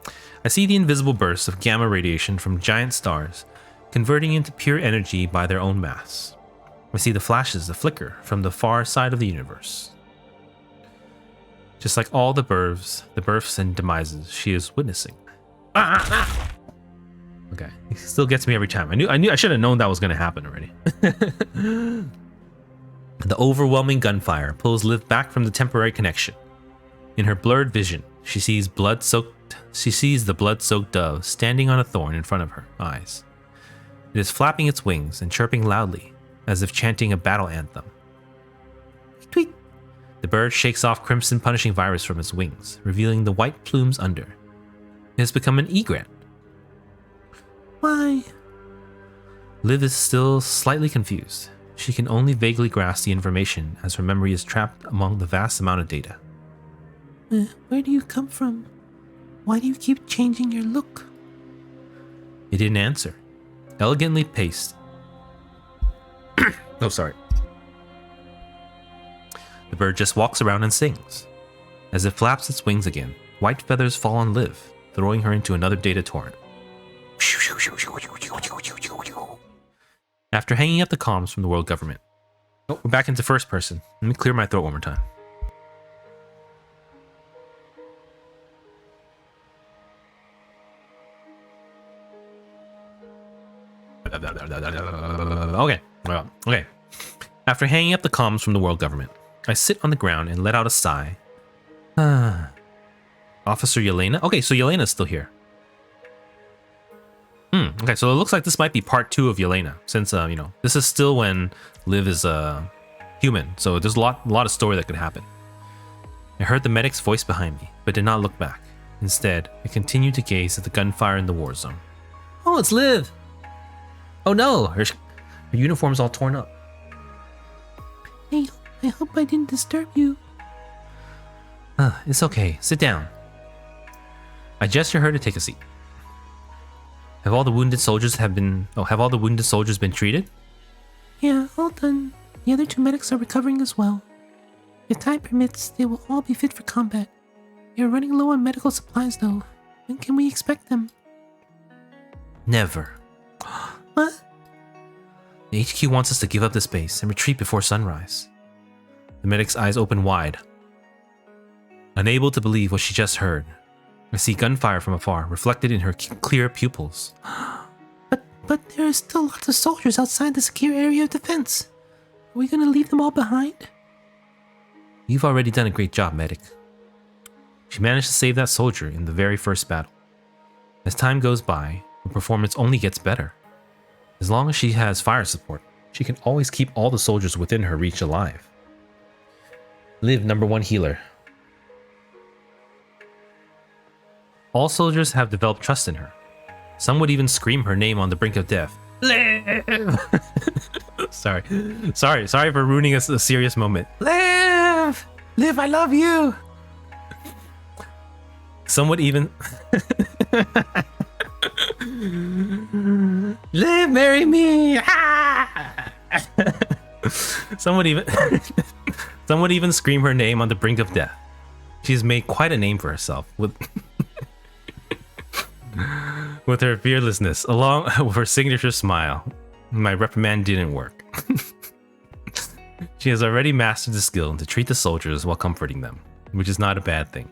I see the invisible bursts of gamma radiation from giant stars converting into pure energy by their own mass. I see the flashes, the flicker from the far side of the universe. Just like all the births and demises she is witnessing. Okay, it still gets me every time. I should have known that was going to happen already. The overwhelming gunfire pulls Liv back from the temporary connection. In her blurred vision, she sees the blood-soaked dove standing on a thorn in front of her eyes. It is flapping its wings and chirping loudly, as if chanting a battle anthem. Tweet! The bird shakes off crimson punishing virus from its wings, revealing the white plumes under. It has become an egret. Why? Liv is still slightly confused. She can only vaguely grasp the information as her memory is trapped among the vast amount of data. Where do you come from? Why do you keep changing your look? It didn't answer. Elegantly paced. Oh, sorry. The bird just walks around and sings. As it flaps its wings again, white feathers fall on Liv, throwing her into another data torrent. After hanging up the comms from the world government. Oh, we're back into first person. Let me clear my throat one more time. Okay. After hanging up the comms from the world government, I sit on the ground and let out a sigh. Officer Yelena? Okay, so Yelena's still here. Okay, so it looks like this might be part 2 of Yelena, since, this is still when Liv is human, so there's a lot of story that could happen. I heard the medic's voice behind me, but did not look back. Instead, I continued to gaze at the gunfire in the war zone. Oh, it's Liv! Oh no, her uniform's all torn up. Hey, I hope I didn't disturb you. It's okay, sit down. I gesture her to take a seat. Have all the wounded soldiers been treated? Yeah, all done. The other 2 medics are recovering as well. If time permits, they will all be fit for combat. We are running low on medical supplies though. When can we expect them? Never. What? The HQ wants us to give up this base and retreat before sunrise. The medic's eyes open wide. Unable to believe what she just heard, I see gunfire from afar reflected in her clear pupils. But there are still lots of soldiers outside the secure area of defense. Are we gonna leave them all behind? You've already done a great job, medic. She managed to save that soldier in the very first battle. As time goes by, her performance only gets better. As long as she has fire support, she can always keep all the soldiers within her reach alive. Liv, #1 healer. All soldiers have developed trust in her. Some would even scream her name on the brink of death. Liv! Sorry for ruining a serious moment. Liv! Liv, I love you! Some would even... Liv, marry me! Ah! Some would even scream her name on the brink of death. She has made quite a name for herself with her fearlessness, along with her signature smile. My reprimand didn't work. She has already mastered the skill to treat the soldiers while comforting them, which is not a bad thing.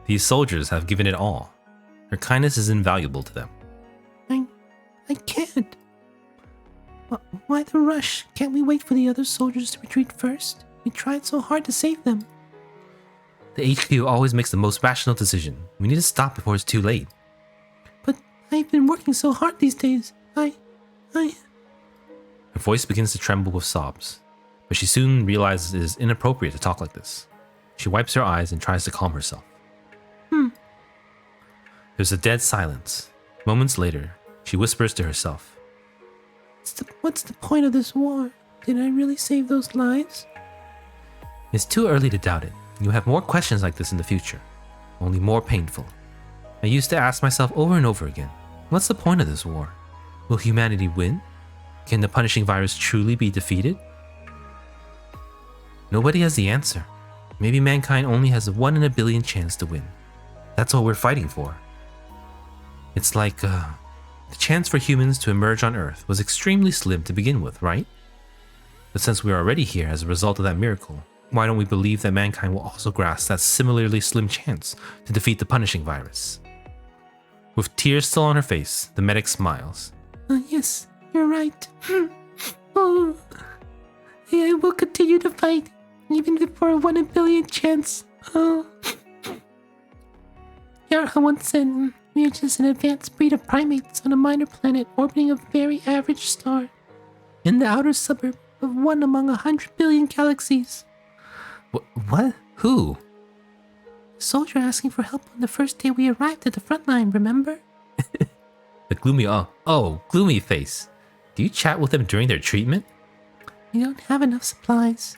These soldiers have given it all. Her kindness is invaluable to them. I can't. Why the rush? Can't we wait for the other soldiers to retreat first? We tried so hard to save them. The HQ always makes the most rational decision. We need to stop before it's too late. But I've been working so hard these days. Her voice begins to tremble with sobs, but she soon realizes it is inappropriate to talk like this. She wipes her eyes and tries to calm herself. There's a dead silence. Moments later, she whispers to herself. What's the point of this war? Did I really save those lives? It's too early to doubt it. You'll have more questions like this in the future, only more painful. I used to ask myself over and over again, what's the point of this war? Will humanity win? Can the punishing virus truly be defeated? Nobody has the answer. Maybe mankind only has a 1 in a billion chance to win. That's what we're fighting for. It's like, the chance for humans to emerge on Earth was extremely slim to begin with, right? But since we're already here as a result of that miracle, why don't we believe that mankind will also grasp that similarly slim chance to defeat the punishing virus? With tears still on her face, the medic smiles. Yes, you're right. Oh, I will continue to fight, even if for a 1 in a billion chance. Oh. Yarha once said, we are just an advanced breed of primates on a minor planet orbiting a very average star, in the outer suburb of one among 100 billion galaxies. What? Who? A soldier asking for help on the first day we arrived at the front line, remember? The gloomy face. Do you chat with them during their treatment? We don't have enough supplies.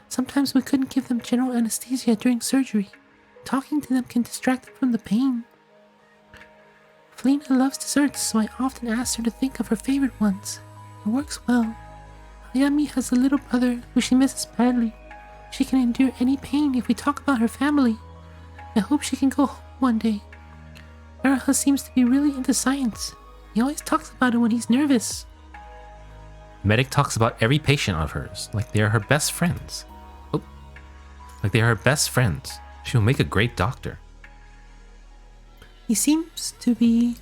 Sometimes we couldn't give them general anesthesia during surgery. Talking to them can distract them from the pain. Felina loves desserts, so I often ask her to think of her favorite ones. It works well. Ayami has a little brother who she misses badly. She can endure any pain if we talk about her family. I hope she can go home one day. Araha seems to be really into science. He always talks about it when he's nervous. Medic talks about every patient of hers like they are her best friends. She will make a great doctor. He seems to be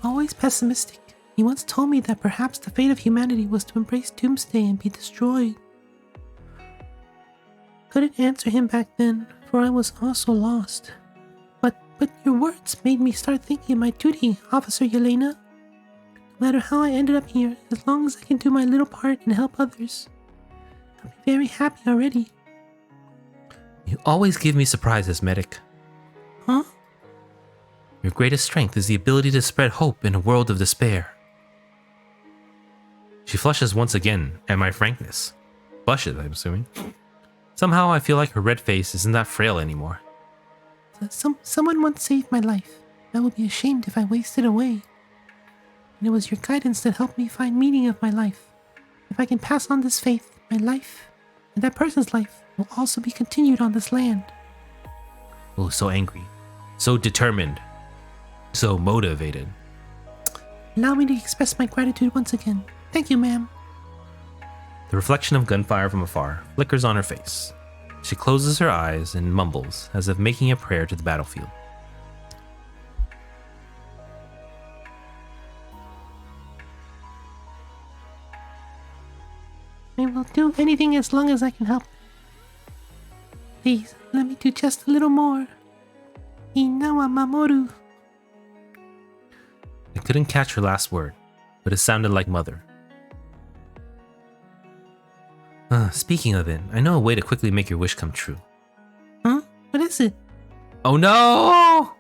always pessimistic. He once told me that perhaps the fate of humanity was to embrace doomsday and be destroyed. Couldn't answer him back then, for I was also lost. But your words made me start thinking of my duty, Officer Yelena. No matter how I ended up here, as long as I can do my little part and help others, I'll be very happy already. You always give me surprises, Medic. Huh? Your greatest strength is the ability to spread hope in a world of despair. She flushes once again at my frankness. Blushes, I'm assuming. Somehow I feel like her red face isn't that frail anymore. Someone once saved my life. I would be ashamed if I wasted away. And it was your guidance that helped me find meaning of my life. If I can pass on this faith, my life, and that person's life will also be continued on this land. Oh, so angry. So determined. So motivated. Allow me to express my gratitude once again. Thank you, ma'am. The reflection of gunfire from afar flickers on her face. She closes her eyes and mumbles, as if making a prayer to the battlefield. I will do anything as long as I can help. Please, let me do just a little more. Inawa Mamoru. I couldn't catch her last word, but it sounded like mother. Speaking of it, I know a way to quickly make your wish come true. Huh? What is it? Oh no!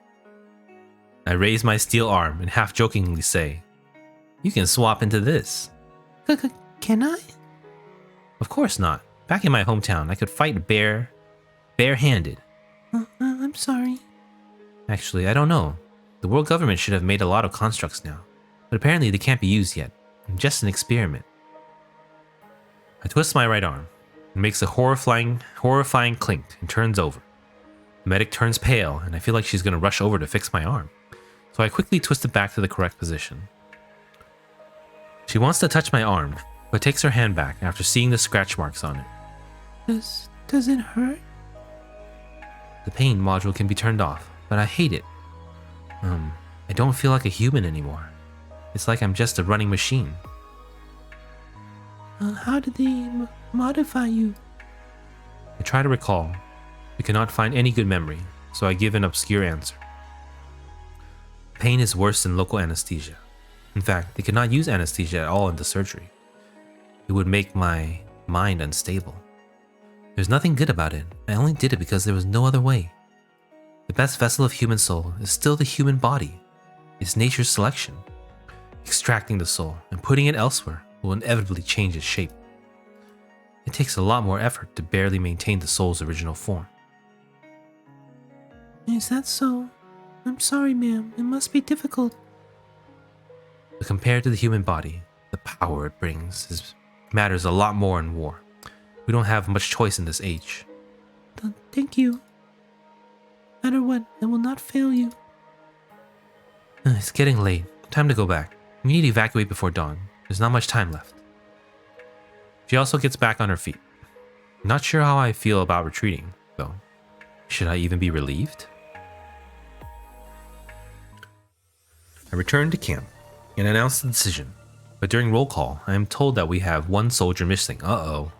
I raise my steel arm and half-jokingly say, "You can swap into this." Can I? Of course not. Back in my hometown, I could fight barehanded. I'm sorry. Actually, I don't know. The world government should have made a lot of constructs now, but apparently they can't be used yet. Just an experiment. I twist my right arm. It makes a horrifying clink and turns over. The medic turns pale, and I feel like she's going to rush over to fix my arm. So I quickly twist it back to the correct position. She wants to touch my arm, but takes her hand back after seeing the scratch marks on it. Does it hurt? The pain module can be turned off, but I hate it. I don't feel like a human anymore. It's like I'm just a running machine. How did they modify you? I try to recall. I cannot find any good memory, so I give an obscure answer. Pain is worse than local anesthesia. In fact, they could not use anesthesia at all in the surgery. It would make my mind unstable. There's nothing good about it. I only did it because there was no other way. The best vessel of human soul is still the human body. It's nature's selection. Extracting the soul and putting it elsewhere will inevitably change its shape. It takes a lot more effort to barely maintain the soul's original form. Is that so? I'm sorry, ma'am. It must be difficult. But compared to the human body, the power it brings matters a lot more in war. We don't have much choice in this age. Thank you. No matter what, I will not fail you. It's getting late. Time to go back. We need to evacuate before dawn. There's not much time left. She also gets back on her feet. Not sure how I feel about retreating, though. Should I even be relieved? I return to camp and announce the decision, but during roll call, I am told that we have one soldier missing. Uh-oh.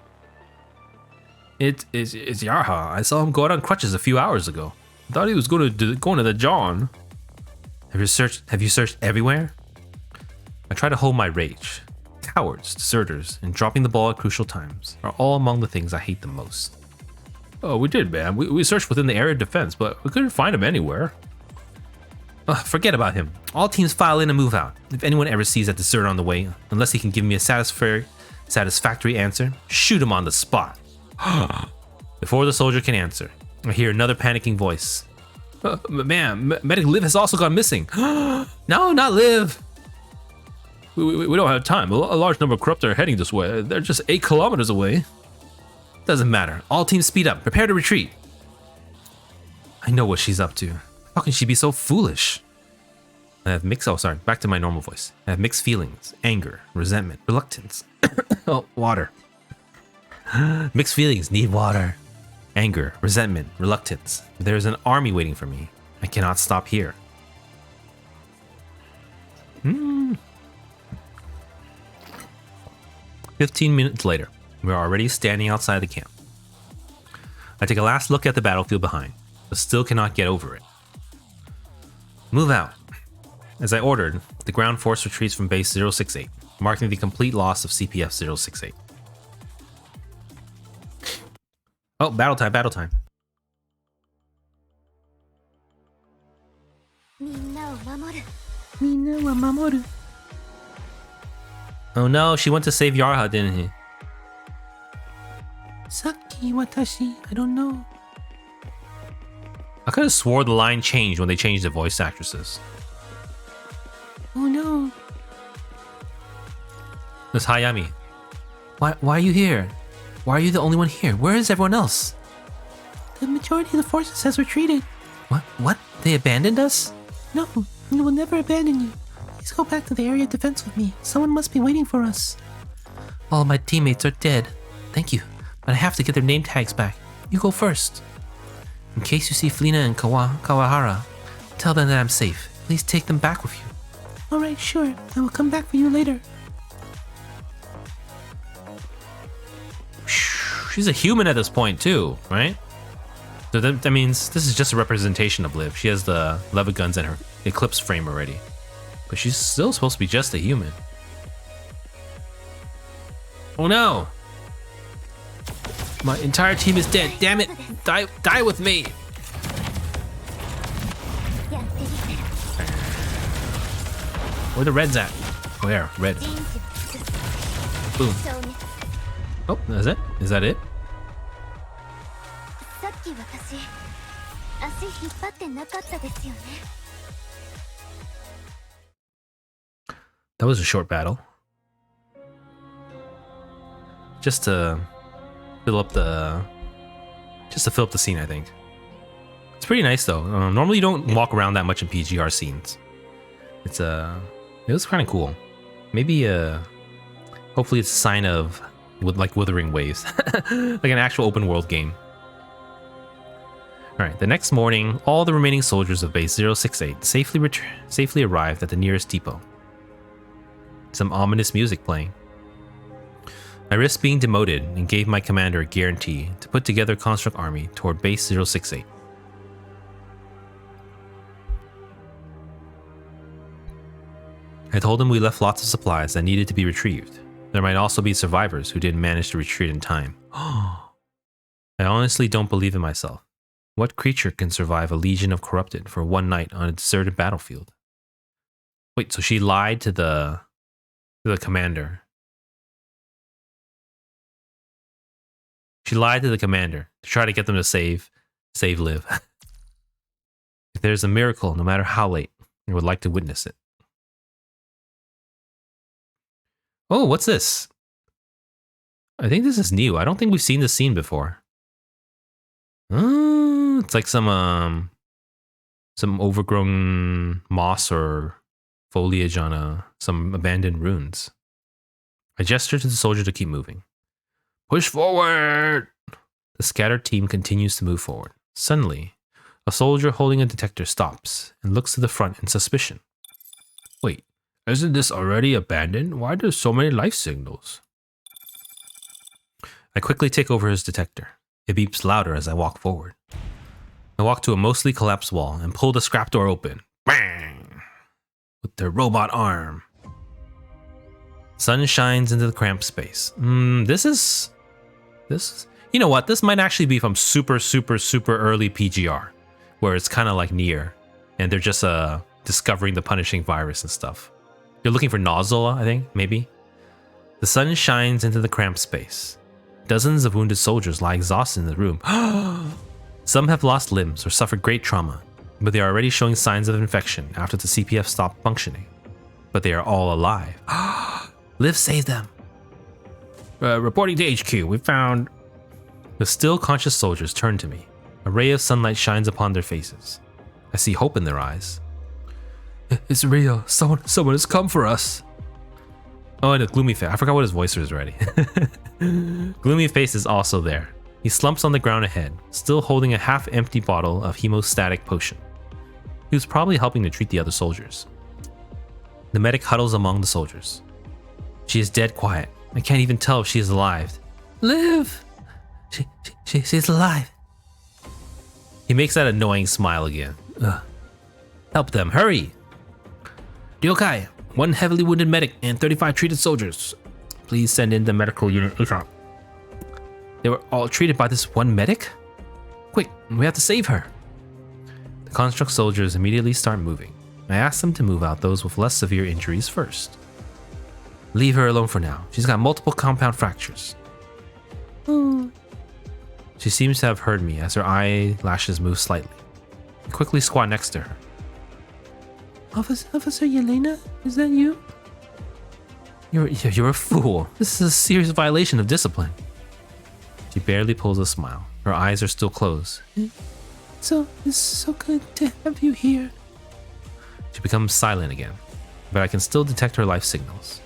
It's Yarha. I saw him go out on crutches a few hours ago. I thought he was going to the John. Have you searched everywhere? I try to hold my rage. Cowards, deserters, and dropping the ball at crucial times are all among the things I hate the most. Oh, we did, man. We searched within the area of defense, but we couldn't find him anywhere. Forget about him. All teams file in and move out. If anyone ever sees that deserter on the way, unless he can give me a satisfactory answer, shoot him on the spot. Before the soldier can answer, I hear another panicking voice. Man, Medic Liv has also gone missing. No, not Liv. We don't have time. A large number of corrupt are heading this way. They're just 8 kilometers away. Doesn't matter. All teams speed up. Prepare to retreat. I know what she's up to. How can she be so foolish? I have mixed... Oh, sorry. Back to my normal voice. I have mixed feelings. Anger, resentment, reluctance. Oh, water. Mixed feelings. Need water. Anger, resentment, reluctance. There is an army waiting for me. I cannot stop here. 15 minutes later, we are already standing outside the camp. I take a last look at the battlefield behind, but still cannot get over it. Move out. As I ordered, the ground force retreats from base 068, marking the complete loss of CPF 068. Oh, battle time, battle time. Mina wa mamoru. Oh no, she went to save Yarha, didn't he? Saki watashi. I don't know. I could have swore the line changed when they changed the voice actresses. Oh no. It's Hayami. Why are you here? Why are you the only one here? Where is everyone else? The majority of the forces has retreated. What? They abandoned us? No, we will never abandon you. Please go back to the area of defense with me. Someone must be waiting for us. All my teammates are dead. Thank you, but I have to get their name tags back. You go first. In case you see Felina and Kawahara, tell them that I'm safe. Please take them back with you. Alright, sure. I will come back for you later. She's a human at this point too, right? So that means this is just a representation of Liv. She has the lever guns in her Eclipse frame already. But she's still supposed to be just a human. Oh no! My entire team is dead. Damn it! Die with me! Where the reds at? Where? Red. Boom. Oh, that's it? Is that it? That was a short battle. Just to fill up the scene, I think. It's pretty nice though. Normally you don't walk around that much in PGR scenes. It was kind of cool. Maybe hopefully it's a sign of Withering Waves, like an actual open world game. All right. The next morning, all the remaining soldiers of Base 068 safely arrived at the nearest depot. Some ominous music playing. I risked being demoted and gave my commander a guarantee to put together a construct army toward Base 068. I told him we left lots of supplies that needed to be retrieved. There might also be survivors who didn't manage to retreat in time. I honestly don't believe in myself. What creature can survive a legion of corrupted for one night on a deserted battlefield? Wait, so she lied to the commander. She lied to the commander to try to get them to save Liv. If there's a miracle, no matter how late, I would like to witness it. Oh, what's this? I think this is new. I don't think we've seen this scene before. It's like some overgrown moss or foliage on some abandoned ruins. I gestured to the soldier to keep moving. Push forward! The scattered team continues to move forward. Suddenly, a soldier holding a detector stops and looks to the front in suspicion. Wait, isn't this already abandoned? Why are there so many life signals? I quickly take over his detector. It beeps louder as I walk forward. I walk to a mostly collapsed wall and pull the scrap door open. Bang! With their robot arm. Sun shines into the cramped space. This is... You know what? This might actually be from super early PGR. Where it's kind of like near. And they're just discovering the punishing virus and stuff. You're looking for Nozola, I think, maybe? The sun shines into the cramped space. Dozens of wounded soldiers lie exhausted in the room. Some have lost limbs or suffered great trauma, but they are already showing signs of infection after the CPF stopped functioning. But they are all alive. Liv saved them. Reporting to HQ, we found... The still conscious soldiers turn to me. A ray of sunlight shines upon their faces. I see hope in their eyes. It's real. Someone has come for us. Oh, and a gloomy face. I forgot what his voice was already. Gloomy face is also there. He slumps on the ground ahead, still holding a half-empty bottle of hemostatic potion. He was probably helping to treat the other soldiers. The medic huddles among the soldiers. She is dead quiet. I can't even tell if she is alive. Liv! She's alive. He makes that annoying smile again. Ugh. Help them, hurry! Ryokai, 1 heavily wounded medic and 35 treated soldiers. Please send in the medical unit ASAP. They were all treated by this one medic? Quick, we have to save her. The construct soldiers immediately start moving. I asked them to move out those with less severe injuries first. Leave her alone for now. She's got multiple compound fractures. Oh, She seems to have heard me as her eyelashes move slightly. I quickly squat next to her. Officer Yelena, is that you? You're a fool. This is a serious violation of discipline. She barely pulls a smile. Her eyes are still closed. So, it's so good to have you here. She becomes silent again, but I can still detect her life signals.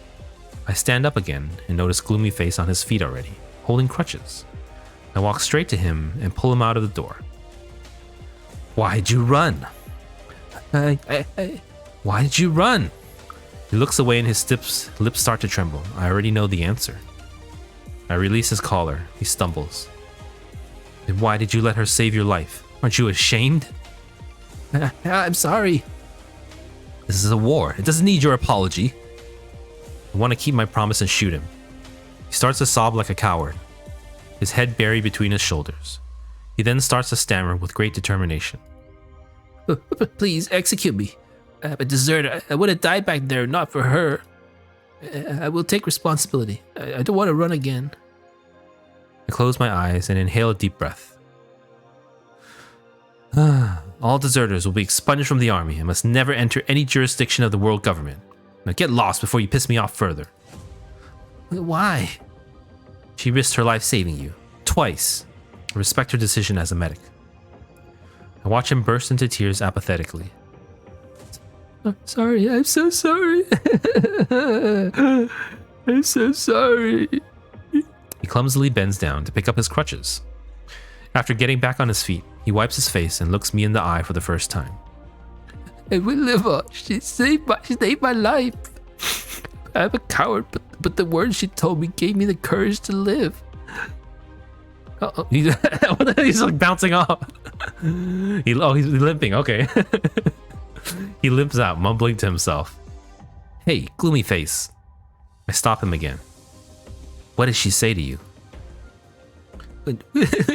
I stand up again and notice Gloomy Face on his feet already, holding crutches. I walk straight to him and pull him out of the door. Why'd you run? Why did you run? He looks away and his lips start to tremble. I already know the answer. I release his collar. He stumbles. Then why did you let her save your life? Aren't you ashamed? I'm sorry. This is a war. It doesn't need your apology. I want to keep my promise and shoot him. He starts to sob like a coward, his head buried between his shoulders. He then starts to stammer with great determination. Please, execute me. I'm a deserter. I would have died back there, not for her. I will take responsibility. I don't want to run again. I close my eyes and inhale a deep breath. All deserters will be expunged from the army and must never enter any jurisdiction of the world government. Now get lost before you piss me off further. Why? She risked her life saving you. Twice. I respect her decision as a medic. I watch him burst into tears apathetically. Sorry, I'm so sorry. I'm so sorry. He clumsily bends down to pick up his crutches. After getting back on his feet, he wipes his face and looks me in the eye for the first time. I will live on. She saved my life. I'm a coward, but the words she told me gave me the courage to live. He's like bouncing off. He's limping. Okay. He limps out, mumbling to himself. Hey, Gloomy Face. I stop him again. What did she say to you?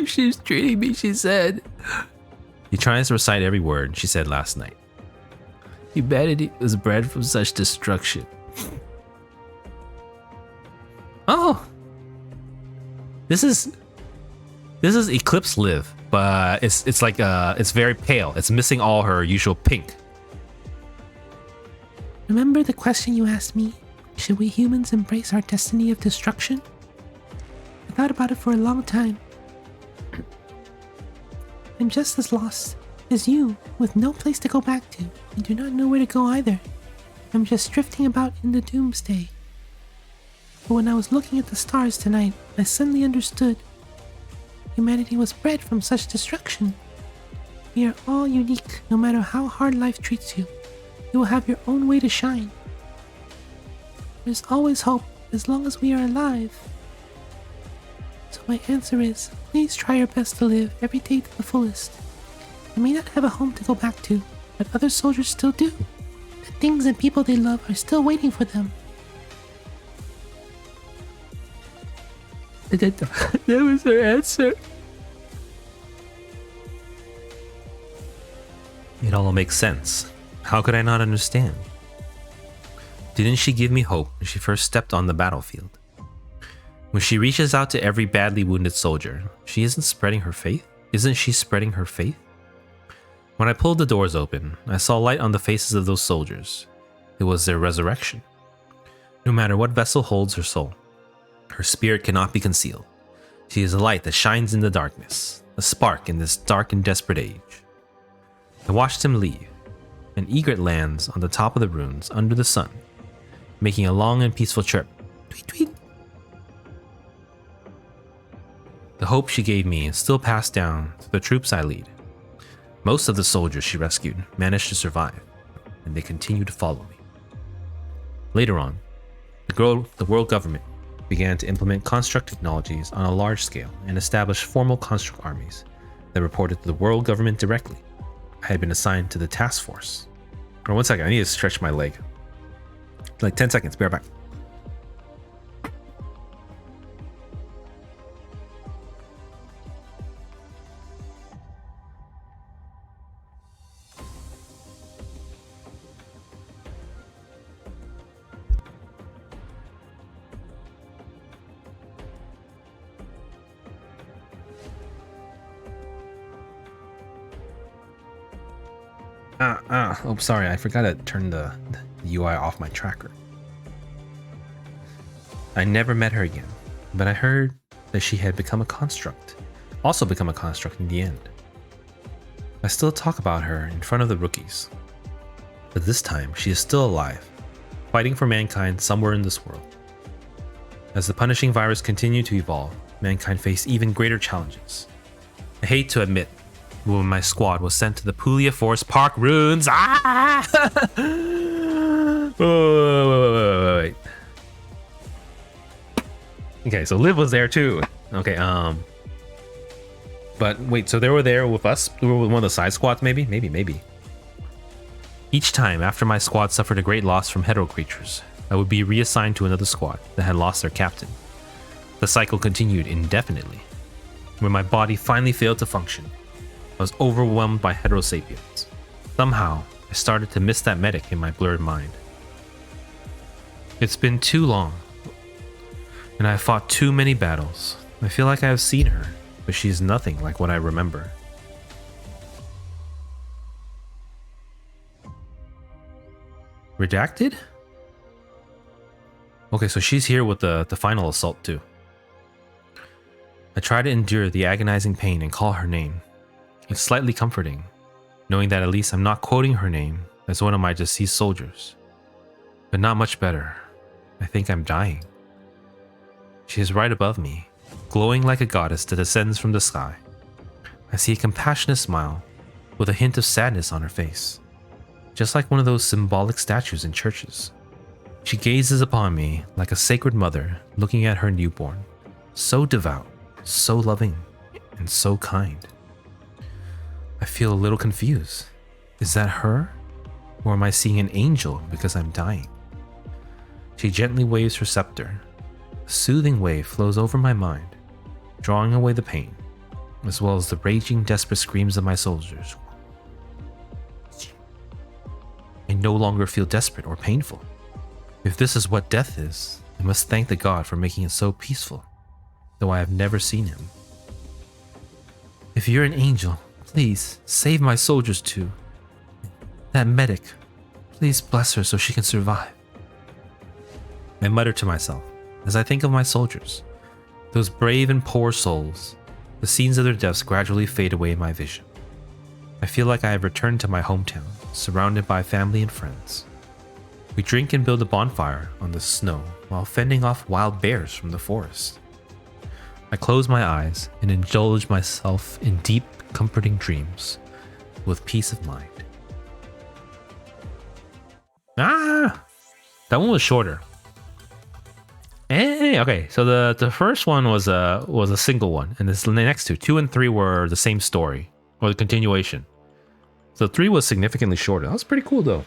She's treating me, she said. He tries to recite every word she said last night. Humanity was bred from such destruction. Oh! This is Eclipse Liv, but it's like it's very pale. It's missing all her usual pink. Remember the question you asked me? Should we humans embrace our destiny of destruction? I thought about it for a long time. I'm just as lost as you, with no place to go back to. I do not know where to go either. I'm just drifting about in the doomsday. But when I was looking at the stars tonight, I suddenly understood. Humanity was bred from such destruction. We are all unique, no matter how hard life treats you. You will have your own way to shine. There's always hope as long as we are alive. So my answer is, please try your best to live every day to the fullest. I may not have a home to go back to, but other soldiers still do. The things and people they love are still waiting for them. That was her answer. It all makes sense. How could I not understand? Didn't she give me hope when she first stepped on the battlefield? When she reaches out to every badly wounded soldier, she isn't spreading her faith? Isn't she spreading her faith? When I pulled the doors open, I saw light on the faces of those soldiers. It was their resurrection. No matter what vessel holds her soul, her spirit cannot be concealed. She is a light that shines in the darkness, a spark in this dark and desperate age. I watched him leave. An egret lands on the top of the ruins under the sun, making a long and peaceful trip. Tweet, tweet. The hope she gave me is still passed down to the troops I lead. Most of the soldiers she rescued managed to survive, and they continue to follow me. Later on, the world government began to implement construct technologies on a large scale and establish formal construct armies that reported to the world government directly. I had been assigned to the task force. Oh, 1 second, I need to stretch my leg. Like 10 seconds, be right back. Oh, sorry, I forgot to turn the UI off my tracker. I never met her again, but I heard that she had become a construct. Also become a construct in the end. I still talk about her in front of the rookies. But this time, she is still alive, fighting for mankind somewhere in this world. As the punishing virus continued to evolve, mankind faced even greater challenges. I hate to admit, when my squad was sent to the Puglia Forest Park ruins. Wait. Okay, so Liv was there too. Okay, but wait, so they were there with us? We were with one of the side squads, maybe? Maybe. Each time after my squad suffered a great loss from hetero creatures, I would be reassigned to another squad that had lost their captain. The cycle continued indefinitely. When my body finally failed to function, I was overwhelmed by heterosapiens. Somehow, I started to miss that medic in my blurred mind. It's been too long, and I have fought too many battles. I feel like I have seen her, but she is nothing like what I remember. Redacted? Okay, so she's here with the final assault too. I try to endure the agonizing pain and call her name. It's slightly comforting, knowing that at least I'm not quoting her name as one of my deceased soldiers. But not much better. I think I'm dying. She is right above me, glowing like a goddess that descends from the sky. I see a compassionate smile with a hint of sadness on her face, just like one of those symbolic statues in churches. She gazes upon me like a sacred mother looking at her newborn, so devout, so loving, and so kind. I feel a little confused. Is that her? Or am I seeing an angel because I'm dying? She gently waves her scepter. A soothing wave flows over my mind, drawing away the pain, as well as the raging, desperate screams of my soldiers. I no longer feel desperate or painful. If this is what death is, I must thank the god for making it so peaceful, though I have never seen him. If you're an angel, please save my soldiers too. That medic, please bless her so she can survive. I mutter to myself as I think of my soldiers, those brave and poor souls. The scenes of their deaths gradually fade away in my vision. I feel like I have returned to my hometown, surrounded by family and friends. We drink and build a bonfire on the snow while fending off wild bears from the forest. I close my eyes and indulge myself in deep, comforting dreams with peace of mind. That one was shorter. Hey, okay, so the first one was a single one, and the next two and 3 were the same story or the continuation. So 3 was significantly shorter. That was pretty cool though.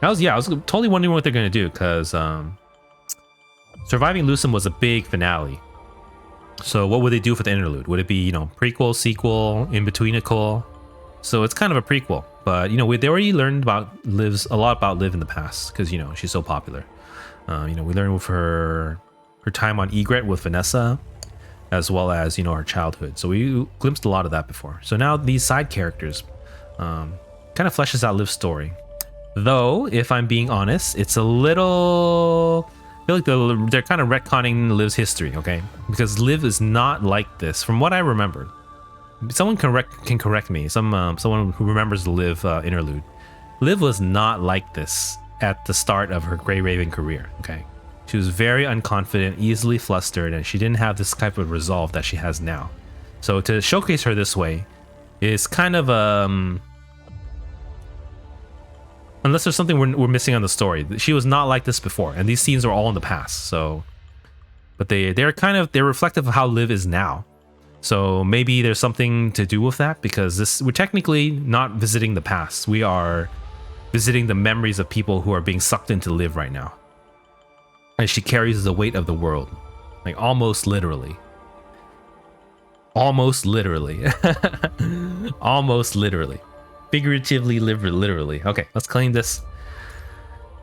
I was totally wondering what they're gonna do because Surviving Lucem was a big finale. So what would they do for the interlude? Would it be, prequel, sequel, in between a call? So it's kind of a prequel, but they already learned about a lot about Liv in the past because she's so popular. We learned with her time on Egret with Vanessa, as well as her childhood. So we glimpsed a lot of that before. So now these side characters kind of fleshes out Liv's story. Though, if I'm being honest, it's a little... I feel like they're kind of retconning Liv's history, okay? Because Liv is not like this, from what I remember. Someone can correct me. Someone who remembers the Liv interlude. Liv was not like this at the start of her Grey Raven career, okay? She was very unconfident, easily flustered, and she didn't have this type of resolve that she has now. So to showcase her this way is kind of unless there's something we're missing on the story. She was not like this before, and these scenes are all in the past. So, but they're reflective of how Liv is now. So maybe there's something to do with that because we're technically not visiting the past. We are visiting the memories of people who are being sucked into Liv right now. And she carries the weight of the world, like almost literally. Almost literally. Almost literally. Figuratively, literally. Okay, let's claim this.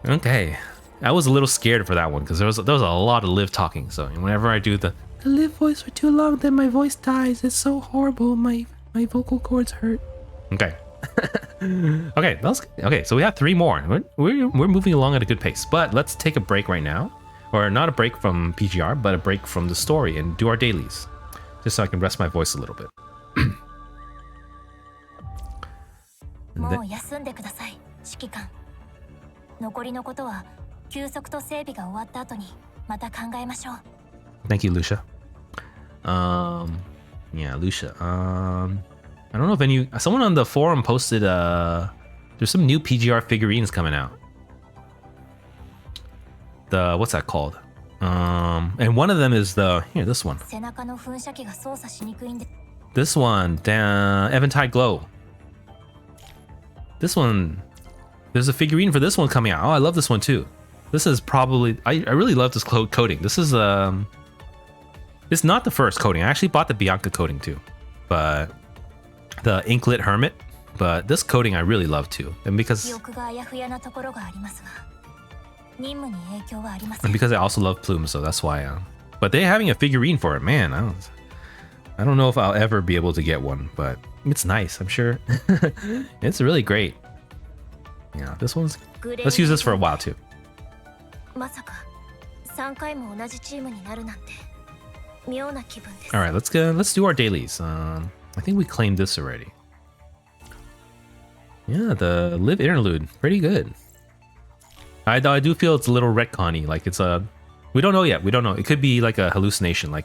Okay, I was a little scared for that one because there was a lot of Liv talking. So whenever I do the Liv voice for too long, then my voice dies. It's so horrible. My vocal cords hurt. Okay, Okay, that's okay. So we have 3 more. We're moving along at a good pace. But let's take a break right now, or not a break from PGR, but a break from the story and do our dailies, just so I can rest my voice a little bit. And then- もう休んでください、指揮官。残りのことは休息と整備が終わった後にまた考えましょう。Thank you, Lucia. Yeah, Lucia. I don't know if someone on the forum posted there's some new PGR figurines coming out. What's that called? And one of them is this one. 背中の噴射機が操作しにくいんで。This one, Eventide Glow. This one, there's a figurine for this one coming out. Oh, I love this one too. This is probably, I really love this coating. This is it's not the first coating. I actually bought the Bianca coating too, but the Inklet Hermit. But this coating I really love too, and because I also love Plume, so that's why. But they're having a figurine for it, man. I don't know if I'll ever be able to get one, but it's nice. I'm sure it's really great. Yeah, this one's. Let's use this for a while too. All right, let's go. Let's do our dailies. I think we claimed this already. Yeah, the Liv Interlude, pretty good. I do feel it's a little retconny, like it's a. We don't know yet. We don't know. It could be like a hallucination, or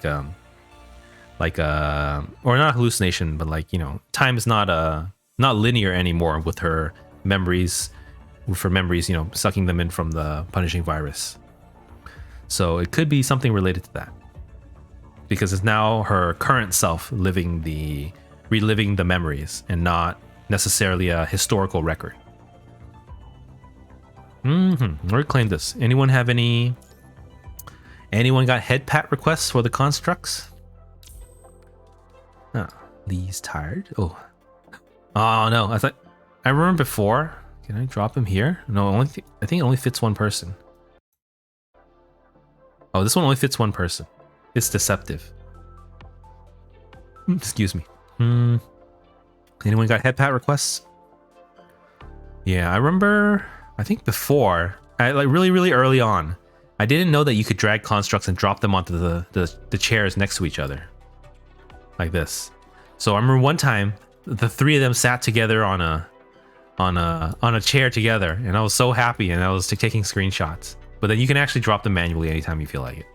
not a hallucination, but like, you know, time is not linear anymore with her memories, you know, sucking them in from the punishing virus. So it could be something related to that, because it's now her current self reliving the memories and not necessarily a historical record. We'll claim this. Anyone got head pat requests for the constructs? Lee's tired. Oh no, I remember before. Can I drop him here? No, I think it only fits one person. Oh, this one only fits one person. It's deceptive. Excuse me. Anyone got head pat requests? Yeah, I remember. I think before, like really early on, I didn't know that you could drag constructs and drop them onto the chairs next to each other, like this. So I remember one time the 3 of them sat together on a chair together, and I was so happy, and I was taking screenshots. But then you can actually drop them manually anytime you feel like it.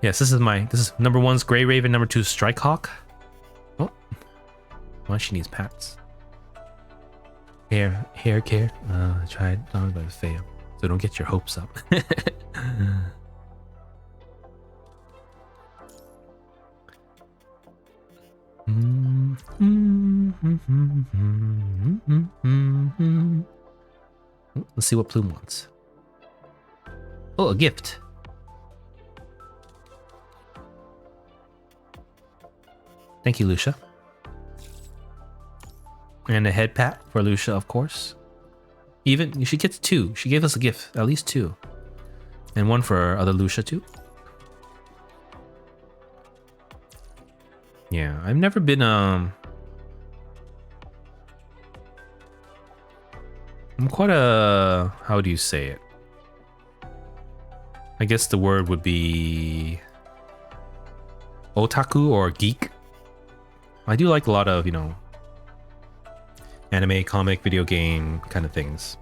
Yes, this is number 1's Grey Raven, number 2's Strike Hawk. Oh, well, she needs pats. Hair care. I tried, but it failed. So don't get your hopes up. Let's see what Plume wants. Oh, a gift. Thank you, Lucia. And a head pat for Lucia, of course. Even she gets 2. She gave us a gift, at least 2, and 1 for other Lucia too. Yeah, I've never been I'm quite a, how do you say it? I guess the word would be otaku or geek. I do like a lot of, you know, anime, comic, video game kind of things.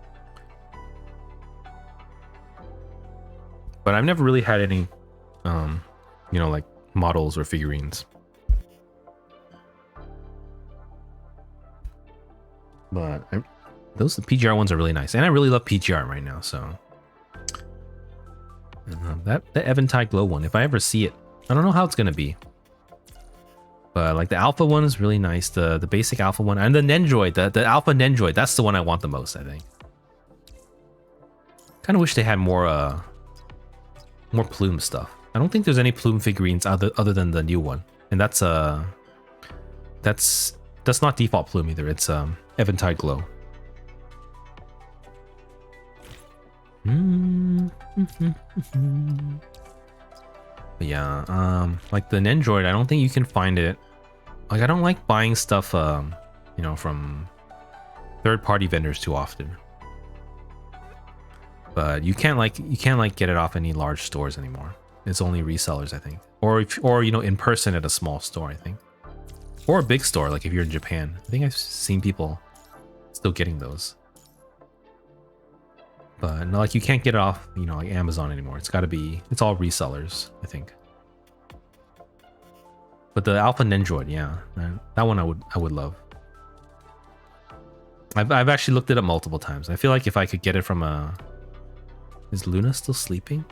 But I've never really had any, you know, like models or figurines. But those PGR ones are really nice, and I really love PGR right now. So that Eventide Glow one, if I ever see it, I don't know how it's gonna be. But like the alpha one is really nice, the basic alpha one, and the Nendroid, the alpha Nendroid, that's the one I want the most, I think. Kind of wish they had more Plume stuff. I don't think there's any Plume figurines other than the new one, and that's not default Plume either. It's Eventide Glow. But yeah, like the Nendroid, I don't think you can find it like I don't like buying stuff you know, from third-party vendors too often. But you can't get it off any large stores anymore. It's only resellers, I think. Or you know, in person at a small store, I think. Or a big store, like if you're in Japan. I think I've seen people still getting those. But no, like you can't get it off, you know, like Amazon anymore. It's all resellers, I think. But the Alpha Nendroid, yeah, that one I would love. I've actually looked it up multiple times. I feel like if I could get it from a... Is Luna still sleeping?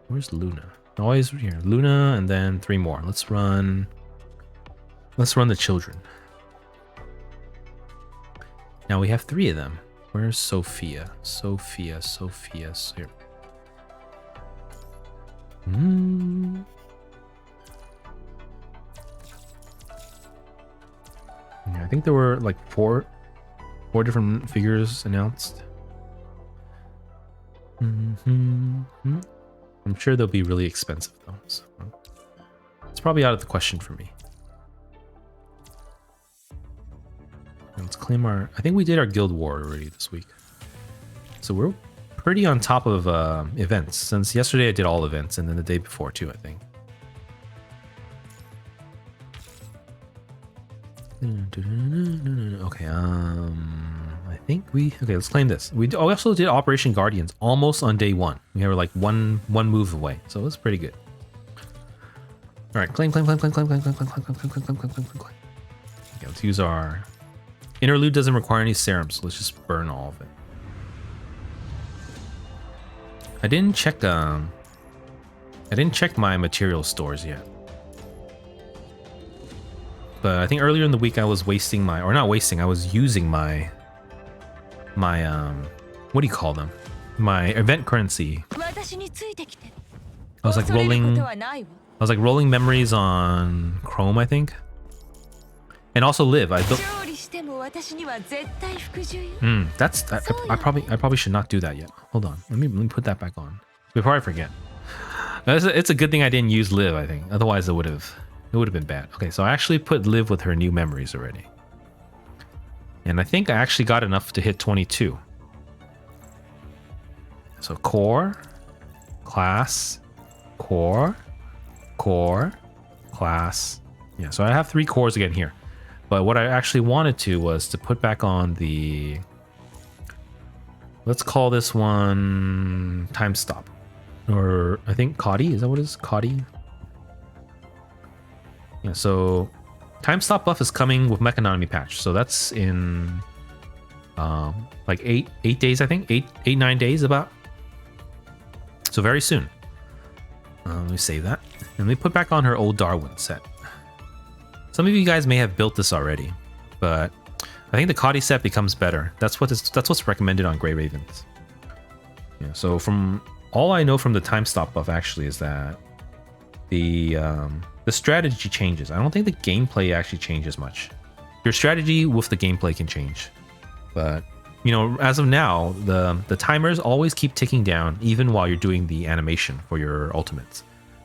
Where's Luna? Always here. Luna and then 3 more. Let's run the children. Now we have 3 of them. Where's Sophia? Sophia. Here. Yeah, I think there were like four different figures announced. I'm sure they'll be really expensive though, so it's probably out of the question for me. Let's claim our... I think we did our guild war already this week, so we're pretty on top of events, since yesterday I did all events and then the day before too, I think. Okay, I think let's claim this. We also did Operation Guardians almost on day 1. We were like one move away, so it was pretty good. All right, claim. Okay, let's use our... Interlude doesn't require any serums, so let's just burn all of it. I didn't check my material stores yet. But I think earlier in the week I was wasting my... Or not wasting, I was using my what do you call them? My event currency. I was like rolling memories on Chrome, I think. And also Liv. I built... I probably should not do that yet. Hold on. Let me put that back on before I forget. It's a good thing I didn't use Liv, I think. Otherwise it would have been bad. Okay, so I actually put Liv with her new memories already. And I think I actually got enough to hit 22. So core, class, core, class. Yeah, so I have 3 cores again here. But what I actually wanted was to put back on the... Let's call this one time stop. Or I think Coddy, is that what it is? Coddy? Yeah, so time stop buff is coming with Mechonomy patch. So that's in like 8 days, I think. 9 days about. So very soon. Let me save that. And let me put back on her old Darwin set. Some of you guys may have built this already, but I think the Coddy set becomes better. That's what's recommended on Grey Ravens. Yeah, so from all I know from the time stop buff actually is that the strategy changes. I don't think the gameplay actually changes much. Your strategy with the gameplay can change, but you know, as of now, the timers always keep ticking down even while you're doing the animation for your ultimates.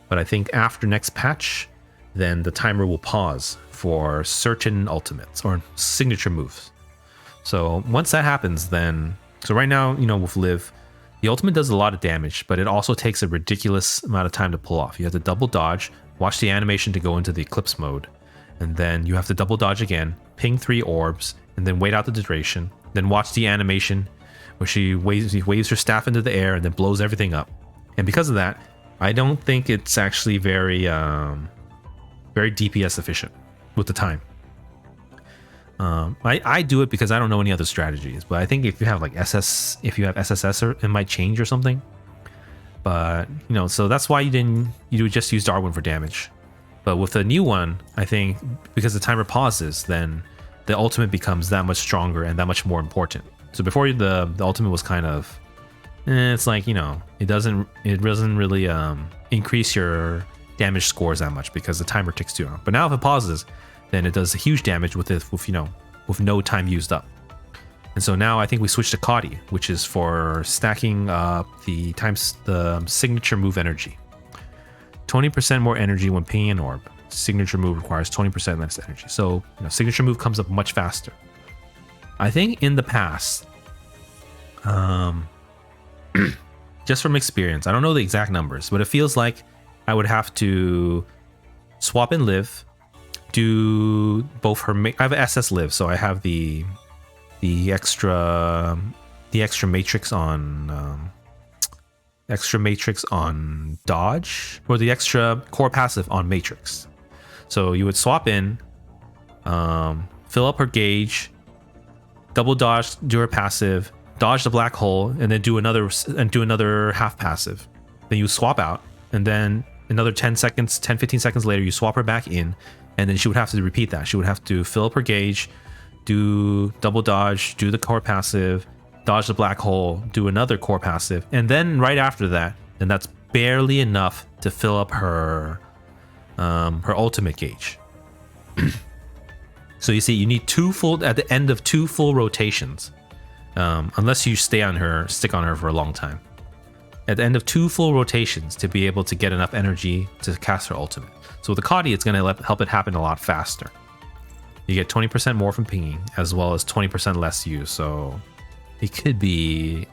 But I think after next patch, then the timer will pause for certain ultimates or signature moves. So once that happens, then... So right now, you know, with Liv, the ultimate does a lot of damage, but it also takes a ridiculous amount of time to pull off. You have to double dodge, watch the animation to go into the eclipse mode, and then you have to double dodge again, ping 3 orbs, and then wait out the duration, then watch the animation where she waves her staff into the air and then blows everything up. And because of that, I don't think it's actually very DPS efficient with the time. I do it because I don't know any other strategies, but I think if you have like SSS, it might change or something. But you know, so that's why you just use Darwin for damage. But with the new one, I think because the timer pauses, then the ultimate becomes that much stronger and that much more important. So before the ultimate was kind of, it's like, you know, it doesn't really increase your damage scores that much because the timer ticks too long. But now if it pauses, then it does huge damage with no time used up. And so now I think we switch to Coddy, which is for stacking up the signature move energy. 20% more energy when pinging an orb. signature move requires 20% less energy. So, signature move comes up much faster. I think in the past, just from experience, I don't know the exact numbers, but it feels like I would have to swap in Liv, do both her. I have SS Liv, so I have the extra matrix on dodge, or the extra core passive on matrix. So you would swap in, fill up her gauge, double dodge, do her passive, dodge the black hole, and then do another half passive. Then you swap out, and then another 15 seconds later, you swap her back in, and then she would have to repeat that. She would have to fill up her gauge, do double dodge, do the core passive, dodge the black hole, do another core passive, and then right after that, and that's barely enough to fill up her ultimate gauge. So you see, you need at the end of 2 full rotations, unless you stick on her for a long time. At the end of 2 full rotations to be able to get enough energy to cast her ultimate. So with the Kadi, it's going to help it happen a lot faster. You get 20% more from pinging, as well as 20% less use. So it could be,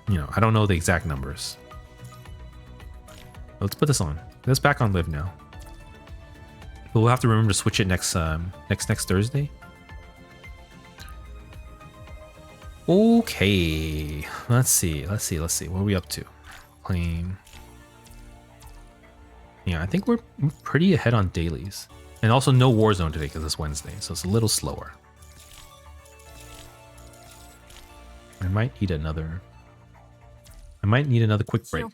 I don't know the exact numbers. Let's put this on. Let's back on Liv now. But we'll have to remember to switch it next Thursday. Okay, let's see. What are we up to? Playing. Yeah, I think we're pretty ahead on dailies. And also no Warzone today because it's Wednesday, so it's a little slower. I might need another quick break.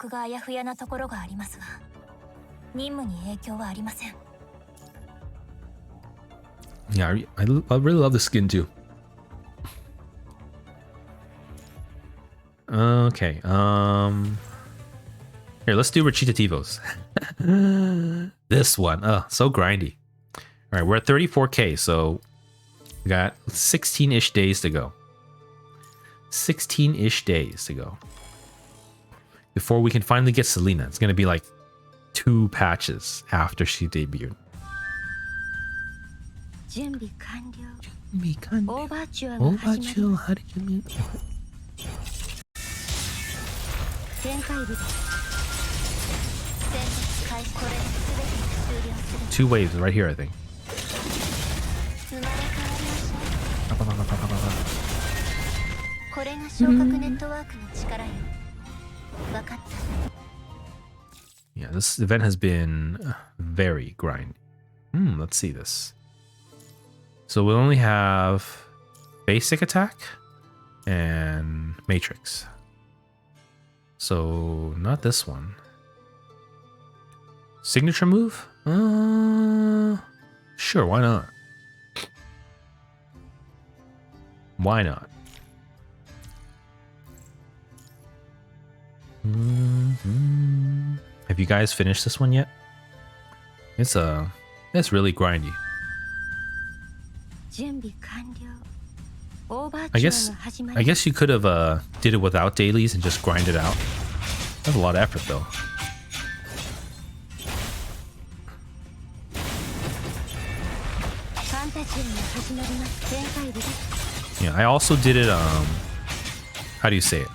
Yeah, I really love the skin too. Okay, here, let's do recitativos. This one, so grindy. All right, we're at 34k, so we got 16-ish days to go. 16-ish days to go before we can finally get Selena. It's gonna be like 2 patches after she debuted. Two waves right here, I think. Yeah, this event has been very grindy. Let's see this. So we'll only have basic attack and matrix. So not this one. Signature move? Sure, why not? Why not? Have you guys finished this one yet? It's really grindy. I guess you could have did it without dailies and just grind it out. That's a lot of effort though. Yeah, I also did it, how do you say it?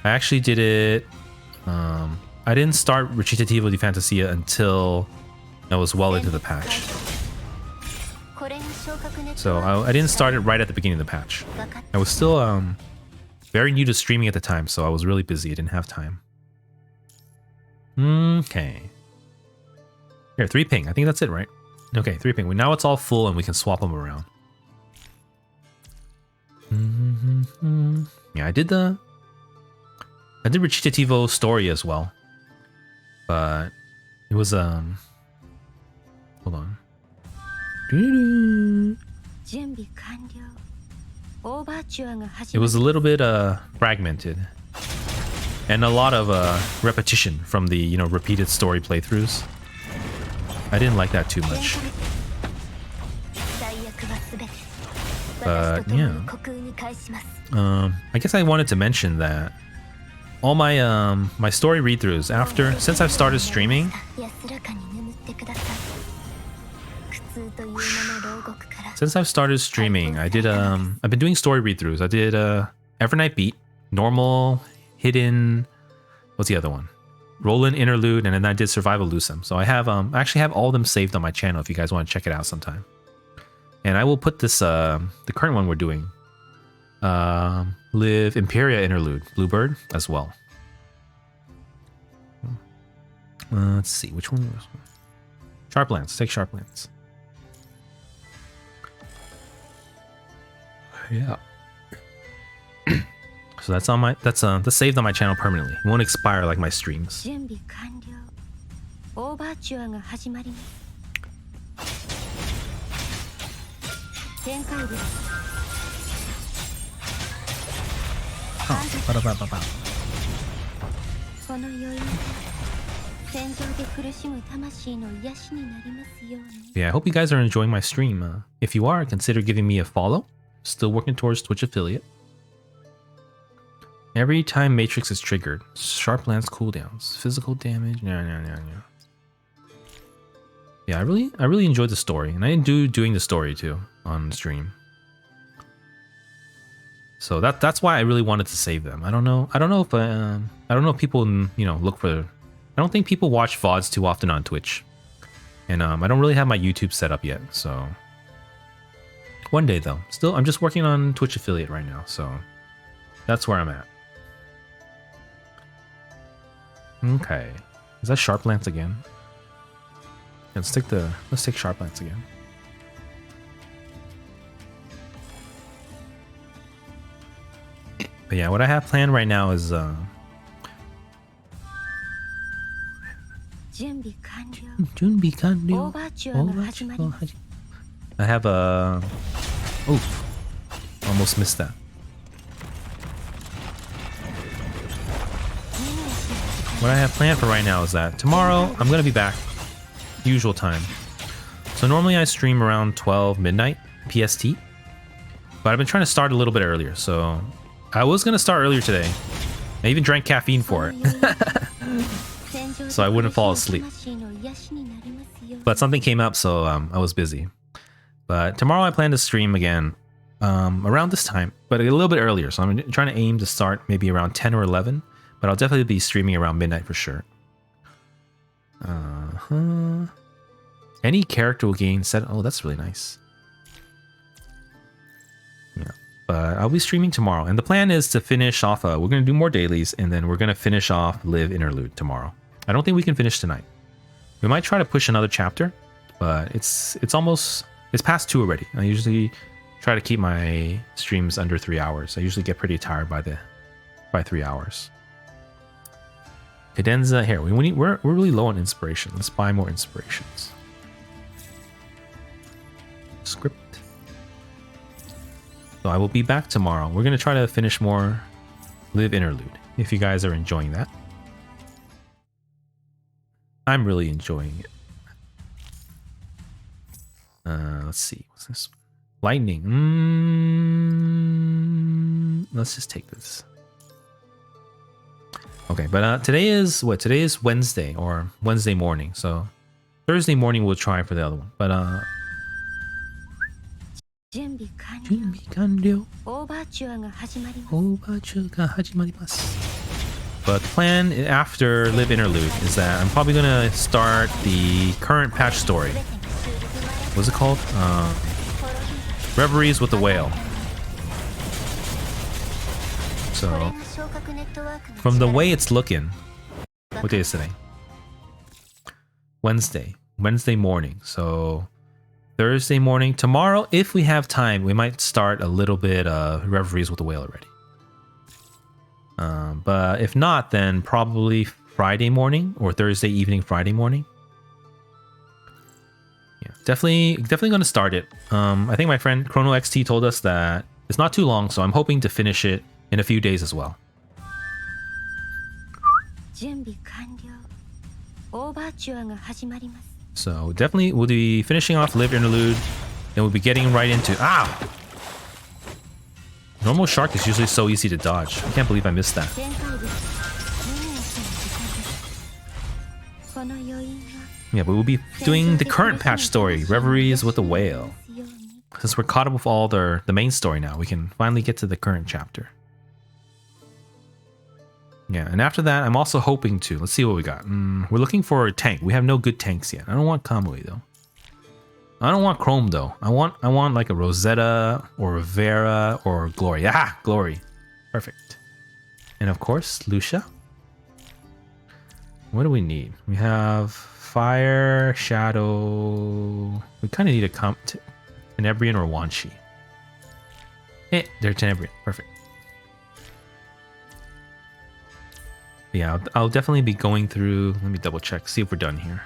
I actually did it, I didn't start Recitativo di Fantasia until I was well into the patch. So I didn't start it right at the beginning of the patch. I was still very new to streaming at the time, so I was really busy. I didn't have time. Okay. Here, 3 ping. I think that's it, right? Okay, 3 ping. Now it's all full and we can swap them around. Yeah, I did Recitativo story as well. But it was hold on. It was a little bit fragmented. And a lot of repetition from the, repeated story playthroughs. I didn't like that too much. But yeah. I guess I wanted to mention that all my my story read-throughs since I've started streaming, Since I've started streaming, I've been doing story read-throughs. I did Evernight Beat, normal, hidden, what's the other one? Roland Interlude, and then I did Survival Lucem. So I actually have all of them saved on my channel if you guys want to check it out sometime. And I will put this the current one we're doing, Liv Empyrea Interlude, Bluebird, as well. Let's see, which one was Sharplands. Let's take Sharplands. Yeah. So that's saved on my channel permanently. It won't expire like my streams. Yeah, I hope you guys are enjoying my stream. If you are, consider giving me a follow. Still working towards Twitch affiliate. Every time Matrix is triggered, Sharplands cooldowns, physical damage. Yeah, I really enjoyed the story, and I enjoyed doing the story too on stream. So that's why I really wanted to save them. I don't know if people look for. I don't think people watch VODs too often on Twitch, and I don't really have my YouTube set up yet. So one day though, I'm just working on Twitch affiliate right now, so that's where I'm at. Okay, is that Sharplands again? Let's take Sharplands again. But yeah, what I have planned right now is I have a oof, almost missed that. What I have planned for right now is that tomorrow I'm gonna be back usual time. So normally I stream around 12 midnight PST, but I've been trying to start a little bit earlier. So I was gonna start earlier today. I even drank caffeine for it, so I wouldn't fall asleep. But something came up, so I was busy. But tomorrow I plan to stream again around this time, but a little bit earlier. So I'm trying to aim to start maybe around 10 or 11. But I'll definitely be streaming around midnight for sure. Any character will gain set. Oh, that's really nice. Yeah, but I'll be streaming tomorrow, and the plan is to finish off. We're gonna do more dailies, and then we're gonna finish off Liv Interlude tomorrow. I don't think we can finish tonight. We might try to push another chapter, but it's past 2 already. I usually try to keep my streams under 3 hours. I usually get pretty tired by 3 hours. Cadenza here. We're really low on inspiration. Let's buy more inspirations. Script. So I will be back tomorrow. We're gonna try to finish more Liv Interlude. If you guys are enjoying that, I'm really enjoying it. Let's see. What's this? Lightning. Let's just take this. Okay, but today is what? Today is Wednesday or Wednesday morning. So Thursday morning we'll try for the other one. But but the plan after Liv Interlude is that I'm probably gonna start the current patch story. What's it called? Reveries with the Whale. So from the way it's looking, what day is today? Wednesday morning. So Thursday morning, tomorrow, if we have time, we might start a little bit of Reveries with the Whale already. But if not, then probably Friday morning or Thursday evening, Friday morning. Yeah, definitely gonna start it. I think my friend Chrono XT told us that it's not too long, so I'm hoping to finish it in a few days as well. So definitely we'll be finishing off Liv Interlude, and we'll be getting right into normal shark is usually so easy to dodge. I can't believe I missed that. Yeah, but we'll be doing the current patch story, Reveries with the Whale. Since we're caught up with all the main story now, we can finally get to the current chapter. Yeah, and after that, I'm also hoping to. Let's see what we got. We're looking for a tank. We have no good tanks yet. I don't want Kamui though. I don't want Chrome though. I want like a Rosetta or a Vera or Glory. Ah, Glory. Perfect. And of course, Lucia. What do we need? We have Fire, Shadow. We kind of need a Tenebrian or Wanshi. Hey, they're Tenebrian. Perfect. Yeah, I'll definitely be going through. Let me double check, see if we're done here.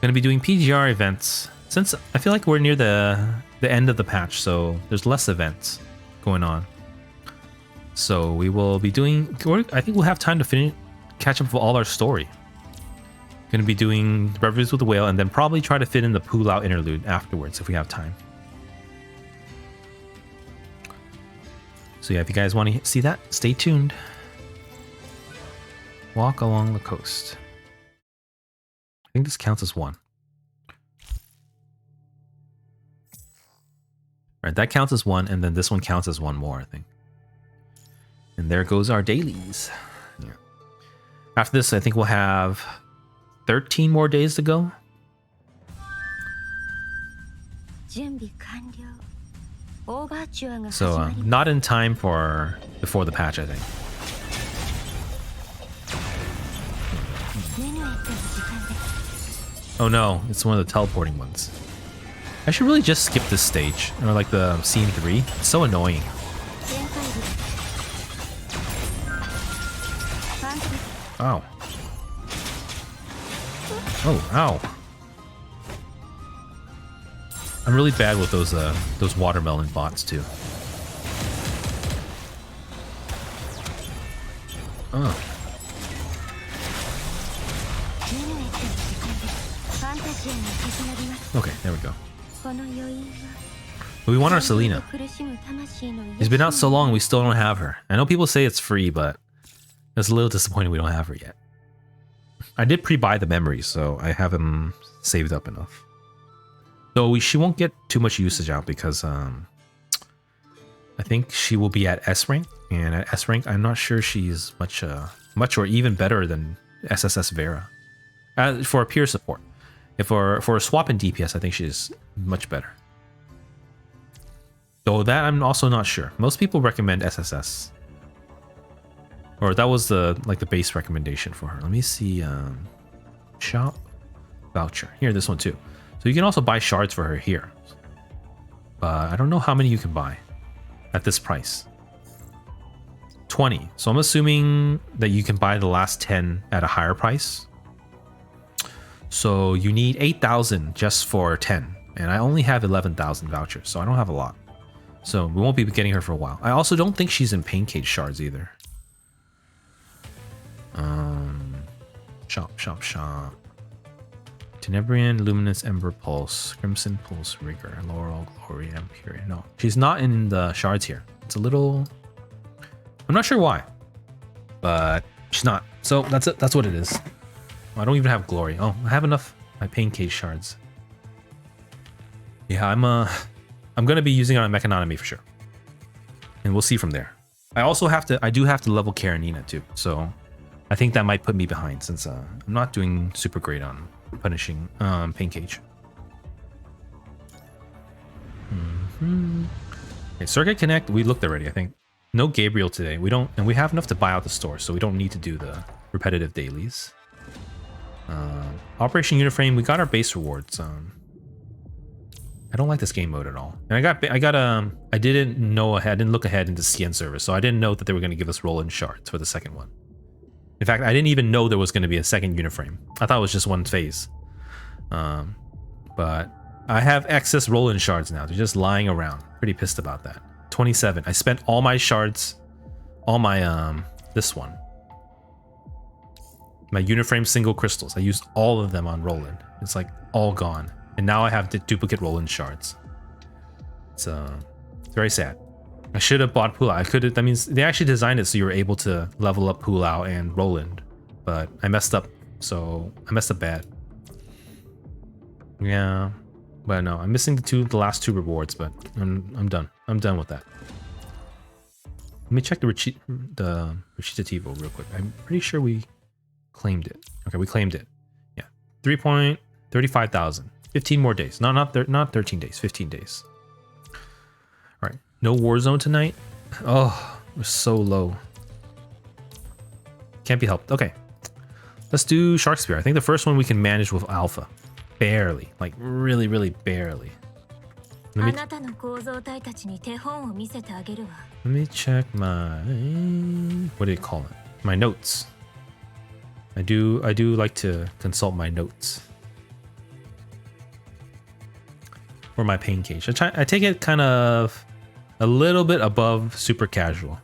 Going to be doing PGR events since I feel like we're near the end of the patch, so there's less events going on. So we will be doing. I think we'll have time to catch up with all our story. Going to be doing Reveries with the Whale, and then probably try to fit in the Pull Out Interlude afterwards if we have time. So yeah, if you guys want to see that, stay tuned. Walk along the coast. I think this counts as one. Alright, that counts as one, and then this one counts as one more, I think. And there goes our dailies. Yeah. After this, I think we'll have 13 more days to go. So, not in time for before the patch, I think. Oh no, it's one of the teleporting ones. I should really just skip this stage, or like the scene 3. It's so annoying. Ow. Oh, ow. I'm really bad with those watermelon bots too. Oh. Okay, there we go. We want our Selena. It's been out so long, we still don't have her. I know people say it's free, but it's a little disappointing we don't have her yet. I did pre-buy the memories, so I have them saved up enough. So she won't get too much usage out because I think she will be at S rank, and at S rank, I'm not sure she's much or even better than SSS Vera for a peer support. If for a swap in DPS, I think she's much better. Though that I'm also not sure. Most people recommend SSS, or that was the base recommendation for her. Let me see. Shop voucher here. This one too. So you can also buy shards for her here. But I don't know how many you can buy at this price. 20. So I'm assuming that you can buy the last 10 at a higher price. So you need 8,000 just for 10, and I only have 11,000 vouchers, so I don't have a lot. So we won't be getting her for a while. I also don't think she's in Pain Cage shards either. Shop. Tenebrian, Luminous, Ember Pulse, Crimson Pulse, Rigor, Laurel, Glory, Empyrea. No, she's not in the shards here. It's a little. I'm not sure why, but she's not. So that's it. That's what it is. I don't even have Glory. Oh, I have enough my Pain Cage shards. Yeah, I'm gonna be using it on Mechanonemy for sure, and we'll see from there. I do have to level Karenina too, so I think that might put me behind since I'm not doing super great on punishing Pain Cage. Okay, Circuit Connect, we looked already. I think no Gabriel today. We don't, and we have enough to buy out the store, so we don't need to do the repetitive dailies. Operation Uniframe, we got our base rewards. I don't like this game mode at all. And I didn't look ahead into CN service, so I didn't know that they were going to give us roll-in shards for the second one. In fact, I didn't even know there was going to be a second Uniframe. I thought it was just one phase. But I have excess roll-in shards now. They're just lying around. Pretty pissed about that. 27. I spent all my shards, all my this one. My Uniframe single crystals. I used all of them on roll-in. It's like all gone. And now I have the duplicate roll-in shards. It's very sad. I should have bought Pull Out. I could have. That means they actually designed it so you were able to level up Pull Out and roll-in. But I messed up so I messed up bad. Yeah, but no, I'm missing the last two rewards, but I'm done. I'm done with that. Let me check the recitativo real quick. I'm pretty sure we claimed it. Okay, we claimed it. Yeah, 3,35,000. 15 more days. Not 13 days. 15 days. All right. No Warzone tonight. Oh, we're so low. Can't be helped. Okay. Let's do Shark Spear. I think the first one we can manage with Alpha. Barely. Like really, really barely. Let me check my... What do you call it? My notes. I do like to consult my notes. Or my pain cage. I take it kind of a little bit above super casual.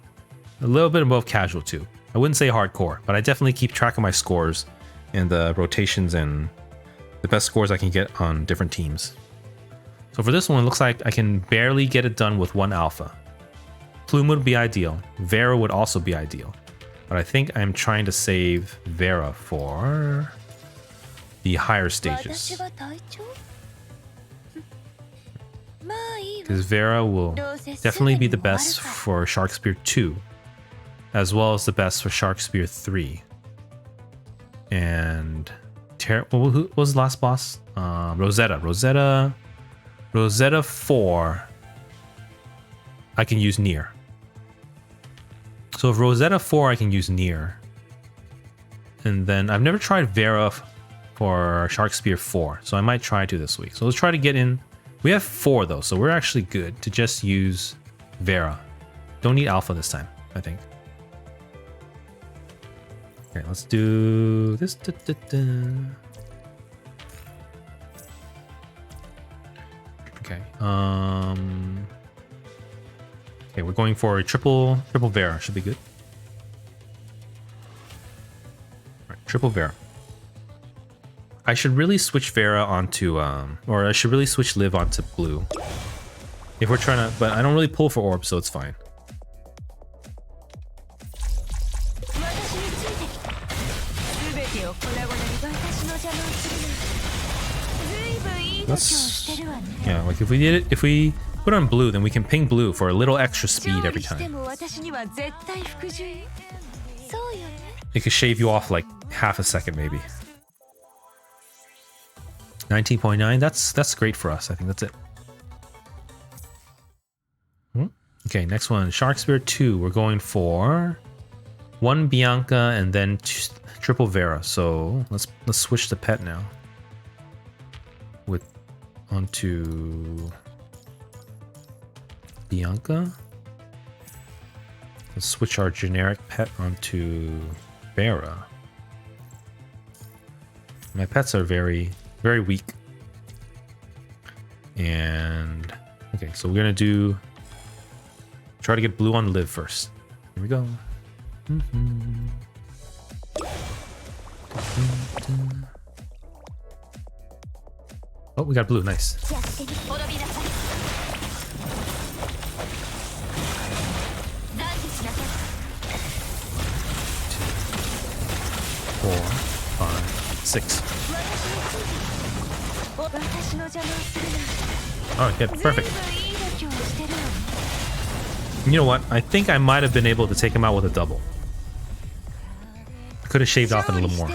A little bit above casual too. I wouldn't say hardcore, but I definitely keep track of my scores and the rotations and the best scores I can get on different teams. So for this one, it looks like I can barely get it done with one alpha. Plume would be ideal. Vera would also be ideal. But I think I'm trying to save Vera for the higher stages. Because Vera will definitely be the best for Shark Spear 2, as well as the best for Shark Spear 3. And who was the last boss? Rosetta 4 I can use Nier. So if Rosetta 4 I can use Nier. And then I've never tried Vera for Shark Spear 4, so I might try to this week. So let's try to get in. We have 4 though, so we're actually good to just use Vera. Don't need Alpha this time, I think. Okay, let's do this. Okay. Okay, we're going for a triple Vera. Should be good. All right, triple Vera. I should really switch Vera onto, or I should really switch Liv onto blue. If we're trying to, but I don't really pull for orbs, so it's fine. Let's, yeah, like if we put on blue, then we can ping blue for a little extra speed every time. It could shave you off like half a second maybe. 19.9, that's great for us. I think that's it. Okay, next one, Shark Spear 2. We're going for 1 Bianca and then triple Vera. So let's switch the pet now. Onto Bianca. Let's switch our generic pet onto Vera. My pets are very, very weak. And okay, so we're gonna try to get blue on Liv first. Here we go. Oh, we got blue. Nice. 4, 5, 6. Oh, yeah, perfect. You know what? I think I might have been able to take him out with a double. I could have shaved off it a little more.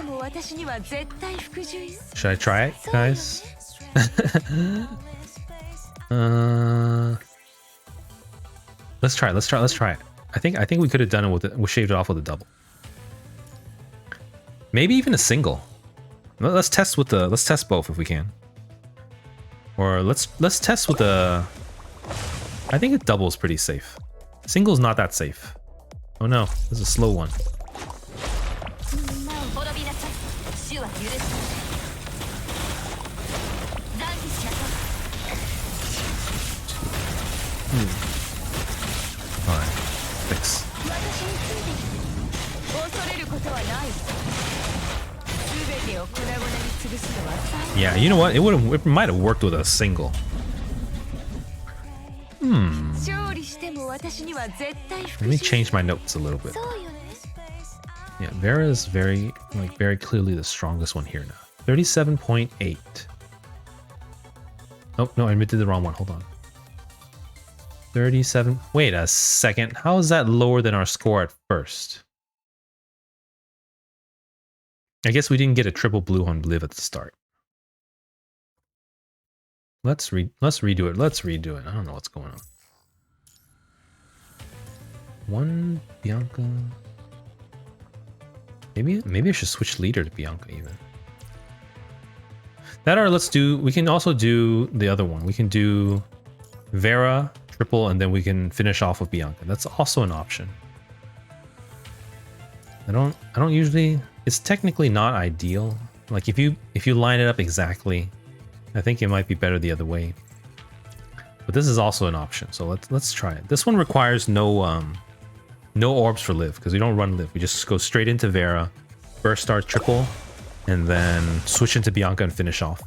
Should I try it, guys? Let's try it. I think we could have done it with we shaved it off with a double. Maybe even a single. Let's test both if we can. Or let's test with a... I think a double is pretty safe. Single's not that safe. Oh no, this is a slow one. Fine. 6. Yeah, you know what? It might have worked with a single. Let me change my notes a little bit. Yeah, Vera is very clearly the strongest one here now. 37.8. Oh, no, I admitted the wrong one. Hold on. 37. Wait a second. How is that lower than our score at first? I guess we didn't get a triple blue on Liv at the start. Let's redo it. Let's redo it. I don't know what's going on. One Bianca. Maybe I should switch leader to Bianca even. That or we can also do the other one. We can do Vera, triple, and then we can finish off with Bianca. That's also an option. I don't usually, it's technically not ideal. Like if you line it up exactly, I think it might be better the other way. But this is also an option, so let's try it. This one requires no orbs for Liv, because we don't run Liv. We just go straight into Vera, burst start triple, and then switch into Bianca and finish off.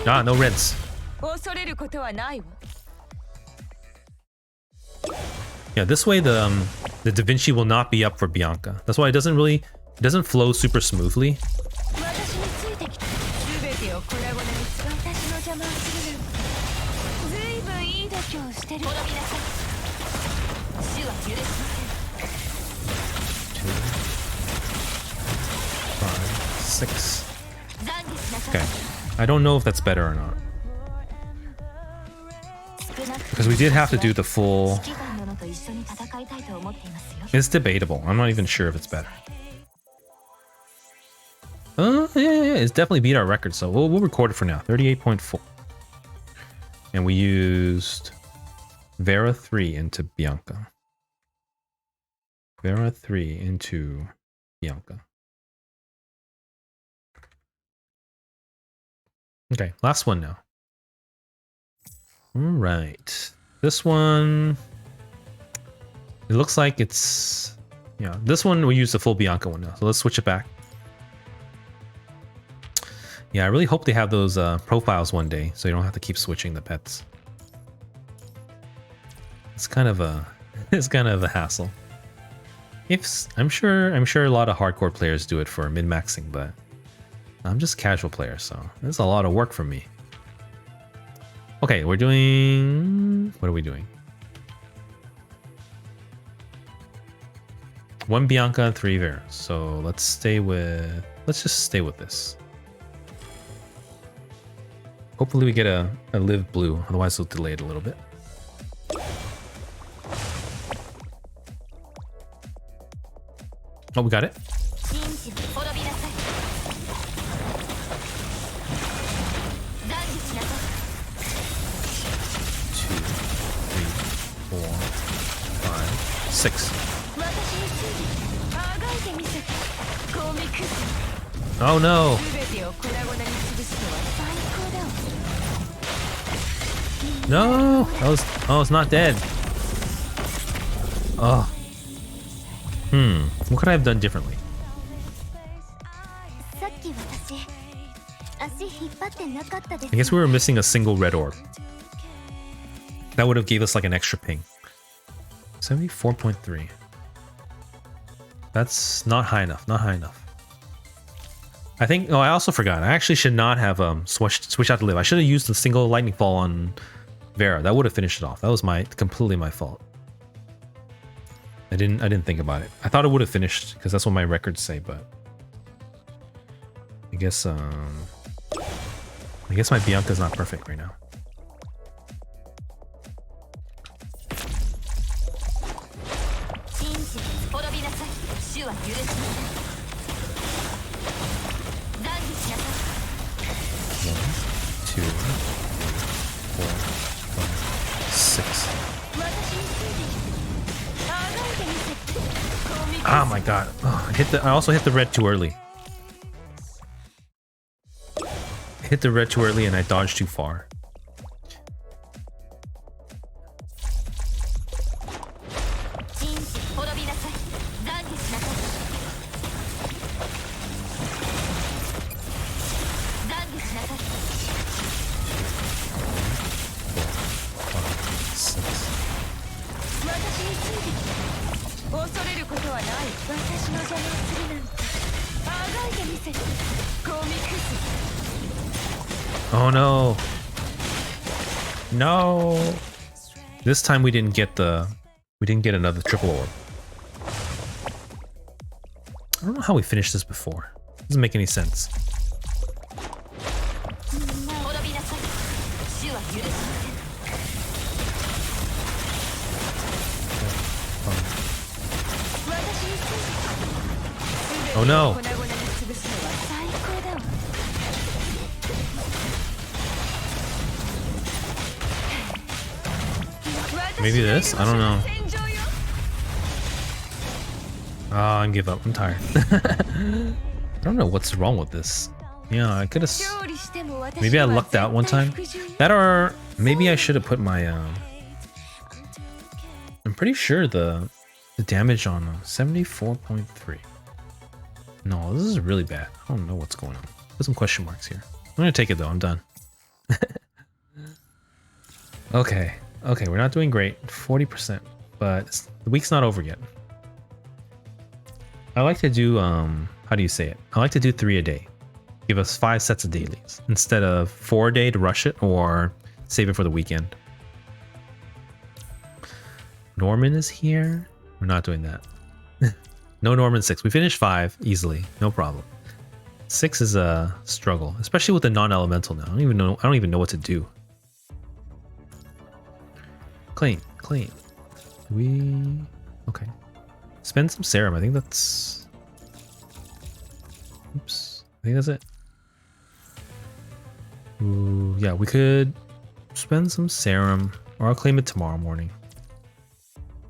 Ah, no reds. Yeah, this way the Da Vinci will not be up for Bianca. That's why it doesn't flow super smoothly. Six. Okay, I don't know if that's better or not, because we did have to do the full. It's debatable. I'm not even sure if it's better. Yeah, it's definitely beat our record, so we'll record it for now. 38.4, and we used Vera 3 into Bianca. Vera 3 into Bianca. Okay, last one now. All right, this one. It looks like it's, yeah, this one we use the full Bianca one now. So let's switch it back. Yeah, I really hope they have those profiles one day, so you don't have to keep switching the pets. It's kind of a hassle. I'm sure a lot of hardcore players do it for min-maxing, but I'm just a casual player, so it's a lot of work for me. Okay, what are we doing? One Bianca and 3 Vera. So let's just stay with this. Hopefully we get a Liv blue, otherwise we'll delay it a little bit. Oh, we got it. 6. Oh no! No! It's not dead. Oh. What could I have done differently? I guess we were missing a single red orb. That would have gave us like an extra ping. 74.3. That's not high enough. Not high enough. I think. Oh, I also forgot. I actually should not have switched out to Liv. I should have used the single lightning fall on Vera. That would have finished it off. That was completely my fault. I didn't think about it. I thought it would have finished because that's what my records say, but I guess my Bianca's not perfect right now. Oh my god. Oh, I also hit the red too early. I hit the red too early and I dodged too far. 恐れることはない。私の邪魔をするなんてあがいてみせる。コミクス。 Oh no. No. This time we didn't get another triple orb. I don't know how we finished this before. Doesn't make any sense. Oh no. Maybe this? I don't know. I give up. I'm tired. I don't know what's wrong with this. Yeah, I could have. Maybe I lucked out one time. That, or maybe I should have put my. I'm pretty sure the damage on 74.3. No, this is really bad. I don't know what's going on. Put some question marks here. I'm gonna take it though. I'm done. Okay. Okay, we're not doing great. 40%, but the week's not over yet. I like to do, how do you say it? I like to do 3 a day. Give us 5 sets of dailies instead of 4 a day to rush it or save it for the weekend. Norman is here. We're not doing that. No Norman 6. We finished 5 easily. No problem. 6 is a struggle, especially with the non-elemental now. I don't even know what to do. Clean. Okay. Spend some serum. I think that's... Oops. I think that's it. Ooh, yeah, we could spend some serum, or I'll claim it tomorrow morning.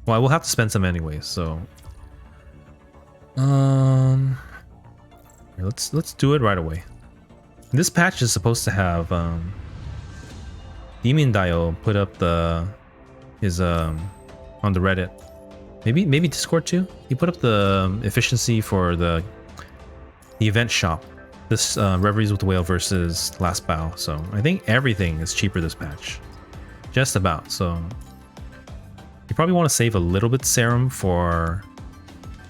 Well, I will have to spend some anyway, so... Let's do it right away. This patch is supposed to have, Demon Dio put up his on the Reddit. Maybe Discord too. He put up the efficiency for the event shop. This Reveries with the Whale versus Last Bow. So I think everything is cheaper this patch. Just about. So you probably want to save a little bit serum for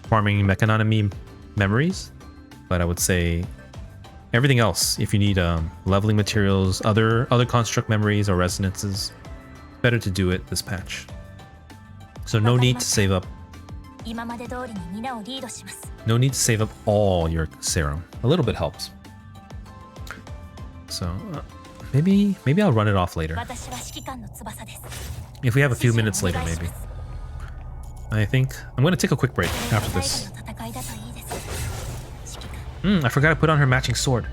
farming Mechanonemy memories, but I would say everything else, if you need leveling materials, other construct memories or resonances, better to do it this patch. So no need to save up. No need to save up all your serum. A little bit helps. So maybe I'll run it off later. If we have a few minutes later, maybe. I think I'm going to take a quick break after this. I forgot to put on her matching sword.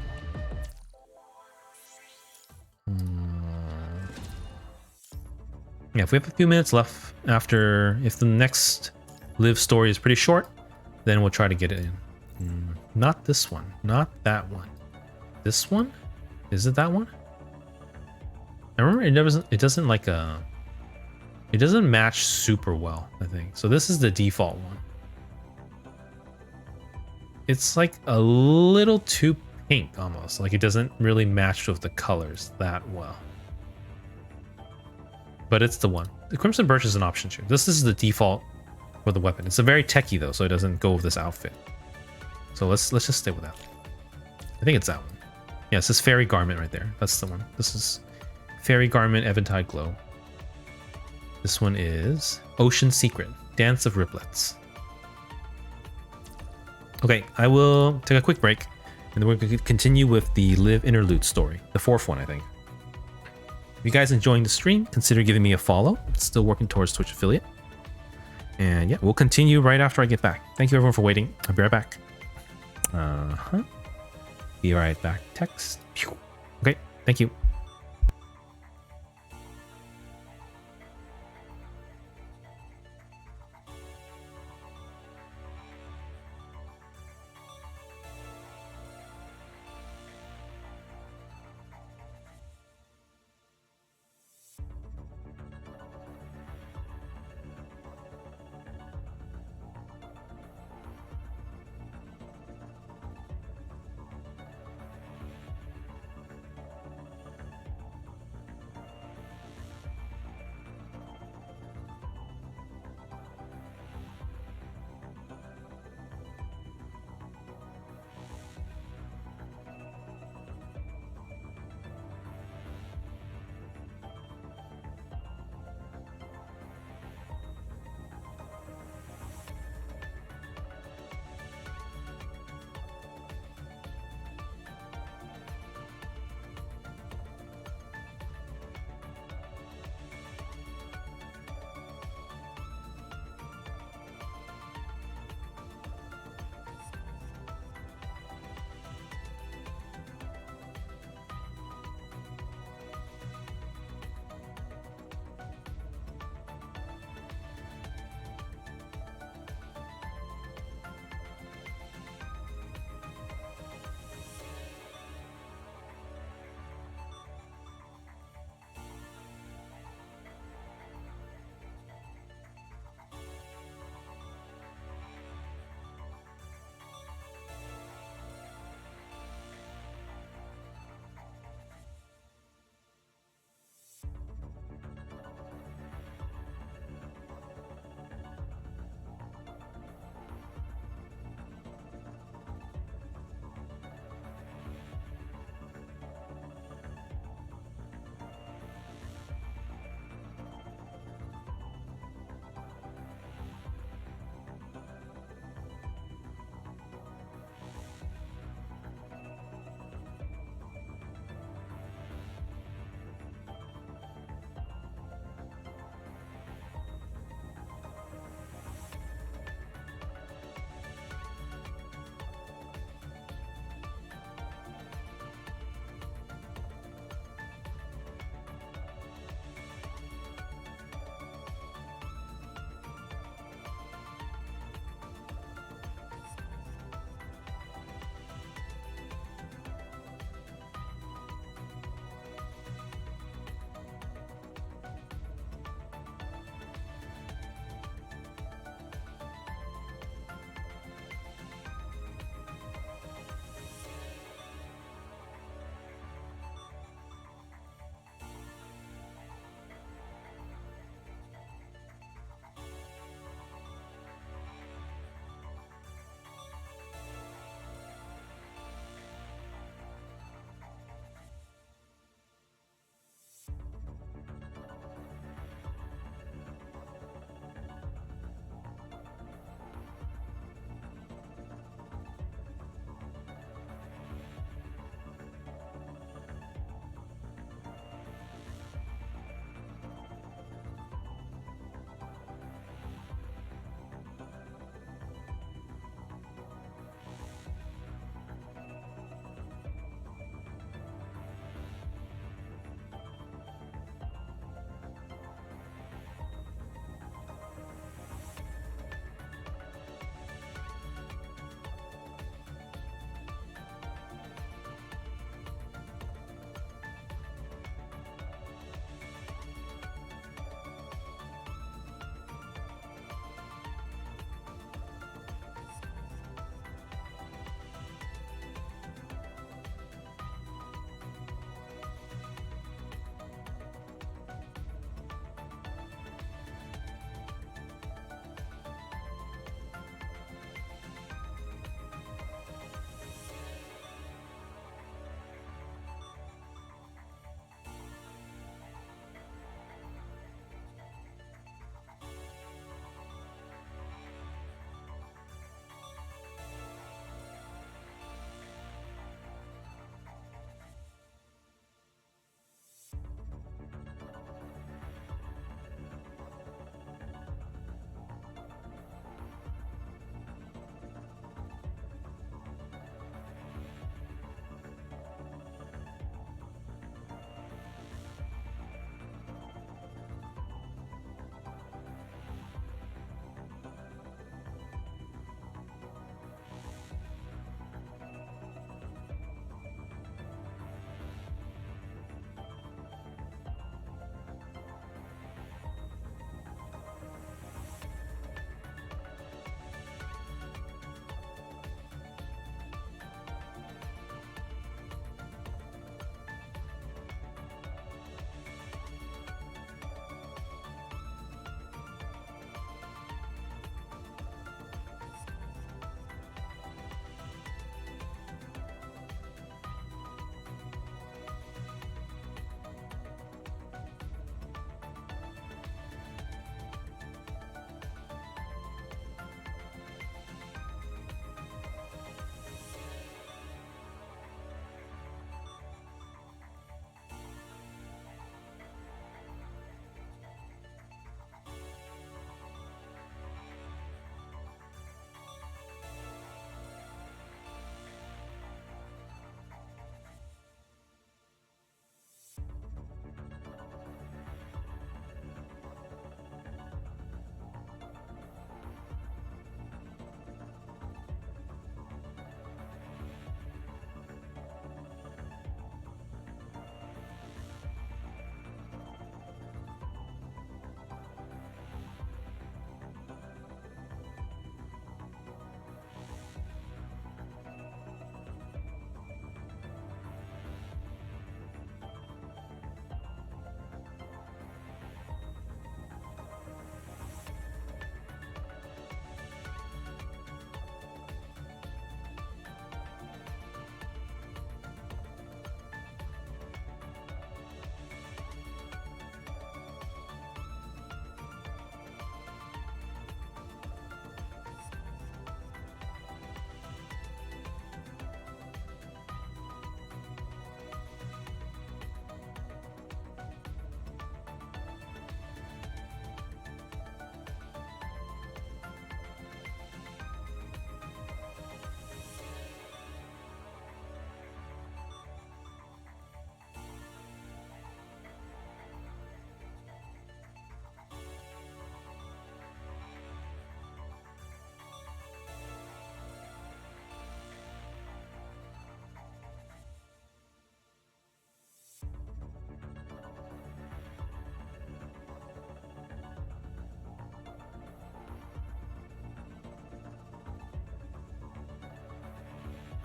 Yeah, if we have a few minutes left after, if the next Liv story is pretty short, then we'll try to get it in. Not this one. Not that one. This one? Is it that one? I remember it doesn't like it doesn't match super well, I think. So this is the default one. It's like a little too pink almost. Like it doesn't really match with the colors that well. But it's the one. The Crimson Birch is an option too. This is the default for the weapon. It's a very techie though, so it doesn't go with this outfit. So let's just stay with that. I think it's that one. Yeah, it's this Fairy Garment right there. That's the one. This is Fairy Garment Eventide Glow. This one is Ocean Secret, Dance of Riplets. Okay, I will take a quick break, and then we're going to continue with the Liv Interlude story, the 4th one, I think. If you guys enjoying the stream, consider giving me a follow. It's still working towards Twitch affiliate. And yeah, we'll continue right after I get back. Thank you everyone for waiting. I'll be right back. Be right back. Text. Okay, thank you.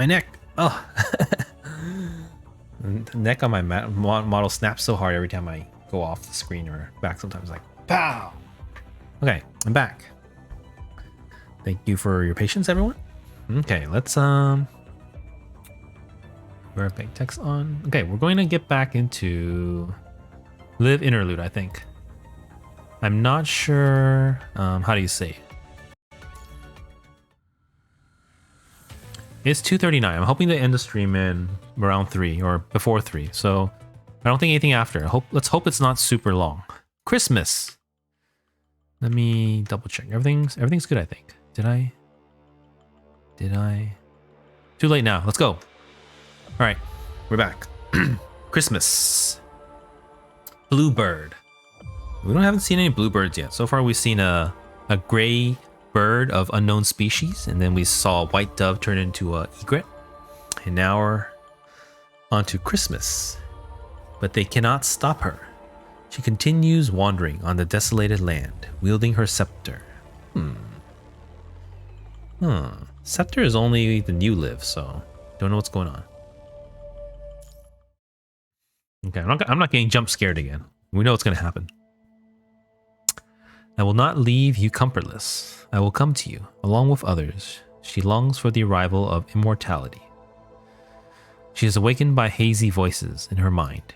My neck. Oh. The neck on my model snaps so hard every time I go off the screen or back. Sometimes like pow. Okay, I'm back. Thank you for your patience, everyone. Okay, let's where big text on. Okay, we're going to get back into Liv Interlude, I think. I'm not sure how do you say it. It's 2:39. I'm hoping to end the stream in around 3 or before 3. So I don't think anything after. Let's hope it's not super long. Christmas. Let me double check. Everything's good, I think. Did I? Too late now. Let's go. All right, we're back. Christmas. Bluebird. Haven't seen any bluebirds yet. So far, we've seen a gray bird of unknown species, and then we saw a white dove turn into a egret, and now we're on to Christmas. But they cannot stop her. She continues wandering on the desolated land, wielding her scepter. Scepter is only the new Liv, so don't know what's going on. Okay, I'm not getting jump scared again. We know what's going to happen. I will not leave you comfortless. I will come to you, along with others. She longs for the arrival of immortality. She is awakened by hazy voices in her mind.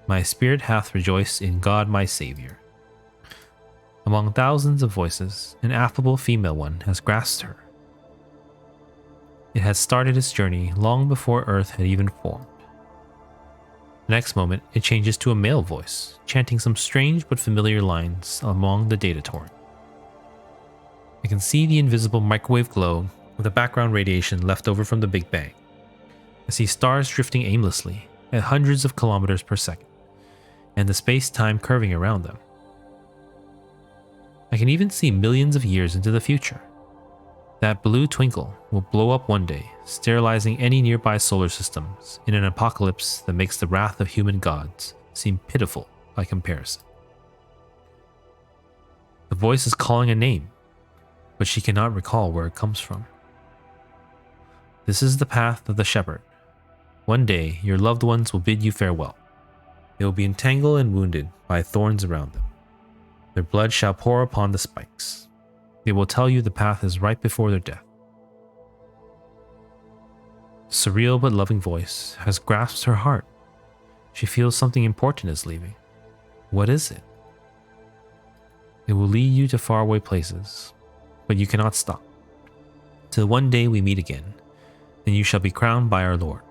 My spirit hath rejoiced in God my Savior. Among thousands of voices, an affable female one has grasped her. It had started its journey long before Earth had even formed. The next moment, it changes to a male voice, chanting some strange but familiar lines along the data torrent. I can see the invisible microwave glow with the background radiation left over from the Big Bang. I see stars drifting aimlessly at hundreds of kilometers per second, and the space-time curving around them. I can even see millions of years into the future. That blue twinkle will blow up one day, sterilizing any nearby solar systems in an apocalypse that makes the wrath of human gods seem pitiful by comparison. The voice is calling a name, but she cannot recall where it comes from. This is the path of the shepherd. One day, your loved ones will bid you farewell. They will be entangled and wounded by thorns around them. Their blood shall pour upon the spikes. They will tell you the path is right before their death. The surreal but loving voice has grasped her heart. She feels something important is leaving. What is it? It will lead you to faraway places, but you cannot stop. Till one day we meet again, then you shall be crowned by our Lord.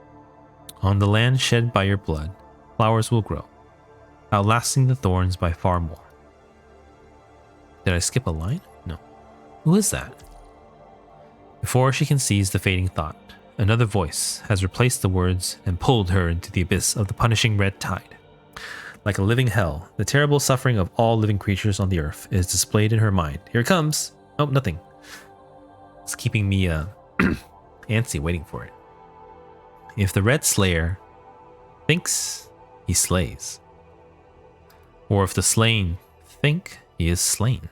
On the land shed by your blood, flowers will grow, outlasting the thorns by far more. Did I skip a line? No. Who is that? Before she can seize the fading thought, another voice has replaced the words and pulled her into the abyss of the punishing red tide. Like a living hell, the terrible suffering of all living creatures on the earth is displayed in her mind. Here it comes! Oh, nothing. It's keeping me antsy waiting for it. If the Red Slayer thinks, he slays. Or if the slain think, he is slain.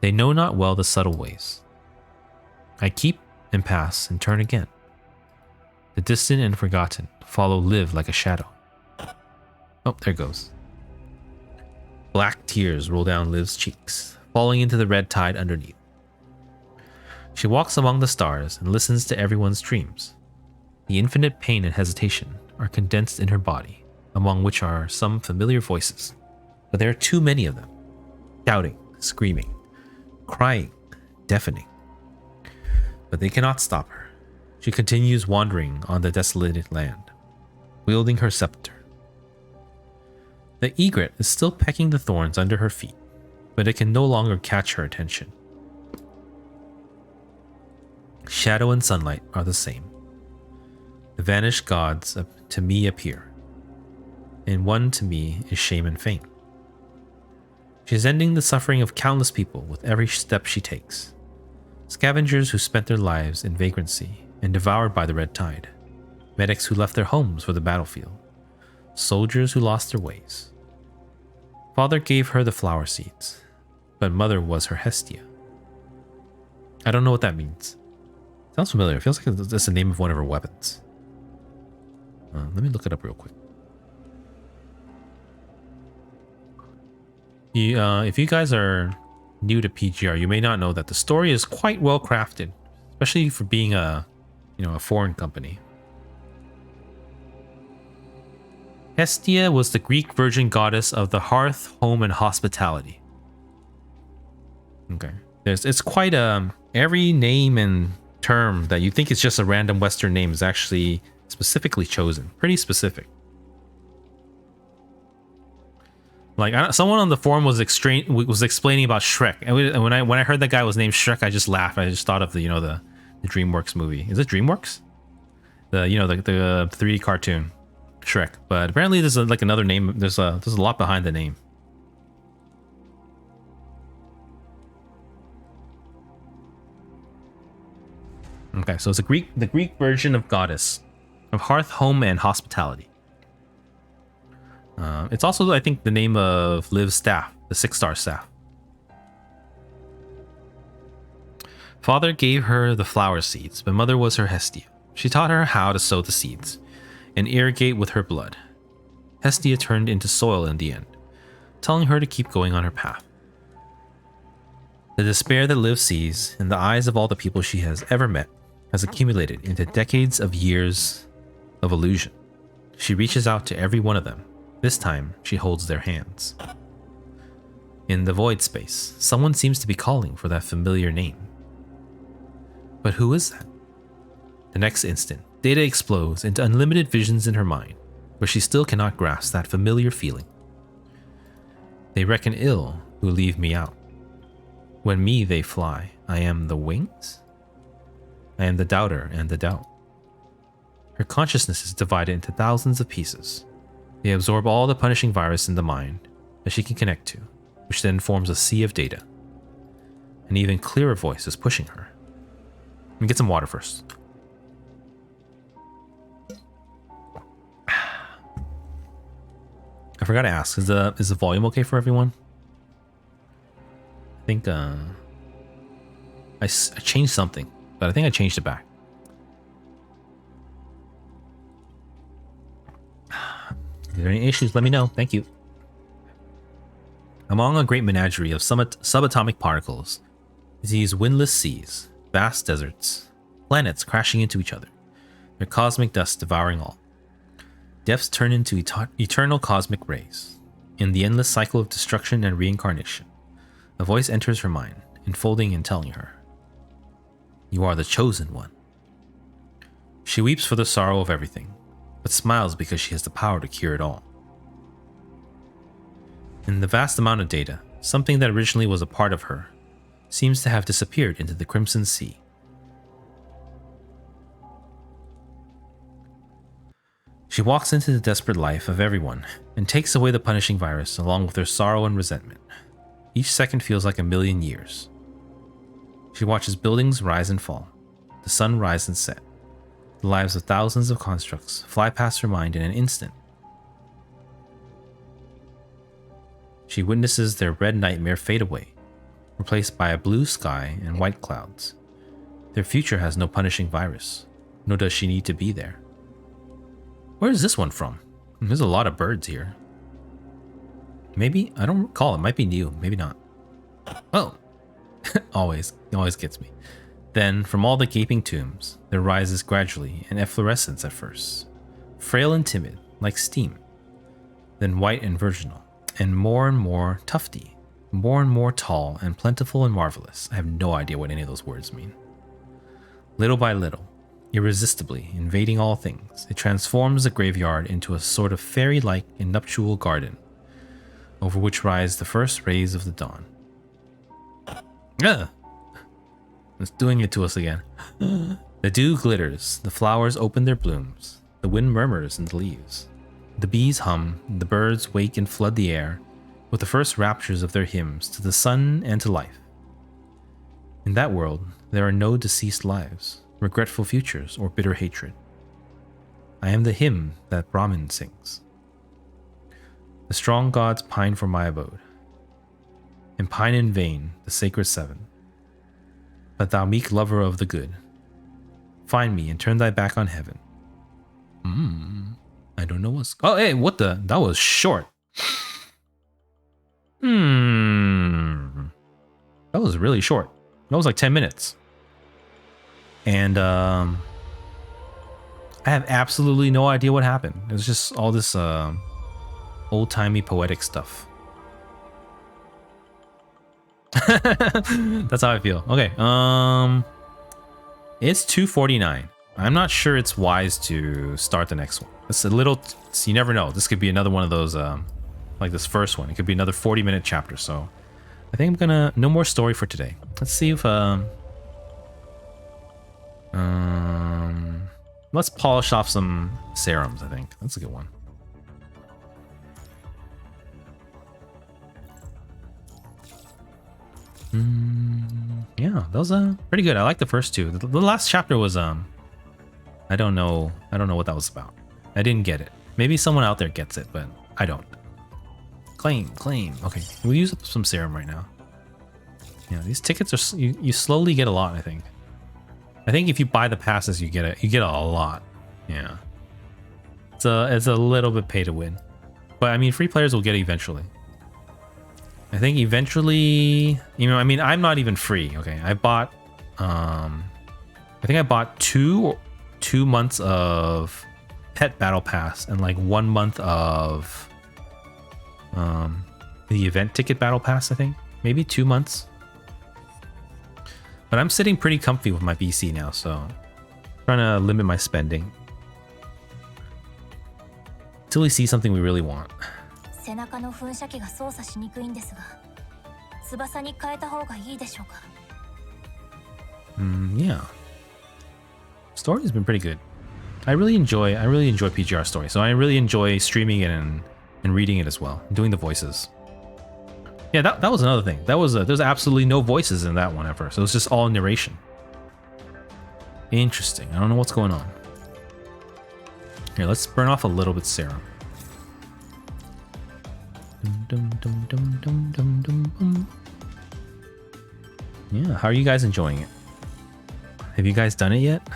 They know not well the subtle ways. I keep and pass and turn again. The distant and forgotten follow Liv like a shadow. Oh, there goes. Black tears roll down Liv's cheeks, falling into the red tide underneath. She walks among the stars and listens to everyone's dreams. The infinite pain and hesitation are condensed in her body, among which are some familiar voices. But there are too many of them. Shouting, screaming, crying, deafening. But they cannot stop her. She continues wandering on the desolated land, wielding her scepter. The egret is still pecking the thorns under her feet, but it can no longer catch her attention. Shadow and sunlight are the same. The vanished gods to me appear, and one to me is shame and fame. She is ending the suffering of countless people with every step she takes. Scavengers who spent their lives in vagrancy and devoured by the red tide. Medics who left their homes for the battlefield. Soldiers who lost their ways. Father gave her the flower seeds, but mother was her Hestia. I don't know what that means. Sounds familiar. It feels like that's the name of one of her weapons. Let me look it up real quick. If you guys are new to PGR, you may not know that the story is quite well crafted, especially for being a foreign company. Hestia was the Greek virgin goddess of the hearth, home, and hospitality. Okay, it's quite every name and term that you think is just a random Western name is actually specifically chosen. Pretty specific. Like someone on the forum was explaining about Shrek, and when I heard that guy was named Shrek, I just laughed. I just thought of the DreamWorks movie. Is it DreamWorks? The 3D cartoon Shrek. But apparently there's another name. There's a lot behind the name. Okay, so it's the Greek version of goddess of hearth, home, and hospitality. It's also, I think, the name of Liv's staff, the 6-star staff. Father gave her the flower seeds, but mother was her Hestia. She taught her how to sow the seeds and irrigate with her blood. Hestia turned into soil in the end, telling her to keep going on her path. The despair that Liv sees in the eyes of all the people she has ever met has accumulated into decades of years of illusion. She reaches out to every one of them. This time, she holds their hands. In the void space, someone seems to be calling for that familiar name. But who is that? The next instant, data explodes into unlimited visions in her mind, where she still cannot grasp that familiar feeling. They reckon ill who leave me out. When me they fly, I am the wings? I am the doubter and the doubt. Her consciousness is divided into thousands of pieces. They absorb all the punishing virus in the mind that she can connect to, which then forms a sea of data. An even clearer voice is pushing her. Let me get some water first. I forgot to ask, is the volume okay for everyone? I think I changed something, but I think I changed it back. If there are any issues, let me know. Thank you. Among a great menagerie of subatomic particles, these windless seas, vast deserts, planets crashing into each other, their cosmic dust devouring all. Depths turn into eternal cosmic rays. In the endless cycle of destruction and reincarnation, a voice enters her mind, enfolding and telling her, "You are the chosen one." She weeps for the sorrow of everything, but smiles because she has the power to cure it all. In the vast amount of data, something that originally was a part of her seems to have disappeared into the Crimson Sea. She walks into the desperate life of everyone and takes away the punishing virus along with their sorrow and resentment. Each second feels like a million years. She watches buildings rise and fall, the sun rise and set. The lives of thousands of constructs fly past her mind in an instant. She witnesses their red nightmare fade away, replaced by a blue sky and white clouds. Their future has no punishing virus, nor does she need to be there. Where is this one from? There's a lot of birds here. Maybe? I don't recall. It might be new. Maybe not. Oh! Always gets me. Then, from all the gaping tombs, there rises gradually an efflorescence at first. Frail and timid, like steam. Then white and virginal, and more tufty. More and more tall and plentiful and marvelous. I have no idea what any of those words mean. Little by little, irresistibly invading all things, it transforms the graveyard into a sort of fairy-like and nuptial garden, over which rise the first rays of the dawn. It's doing it to us again. The dew glitters, the flowers open their blooms, the wind murmurs in the leaves. The bees hum, the birds wake and flood the air with the first raptures of their hymns to the sun and to life. In that world, there are no deceased lives, regretful futures, or bitter hatred. I am the hymn that Brahman sings. The strong gods pine for my abode, and pine in vain the sacred seven. But thou meek lover of the good, find me and turn thy back on heaven. I don't know what's... Oh, hey, what the... That was short. That was really short. That was like 10 minutes. And I have absolutely no idea what happened. It was just all this old-timey poetic stuff. That's how I feel. Okay, it's 2:49. I'm not sure it's wise to start the next one. It's a little... You never know. This could be another one of those, like this first one. It could be another 40-minute chapter, so... I think I'm gonna... No more story for today. Let's see if, let's polish off some serums, I think. That's a good one. Yeah, that was pretty good. I like the first two. The last chapter was I don't know what that was about. I didn't get it. Maybe someone out there gets it, but I don't. Claim. Okay, we'll use up some serum right now. Yeah, these tickets are you slowly get a lot. I think if you buy the passes, you get a lot. Yeah, it's a little bit pay to win, but I mean, free players will get it eventually. I think eventually, you know, I mean, I'm not even free. Okay, I bought, I think I bought two months of Pet Battle Pass and like 1 month of the event ticket Battle Pass. I think maybe 2 months. But I'm sitting pretty comfy with my PC now, so I'm trying to limit my spending until we see something we really want. 背中の噴射機が操作しにくいんですが、翼に変えた方がいいでしょうか。Yeah. Story's been pretty good. I really enjoy PGR story, so I really enjoy streaming it and reading it as well, doing the voices. Yeah, that was another thing. There's absolutely no voices in that one at first. It was just all narration. Interesting. I don't know what's going on. Here, let's burn off a little bit serum. Yeah, how are you guys enjoying it? Have you guys done it yet?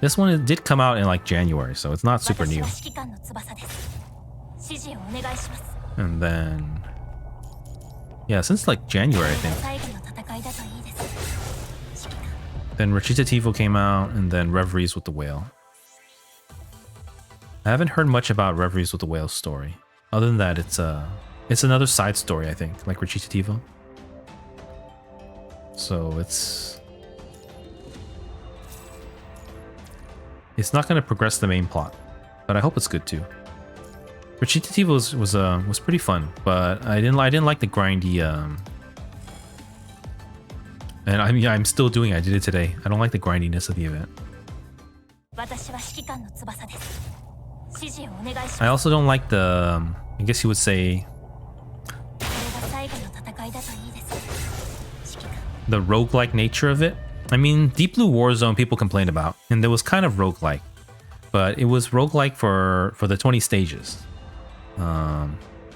This one did come out in like January, so it's not super new. And then, yeah, since like January, I think. Then Recitativo came out, and then Reveries with the Whale. I haven't heard much about Reveries with the Whale story. Other than that, it's another side story, I think, like Recitativo. So it's not going to progress the main plot, but I hope it's good too. Recitativo was pretty fun, but I didn't like the grindy and I mean, I'm still doing it. I did it today. I don't like the grindiness of the event. I also don't like the, I guess you would say, the roguelike nature of it. I mean, Deep Blue Warzone people complained about, and it was kind of roguelike, but it was roguelike for the 20 stages.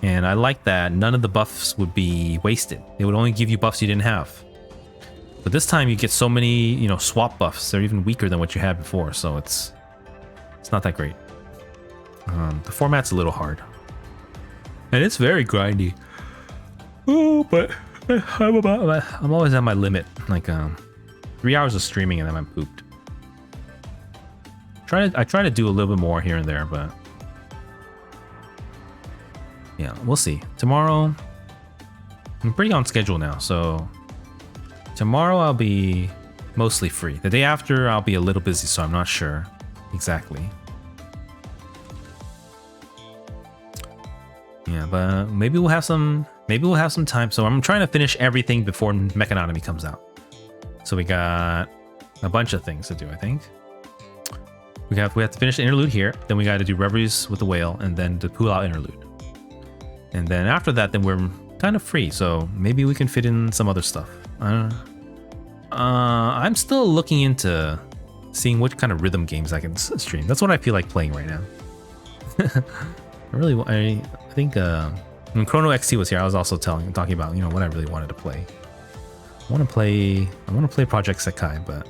And I like that none of the buffs would be wasted. They would only give you buffs you didn't have. But this time you get so many, you know, swap buffs. They're even weaker than what you had before, so it's not that great. The format's a little hard. And it's very grindy. Oh, but I'm always at my limit. Like 3 hours of streaming and then I'm pooped. I try to do a little bit more here and there, but yeah, we'll see. Tomorrow, I'm pretty on schedule now, so tomorrow I'll be mostly free. The day after I'll be a little busy, so I'm not sure exactly. Yeah, but maybe we'll have some time. So I'm trying to finish everything before Mechanonemy comes out. So we got a bunch of things to do, I think. We have to finish the interlude here, then we got to do Reveries with the Whale, and then the Pull Out interlude. And then after that, then we're kind of free, so maybe we can fit in some other stuff. I don't know. I'm still looking into seeing what kind of rhythm games I can stream. That's what I feel like playing right now. I think when Chrono XT was here, I was also talking about, you know, what I really wanted to play. I want to play Project Sekai, but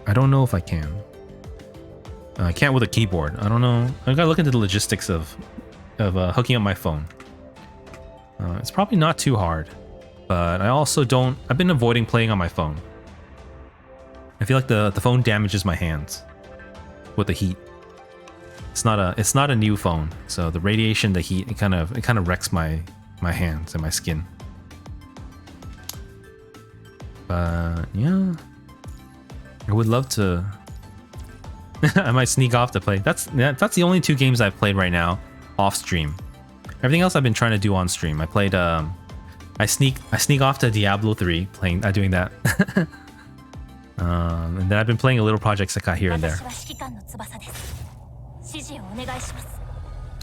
I don't know if I can. I can't with a keyboard. I don't know. I gotta look into the logistics of hooking up my phone. It's probably not too hard, but I also don't. I've been avoiding playing on my phone. I feel like the phone damages my hands with the heat. It's not a new phone, so the radiation, the heat, it kind of wrecks my hands and my skin. But yeah, I would love to. I might sneak off to play. That's the only 2 games I've played right now off stream. Everything else I've been trying to do on stream. I played I sneak off to Diablo 3 doing that. And then I've been playing a little projects I got here and there.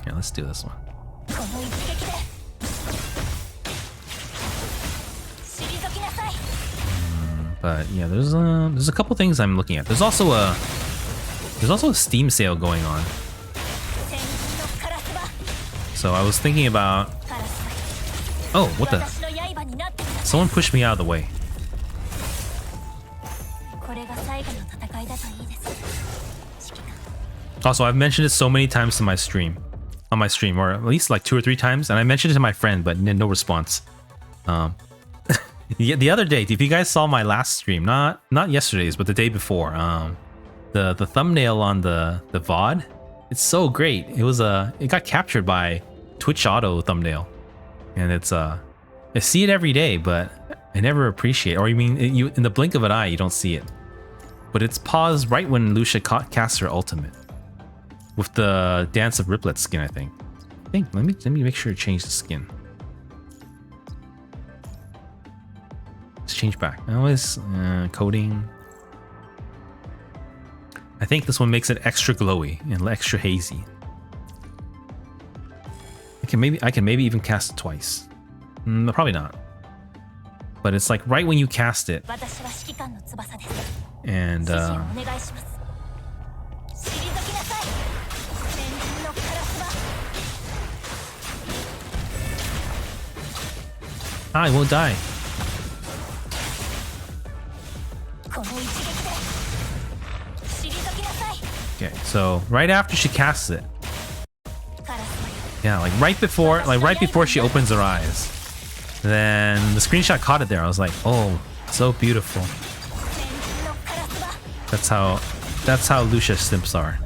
Yeah, let's do this one. But yeah, there's a couple things I'm looking at. There's also a Steam sale going on. So I was thinking about. Oh, what the? Someone pushed me out of the way. Also, I've mentioned it so many times on my stream, or at least like 2 or 3 times, and I mentioned it to my friend, but no response. The other day, if you guys saw my last stream, not yesterday's, but the day before, the thumbnail on the VOD, it's so great. It got captured by Twitch Auto thumbnail, and I see it every day, but I never appreciate it. Or you mean you in the blink of an eye, you don't see it, but it's paused right when Lucia casts her ultimate with the Dance of Riplet skin. I think. Let me make sure to change the skin. Let's change back. I always coding. I think this one makes it extra glowy and extra hazy. I can maybe even cast it twice. Probably not. But it's like right when you cast it. And I won't die. Okay, so right after she casts it. Yeah, like right before she opens her eyes. Then the screenshot caught it there. I was like, oh, so beautiful. That's how Lucia simps are.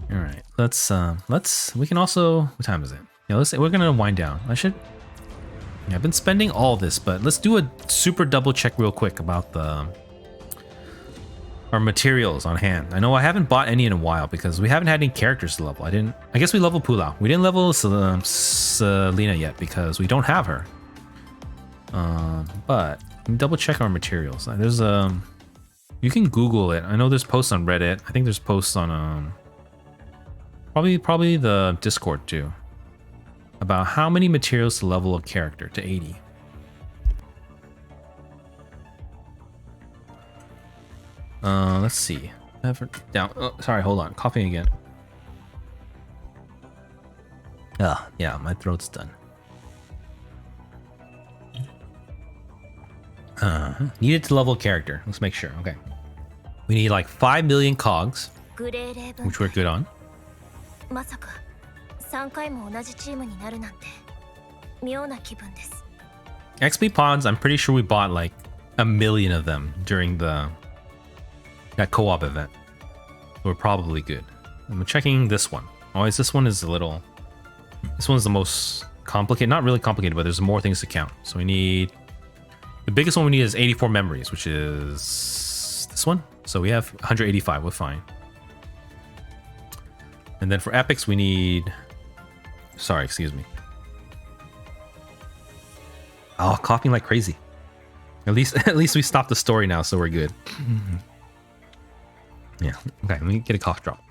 All right, we can also, what time is it? Yeah, we're gonna wind down. I've been spending all this, but let's do a super double check real quick about our materials on hand. I know I haven't bought any in a while because we haven't had any characters to level. I guess we leveled Pulau. We didn't level Selena yet because we don't have her. But let me double check our materials. There's you can Google it. I know there's posts on Reddit. I think there's posts on probably the Discord too, about how many materials to level a character to 80. Let's see. Down. Oh, sorry, hold on. Coughing again. Yeah, my throat's done. Needed to level a character. Let's make sure. Okay. We need like 5 million cogs, which we're good on. XP pods, I'm pretty sure we bought like 1 million of them during that co-op event. We're probably good. I'm checking this one. This one's the most complicated. Not really complicated, but there's more things to count. So we need, the biggest one we need is 84 memories, which is this one. So we have 185, we're fine. And then for epics, we need, sorry, excuse me. Oh, coughing like crazy. At least we stopped the story now, so we're good. Yeah, okay, let me get a cough drop.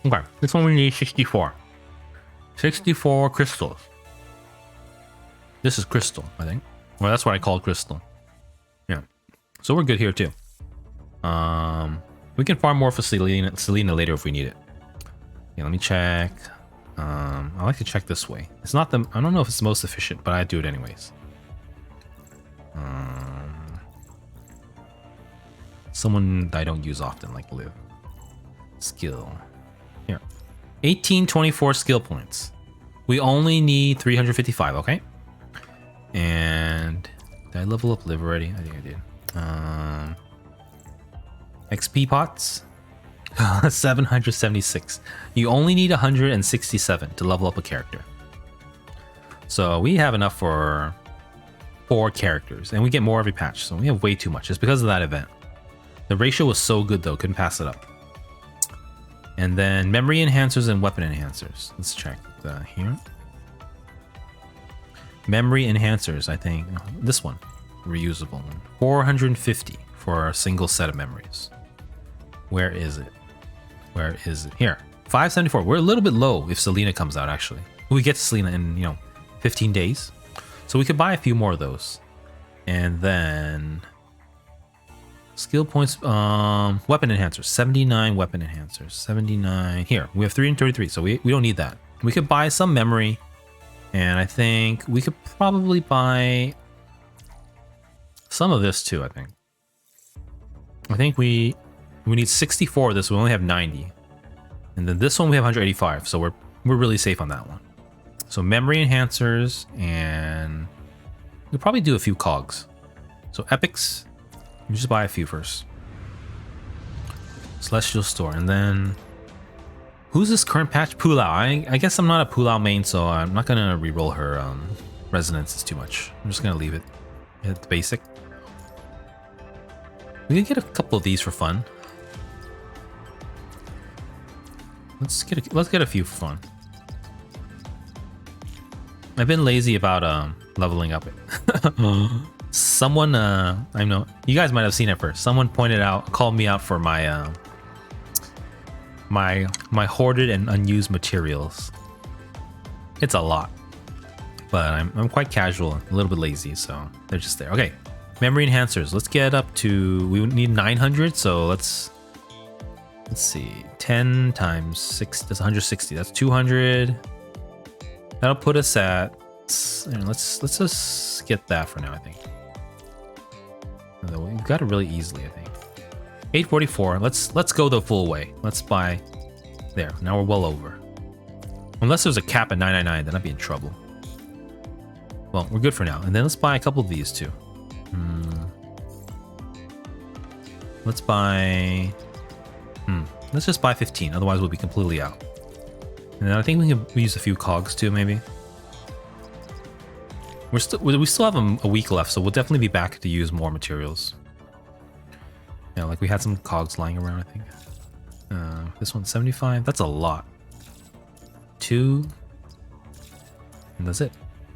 Okay, this one we need 64. 64 crystals. This is crystal, I think. Well, that's what I call crystal. Yeah, so we're good here too. We can farm more for Selena later if we need it. Yeah, let me check. I like to check this way. It's not the, I don't know if it's the most efficient, but I do it anyways. Someone that I don't use often, like Liv. Skill. Here. 1824 skill points. We only need 355, okay? And did I level up Liv already? I think I did. XP pots. 776. You only need 167 to level up a character. So we have enough for 4 characters, and we get more every patch. So we have way too much. It's because of that event. The ratio was so good though, couldn't pass it up. And then memory enhancers and weapon enhancers. Let's check here. Memory enhancers, I think this one, reusable one. 450 for a single set of memories. Where is it? Where is it? Here, 574. We're a little bit low if Selena comes out, actually. We get to Selena in, 15 days. So we could buy a few more of those. And then skill points, weapon enhancers, 79 weapon enhancers, 79. Here, we have 333, so we don't need that. We could buy some memory, and I think we could probably buy some of this too, I think we need 64 of this, we only have 90. And then this one we have 185, so we're really safe on that one. So memory enhancers, and we'll probably do a few cogs. So epics, you just buy a few first. Celestial Store, and then who's this current patch? Pulao. I guess I'm not a Pulao main, so I'm not gonna reroll her resonances too much. I'm just gonna leave it at the basic. We can get a couple of these for fun. Let's get a few for fun. I've been lazy about leveling up it. Someone, I know you guys might have seen it first. Someone called me out for my my hoarded and unused materials. It's a lot, but I'm quite casual, a little bit lazy, so they're just there. Okay, memory enhancers. Let's get up to, we need 900, so let's see, 10 times 6, that's 160. That's 200. That'll put us at, let's just get that for now, I think. We've got it really easily, I think. 844. Let's go the full way. Let's buy there. Now we're well over. Unless there's a cap at 999, then I'd be in trouble. Well, we're good for now. And then let's buy a couple of these too. Let's buy. Let's just buy 15. Otherwise, we'll be completely out. And then I think we can use a few cogs too, maybe. We still have a week left, so we'll definitely be back to use more materials. Yeah, like we had some cogs lying around, I think. This one's 75. That's a lot. 2. And that's it.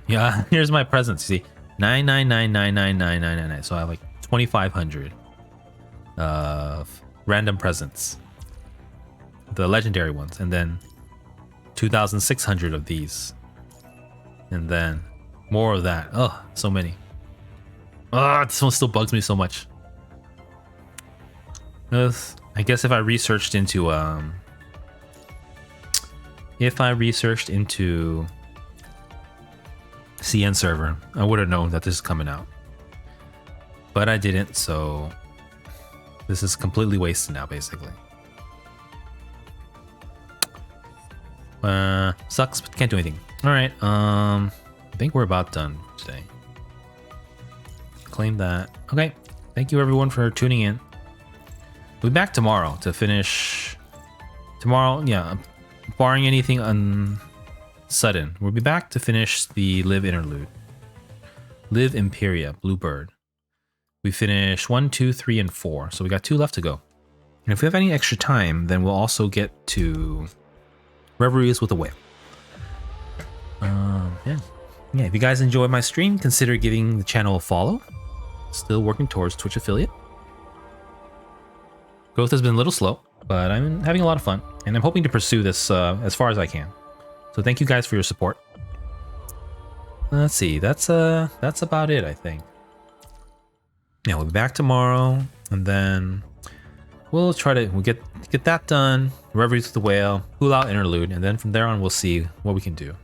Yeah, here's my presents. You see, 999999999. So I have like 2,500 of random presents, the legendary ones, and then 2,600 of these, and then more of that. Oh, so many. This one still bugs me so much. I guess if I researched into CN server, I would have known that this is coming out, but I didn't, so this is completely wasted now, basically. Sucks, but can't do anything. All right, I think we're about done today. Claim that. Okay, thank you everyone for tuning in. We'll be back tomorrow to finish. Tomorrow, yeah, barring anything sudden, we'll be back to finish the Liv Interlude. Liv Empyrea, Bluebird. We finished 1, 2, 3, and 4, so we got 2 left to go. And if we have any extra time, then we'll also get to Reveries with a Whale. Yeah. If you guys enjoy my stream, consider giving the channel a follow. Still working towards Twitch affiliate. Growth has been a little slow, but I'm having a lot of fun, and I'm hoping to pursue this as far as I can. So thank you guys for your support. Let's see, that's about it, I think. Yeah, we'll be back tomorrow, and then we'll get get that done. Reveries with the whale, cool out interlude, and then from there on we'll see what we can do.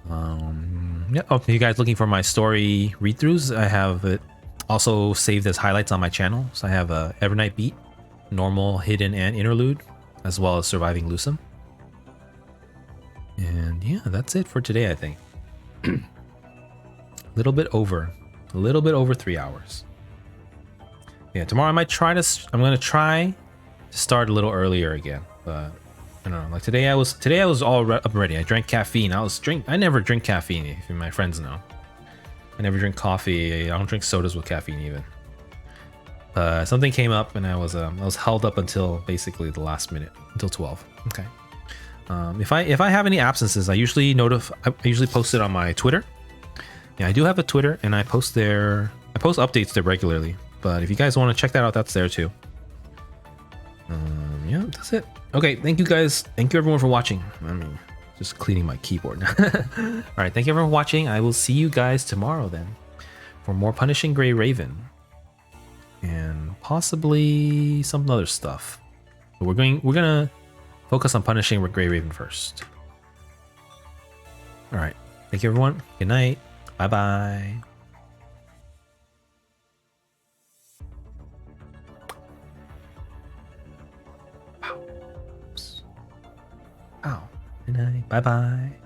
Yeah. Oh, if you guys looking for my story read-throughs, I have it also saved as highlights on my channel. So I have a Evernight Beat, normal, hidden, and interlude, as well as surviving Lusum. And yeah, that's it for today, I think. A little bit over 3 hours. Yeah, tomorrow I might try to. I'm gonna try to start a little earlier again, but I don't know. Like today I was all up ready. I drank caffeine. I never drink caffeine. If my friends know, I never drink coffee. I don't drink sodas with caffeine even. Something came up and I was held up until basically the last minute, until 12. Okay. If I have any absences, I usually post it on my Twitter. Yeah, I do have a Twitter and I post updates there regularly. But if you guys want to check that out, that's there too. Yeah, that's it. Okay, thank you guys. Thank you everyone for watching. I mean, just cleaning my keyboard now. All right, thank you everyone for watching. I will see you guys tomorrow then for more Punishing Gray Raven and possibly some other stuff. But we're gonna focus on Punishing Gray Raven first. All right, thank you everyone. Good night. Bye bye. Ow. Good night. Bye bye.